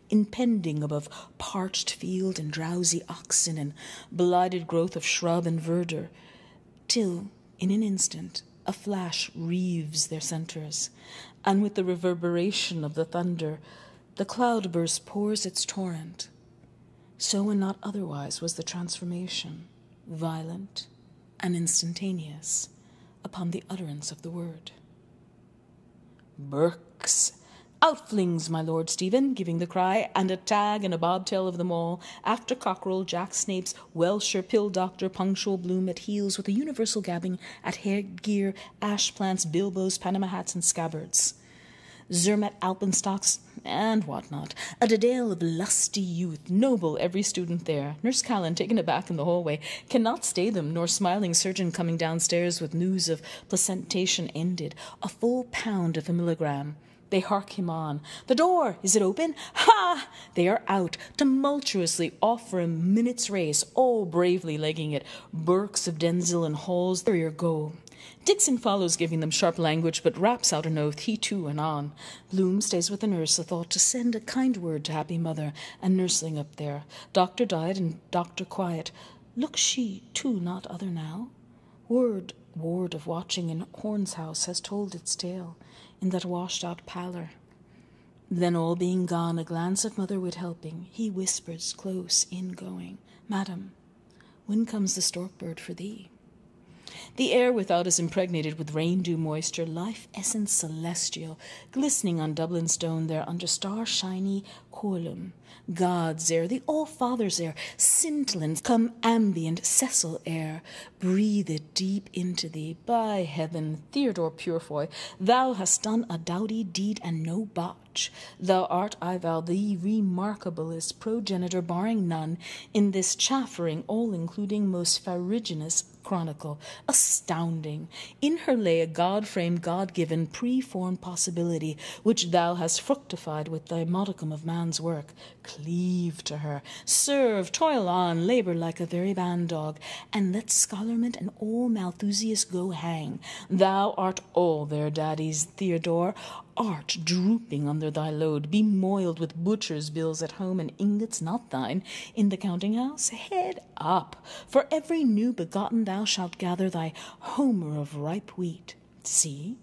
Impending above parched field and drowsy oxen and blighted growth of shrub and verdure, till, in an instant, a flash reaves their centres, and with the reverberation of the thunder, the cloudburst pours its torrent. So and not otherwise was the transformation, violent and instantaneous, upon the utterance of the word. Burks! Out flings my Lord Stephen, giving the cry, and a tag and a bobtail of them all, after Cockerel, Jack Snapes, Welsher, Pill Doctor, Punctual Bloom at heels, with a universal gabbing at headgear, ash plants, bilboes, Panama hats, and scabbards. Zermatt alpenstocks, and what not. A dadail of lusty youth, noble every student there. Nurse Callan, taken aback in the hallway, cannot stay them, nor smiling surgeon coming downstairs with news of placentation ended. A full pound of a milligram. They hark him on. The door! Is it open? Ha! They are out, tumultuously off for a minute's race, all bravely legging it. Burks of Denzil and Hall's, there you go. Dixon follows, giving them sharp language, but raps out an oath, he too, and on. Bloom stays with the nurse, a thought to send a kind word to happy mother and nursling up there. Doctor died and doctor quiet. Looks she, too, not other now? Ward of watching in Horn's house has told its tale, in that washed-out pallor. Then all being gone, a glance of motherhood helping, he whispers, close in going, Madam, when comes the stork-bird for thee? The air without is impregnated with rain-dew moisture, life-essence celestial, glistening on Dublin stone there under star-shiny coulum. God's air, the All-Father's air, scintillant, come ambient, Cecil air, breathe it deep into thee. By heaven, Theodore Purefoy, thou hast done a doughty deed and no botch. Thou art, I vow, the remarkablest progenitor, barring none, in this chaffering, all-including, most farraginous chronicle. Astounding. In her lay a God-framed, God-given, pre-formed possibility, which thou hast fructified with thy modicum of man's work. Cleave to her. Serve, toil on, labour like a very ban-dog, and let scholarment and all Malthusius go hang. Thou art all their daddies, Theodore, art drooping under thy load, bemoiled with butcher's bills at home and ingots not thine in the counting-house. Head up, for every new begotten thou shalt gather thy homer of ripe wheat. See,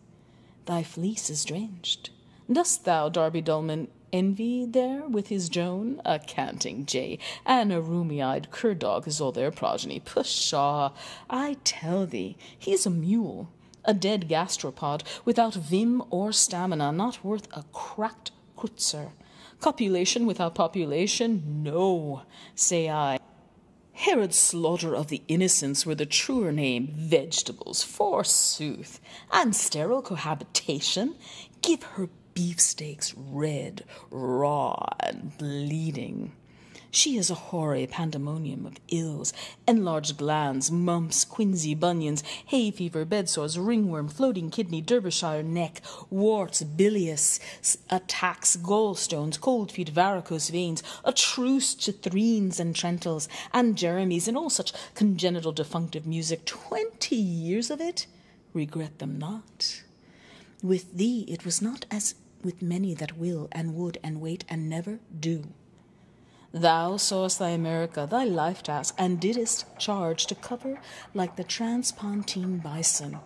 thy fleece is drenched, Dost thou, Darby Dullman, envy there with his Joan? A canting jay and a rheumy-eyed cur-dog is all their progeny. Pshaw! I tell thee, he is a mule, a dead gastropod, without vim or stamina, not worth a cracked kreuzer. Copulation without population? No, say I. Herod's slaughter of the innocents were the truer name. Vegetables, forsooth, and sterile cohabitation. Give her beefsteaks red, raw, and bleeding. She is a hoary pandemonium of ills, enlarged glands, mumps, quinsy, bunions, hay fever, bedsores, ringworm, floating kidney, Derbyshire neck, warts, bilious attacks, gallstones, cold feet, varicose veins, a truce to threens and trentals, and Jeremies, and all such congenital defunctive music. 20 years of it? Regret them not. With thee it was not as with many that will, and would, and wait, and never do. Thou sawest thy America, thy life task, and didst charge to cover like the transpontine bison.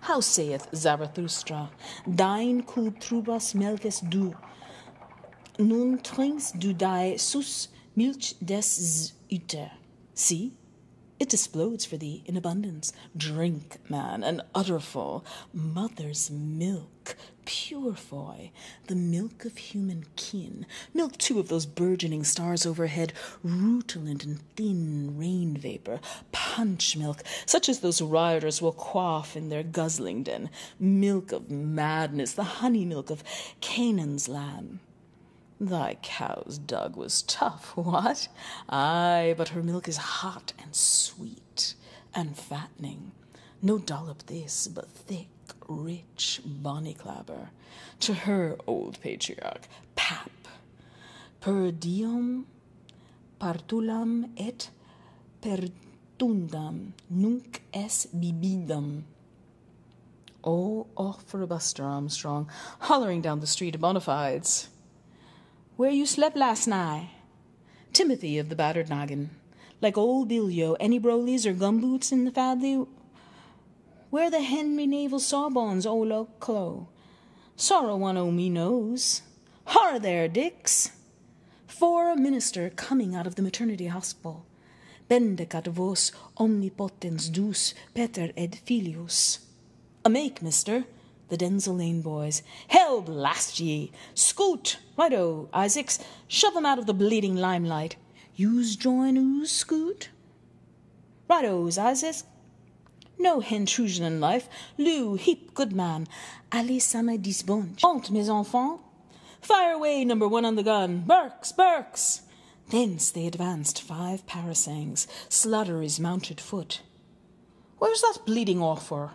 How saith Zarathustra? Dein Kub trubas melkest du, nun trinkst du thy sus Milch des Uter. See, it explodes for thee in abundance. Drink, man, an udderful, mother's milk, pure foy, the milk of human kin. Milk, too, of those burgeoning stars overhead, rutilant and thin rain vapour. Punch milk, such as those rioters will quaff in their guzzling den. Milk of madness, the honey milk of Canaan's lamb. Thy cow's dug was tough, what? Ay, but her milk is hot and sweet and fattening. No dollop this, but thick, rich, bonny clabber. To her, old patriarch, pap. Per diem partulam et pertundam nunc es bibidam. Oh, off for a Buster Armstrong, hollering down the street of Bonafides. Where you slept last night? Timothy of the battered noggin. Like old Billio, any brolies or gumboots in the family? Where the Henry Naval Sawbones, Ola Clo? Sorrow one o' me knows. Har there, Dix! For a minister coming out of the maternity hospital. Bendicat vos omnipotens Deus Pater et Filius. A make, mister. The Denzil Lane boys. Hell blast ye! Scoot! Righto, Isaacs. Shove 'em out of the bleeding limelight. Yous join ooze, Scoot? Rightos, Isaacs. No intrusion in life. Lou, heap good man. Allez, ça me disbonche. Honte, mes enfants. Fire away, number one on the gun. Burks, Burks! Thence they advanced 5 parasangs, Slattery's mounted foot. Where's that bleeding off for?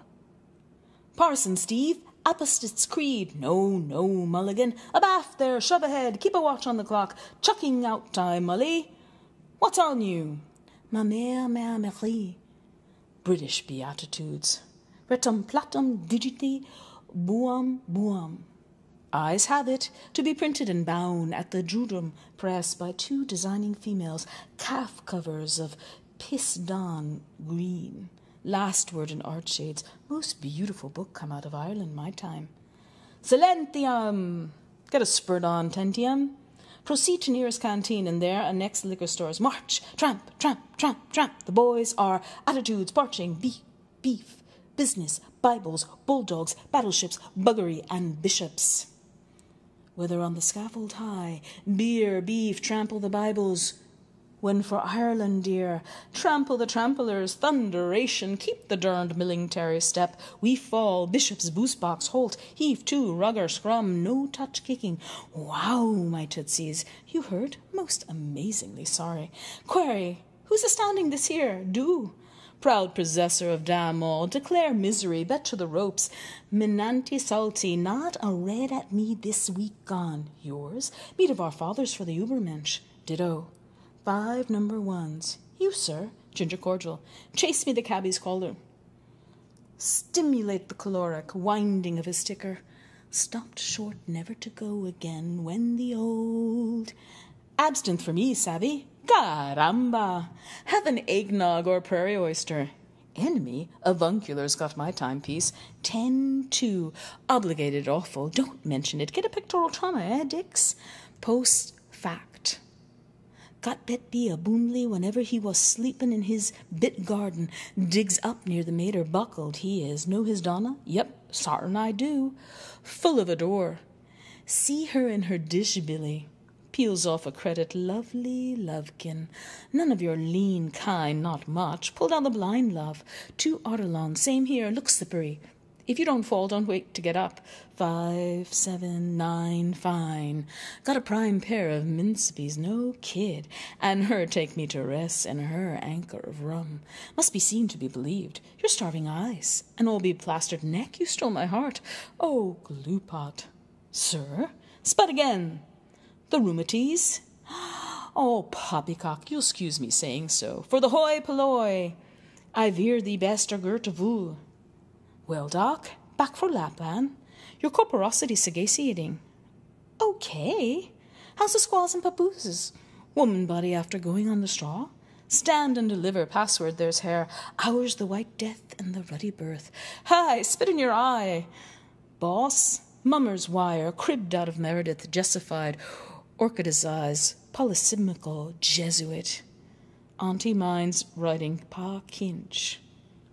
Parson Steve, Apostate's creed. No, no, Mulligan. Abaft there, shove ahead, keep a watch on the clock. Chucking out time, Mully. What's on you? Ma mère Marie. British Beatitudes. Retum platum digiti buam buam. Eyes have it, to be printed and bound at the Judrum press by 2 designing females, calf covers of piston green. Last word in art shades. Most beautiful book come out of Ireland my time. Silentium! Get a spurt on, Tentium. Proceed to nearest canteen, and there and next liquor stores. March! Tramp, tramp, tramp, tramp. The boys are attitudes, parching, beef, beef, business, Bibles, bulldogs, battleships, buggery, and bishops. Whether on the scaffold high, beer, beef, trample the Bibles. When for Ireland, dear, trample the tramplers, thunderation, keep the derned military step. We fall, bishops, boosebox, holt, heave to, rugger, scrum, no touch kicking. Wow, my tootsies, you heard? Most amazingly sorry. Query, who's astounding this here? Do. Proud possessor of damn all, declare misery, bet to the ropes. Minanti salty, not a red at me this week gone. Yours? Meat of our fathers for the Ubermensch. Ditto. 5 number 1s. You, sir. Ginger cordial. Chase me the cabbie's collar. Stimulate the caloric winding of his ticker. Stopped short never to go again when the old... Absinthe for me, savvy. Caramba! Have an eggnog or prairie oyster. Enemy? Avuncular's got my timepiece. 10-2. Obligated awful. Don't mention it. Get a pectoral trauma, Dix? Post fact. Got bet be a boomly whenever he was sleeping in his bit garden. Digs up near the mater buckled he is. Know his Donna? Yep, sartin I do. Full of a door. See her in her dish, Billy. Peels off a credit, lovely lovekin. None of your lean kind, not much. Pull down the blind, love. 2 Otterlong, same here, look slippery. If you don't fall, don't wait to get up. 5, 7, 9, fine. Got a prime pair of Mincipies, no kid. And her take me to rest, and her anchor of rum. Must be seen to be believed. Your starving eyes, and all be plastered neck, you stole my heart. Oh, gluepot. Sir? Spud again. The rheumatiz? Oh, poppycock, you'll excuse me saying so. For the hoi polloi, I veer thee best or girt of vous. Well, Doc, back for Lapland. Your corporosity sagaciating. Okay. How's the squaws and papooses? Woman body after going on the straw? Stand and deliver, password there's hair. Ours the white death and the ruddy birth. Hi, spit in your eye. Boss, mummer's wire, cribbed out of Meredith, jessified, orchidized, polysemical Jesuit. Auntie Mine's writing Pa Kinch.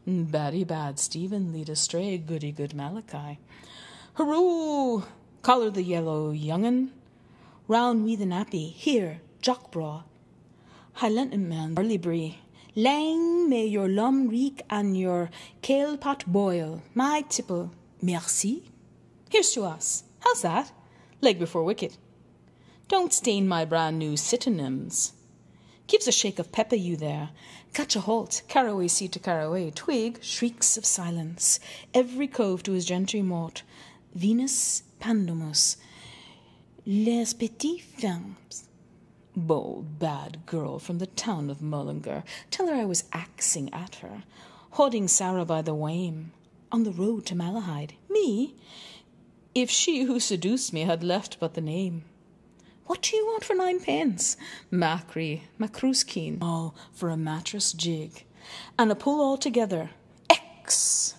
Baddy bad Stephen, lead astray, goody good Malachi. Hurroo! Collar the yellow young'un. Round we the nappy. Here, jock bra. Highlantin man, barley brie. Lang may your lum reek and your kale pot boil. My tipple. Merci. Here's to us. How's that? Leg before wicket. Don't stain my brand new synonyms. Gives a shake of pepper you there. Catch a halt, caraway seed to caraway. Twig, shrieks of silence. Every cove to his gentry mort. Venus pandomus. Les petits femmes. Bold, bad girl from the town of Mullingar. Tell her I was axing at her. Holding Sarah by the wame. On the road to Malahide. Me? If she who seduced me had left but the name. What do you want for 9 pence? Macri, macruskeen, all for a mattress jig. And a pull all together. X.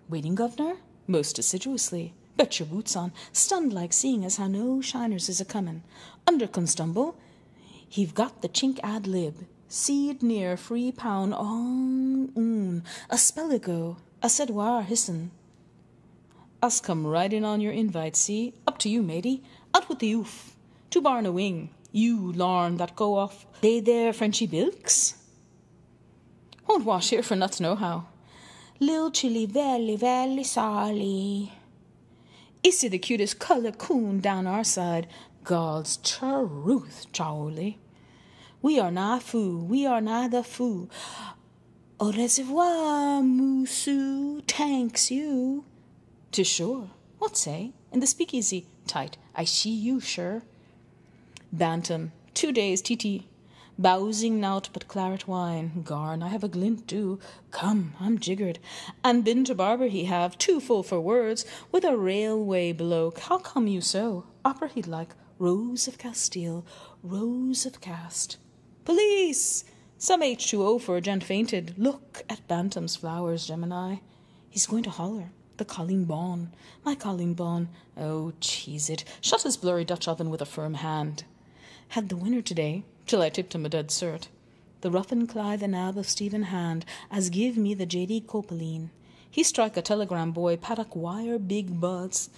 Waiting, governor? Most assiduously. Bet your boots on. Stunned like seeing as how no shiners is a-comin'. Under constumble. He've got the chink ad lib. Seed near free pound on a spell ago. A said war hissin'. Us come right in on your invite, see? Up to you, matey. Out with the oof. 2 bar and a wing. You, Lorne, that go off. They there, Frenchy bilks? Won't wash here for nuts nohow. Lil chilly, very sorry. Issy the cutest colour coon down our side. God's truth, Charlie. We are not foo, we are not the foo. Au reservoir, Mousou, thanks you. To sure. What say? In the speakeasy. Tight. I see you, sure. Bantam. 2 days, TT. Bowsing nout but claret wine. Garn, I have a glint too. Come, I'm jiggered. And been to barber he have, too full for words, with a railway below. How come you so? Opera he'd like. Rose of Castile, Rose of Cast. Police! Some H2O for a gent fainted. Look at Bantam's flowers, Gemini. He's going to holler. The Colleen Bawn. My Colleen Bawn. Oh, cheese it. Shut his blurry Dutch oven with a firm hand. Had the winner today, till I tipped him a dead cert. The rough and cly the nab of Stephen Hand, as give me the J.D. Copeline. He strike a telegram boy, paddock wire, big butts,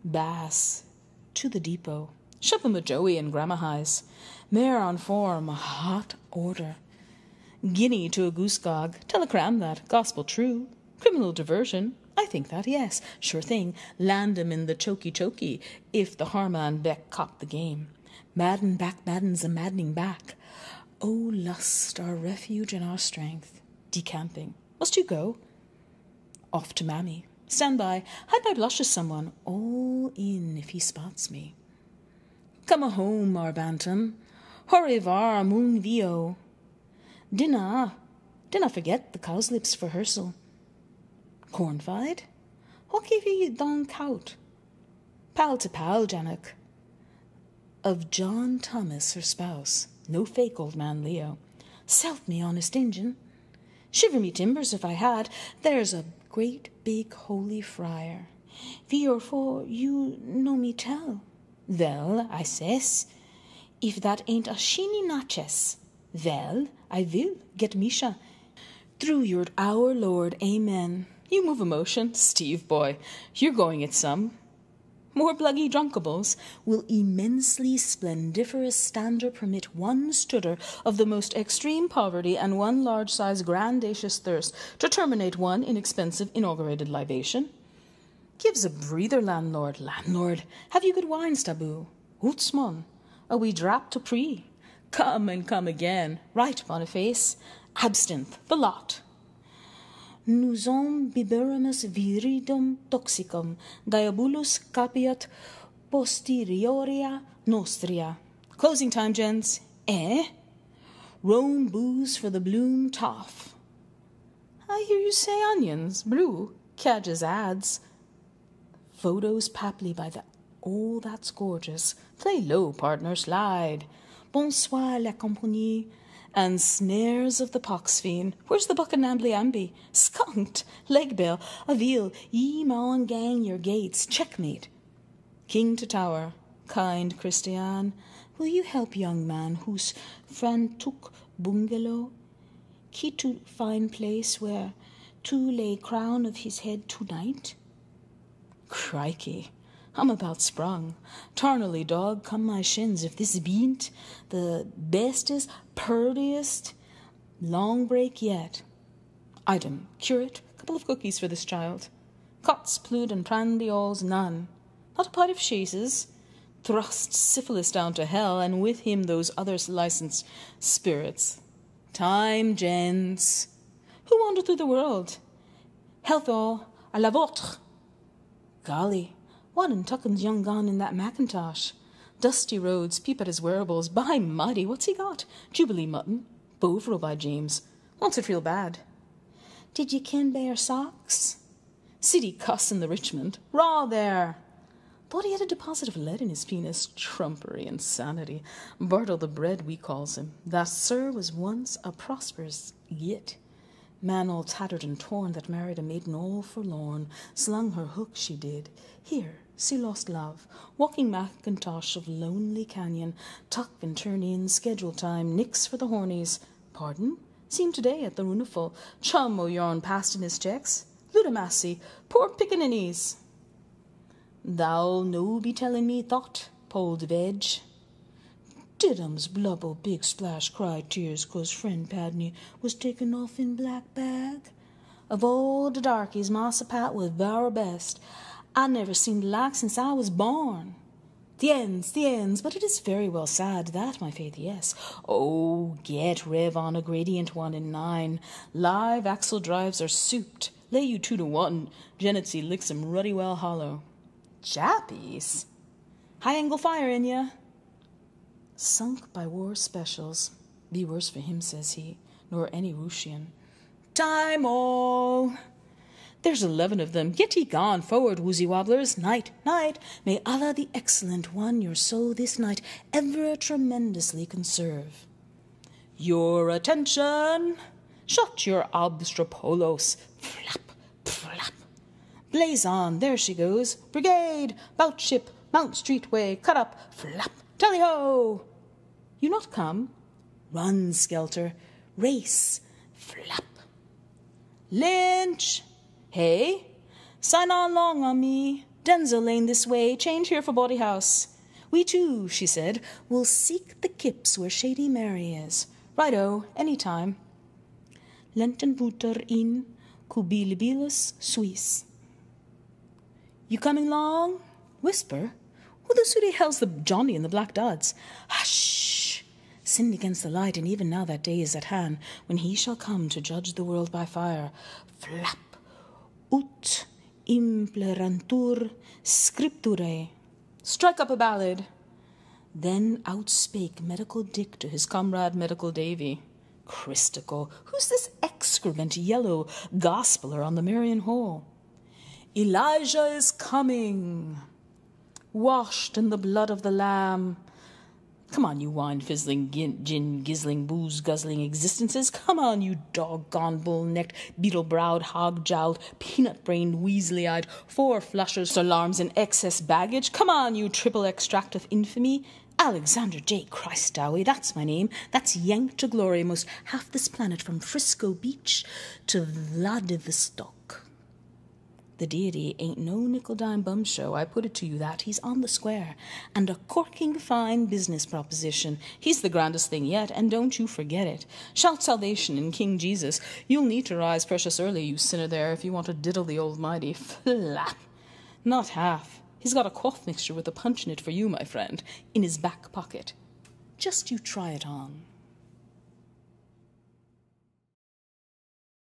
bass, to the depot. Shove him a Joey and Grandma Highs. Mare on form, a hot order. Guinea to a goose gog. Telegram that, gospel true. Criminal diversion. I think that, yes. Sure thing. Land him in the chokey, if the Harman Beck cop the game. Madden back maddens a maddening back. Oh, lust, our refuge and our strength. Decamping. Must you go? Off to Mammy. Stand by. Hide my blushes, someone. All in if he spots me. Come a home, our bantam. Hurry var moon vio. Dinna forget the cow's lips for hersel. Cornfied? What gave ye don cout? Pal to pal, Janek. Of John Thomas, her spouse. No fake, old man Leo. Self me, honest Injun. Shiver me timbers if I had. There's a great big holy friar. Wie or for you know me tell. Well, I says, if that ain't a sheeny natchez, well, I will get Misha. Through your our Lord, amen. You move emotion, Steve boy. You're going at some. More bluggy drunkables. Will immensely splendiferous stander permit one stutter of the most extreme poverty and one large-size grandacious thirst to terminate one inexpensive inaugurated libation? Gives a breather, landlord. Landlord, have you good wines, taboo? Hootsmon, a wee drap to pre. Come and come again. Right, Boniface. Absinthe, the lot. Nusum biberamus viridum toxicum, diabolus capiat posterioria nostria. Closing time, gents. Rome booze for the bloom toff. I hear you say onions, blue, cadges ads. Photos paply by the... Oh, that's gorgeous. Play low, partner, slide. Bonsoir, la compagnie. And snares of the pox fiend. Where's the buck and ambly-amby? Skunked, leg bell, a veal, ye maun gang your gates, checkmate. King to tower, kind Christian, will you help young man whose friend took bungalow? Key to fine place where to lay crown of his head tonight? Crikey, I'm about sprung. Tarnally, dog, come my shins, if this bean't the bestest, purtiest long break yet. Item, curate, couple of cookies for this child. Cots, plud, and prandiols, none. Not a pot of chases. Thrust syphilis down to hell, and with him those other licensed spirits. Time, gents. Who wander through the world? Health all, à la vôtre. Golly, what in Tucken's young gone in that Macintosh? Dusty roads peep at his wearables. By mighty, what's he got? Jubilee mutton. Bovril by James. Wants it real bad. Did ye ken bear socks? City cuss in the Richmond. Raw there. Thought he had a deposit of lead in his penis. Trumpery insanity. Bartle the bread, we calls him. That, sir, was once a prosperous git. Man all tattered and torn that married a maiden all forlorn. Slung her hook, she did. Here, see lost love. Walking Macintosh of lonely canyon. Tuck and turn in, schedule time. Nix for the hornies. Pardon? Seen today at the Runeful. Chum o' yarn passed in his checks. Ludamassie, poor pickaninnies. Thou'll no be telling me thought, polled veg. Didum's blubble big splash cried tears 'cause friend Padney was taken off in black bag. Of all the darkies, Massa Pat was our best. I never seen the like since I was born. The ends, but it is very well sad, that, my faith, yes. Oh, get Rev on a gradient 1 in 9. Live axle drives are souped. Lay you 2 to 1. Genetsy licks 'em ruddy well hollow. Jappies? High angle fire in ya. Sunk by war specials. Be worse for him, says he, nor any Rooshian. Time all. There's 11 of them. Get ye gone, forward, woozy wobblers. Night, night. May Allah the Excellent One your soul this night ever tremendously conserve. Your attention. Shut your obstropolos. Flap, flap. Blaze on, there she goes. Brigade, bout ship, Mount Street way, cut up, flap. Tally-ho! You not come? Run, Skelter. Race. Flap. Lynch! Hey? Sign on long on me. Denzel Lane this way. Change here for Body House. We too, she said, will seek the kips where Shady Mary is. Righto, any time. Lenten butter in cubilibilus suis. You coming long? Whisper. Who the sooty hell's the Johnny in the black duds? Hush! Sinned against the light, and even now that day is at hand, when he shall come to judge the world by fire. Flap! Ut implerantur scripturae. Strike up a ballad. Then outspake Medical Dick to his comrade Medical Davy. Christical, who's this excrement yellow gospeler on the Marion Hall? Elijah is coming. Washed in the blood of the Lamb. Come on, you wine-fizzling, gin-gizzling, booze-guzzling existences. Come on, you doggone bull-necked, beetle-browed, hog-jowled, peanut-brained, weaselly-eyed, four-flushers, alarms, and excess baggage. Come on, you triple extract of infamy. Alexander J. Christowie, that's my name. That's yanked to glory most half this planet from Frisco Beach to Vladivostok. The deity ain't no nickel-dime bum show, I put it to you that. He's on the square, and a corking fine business proposition. He's the grandest thing yet, and don't you forget it. Shout salvation in King Jesus. You'll need to rise precious early, you sinner there, if you want to diddle the Almighty. Flap! Not half. He's got a cough mixture with a punch in it for you, my friend, in his back pocket. Just you try it on.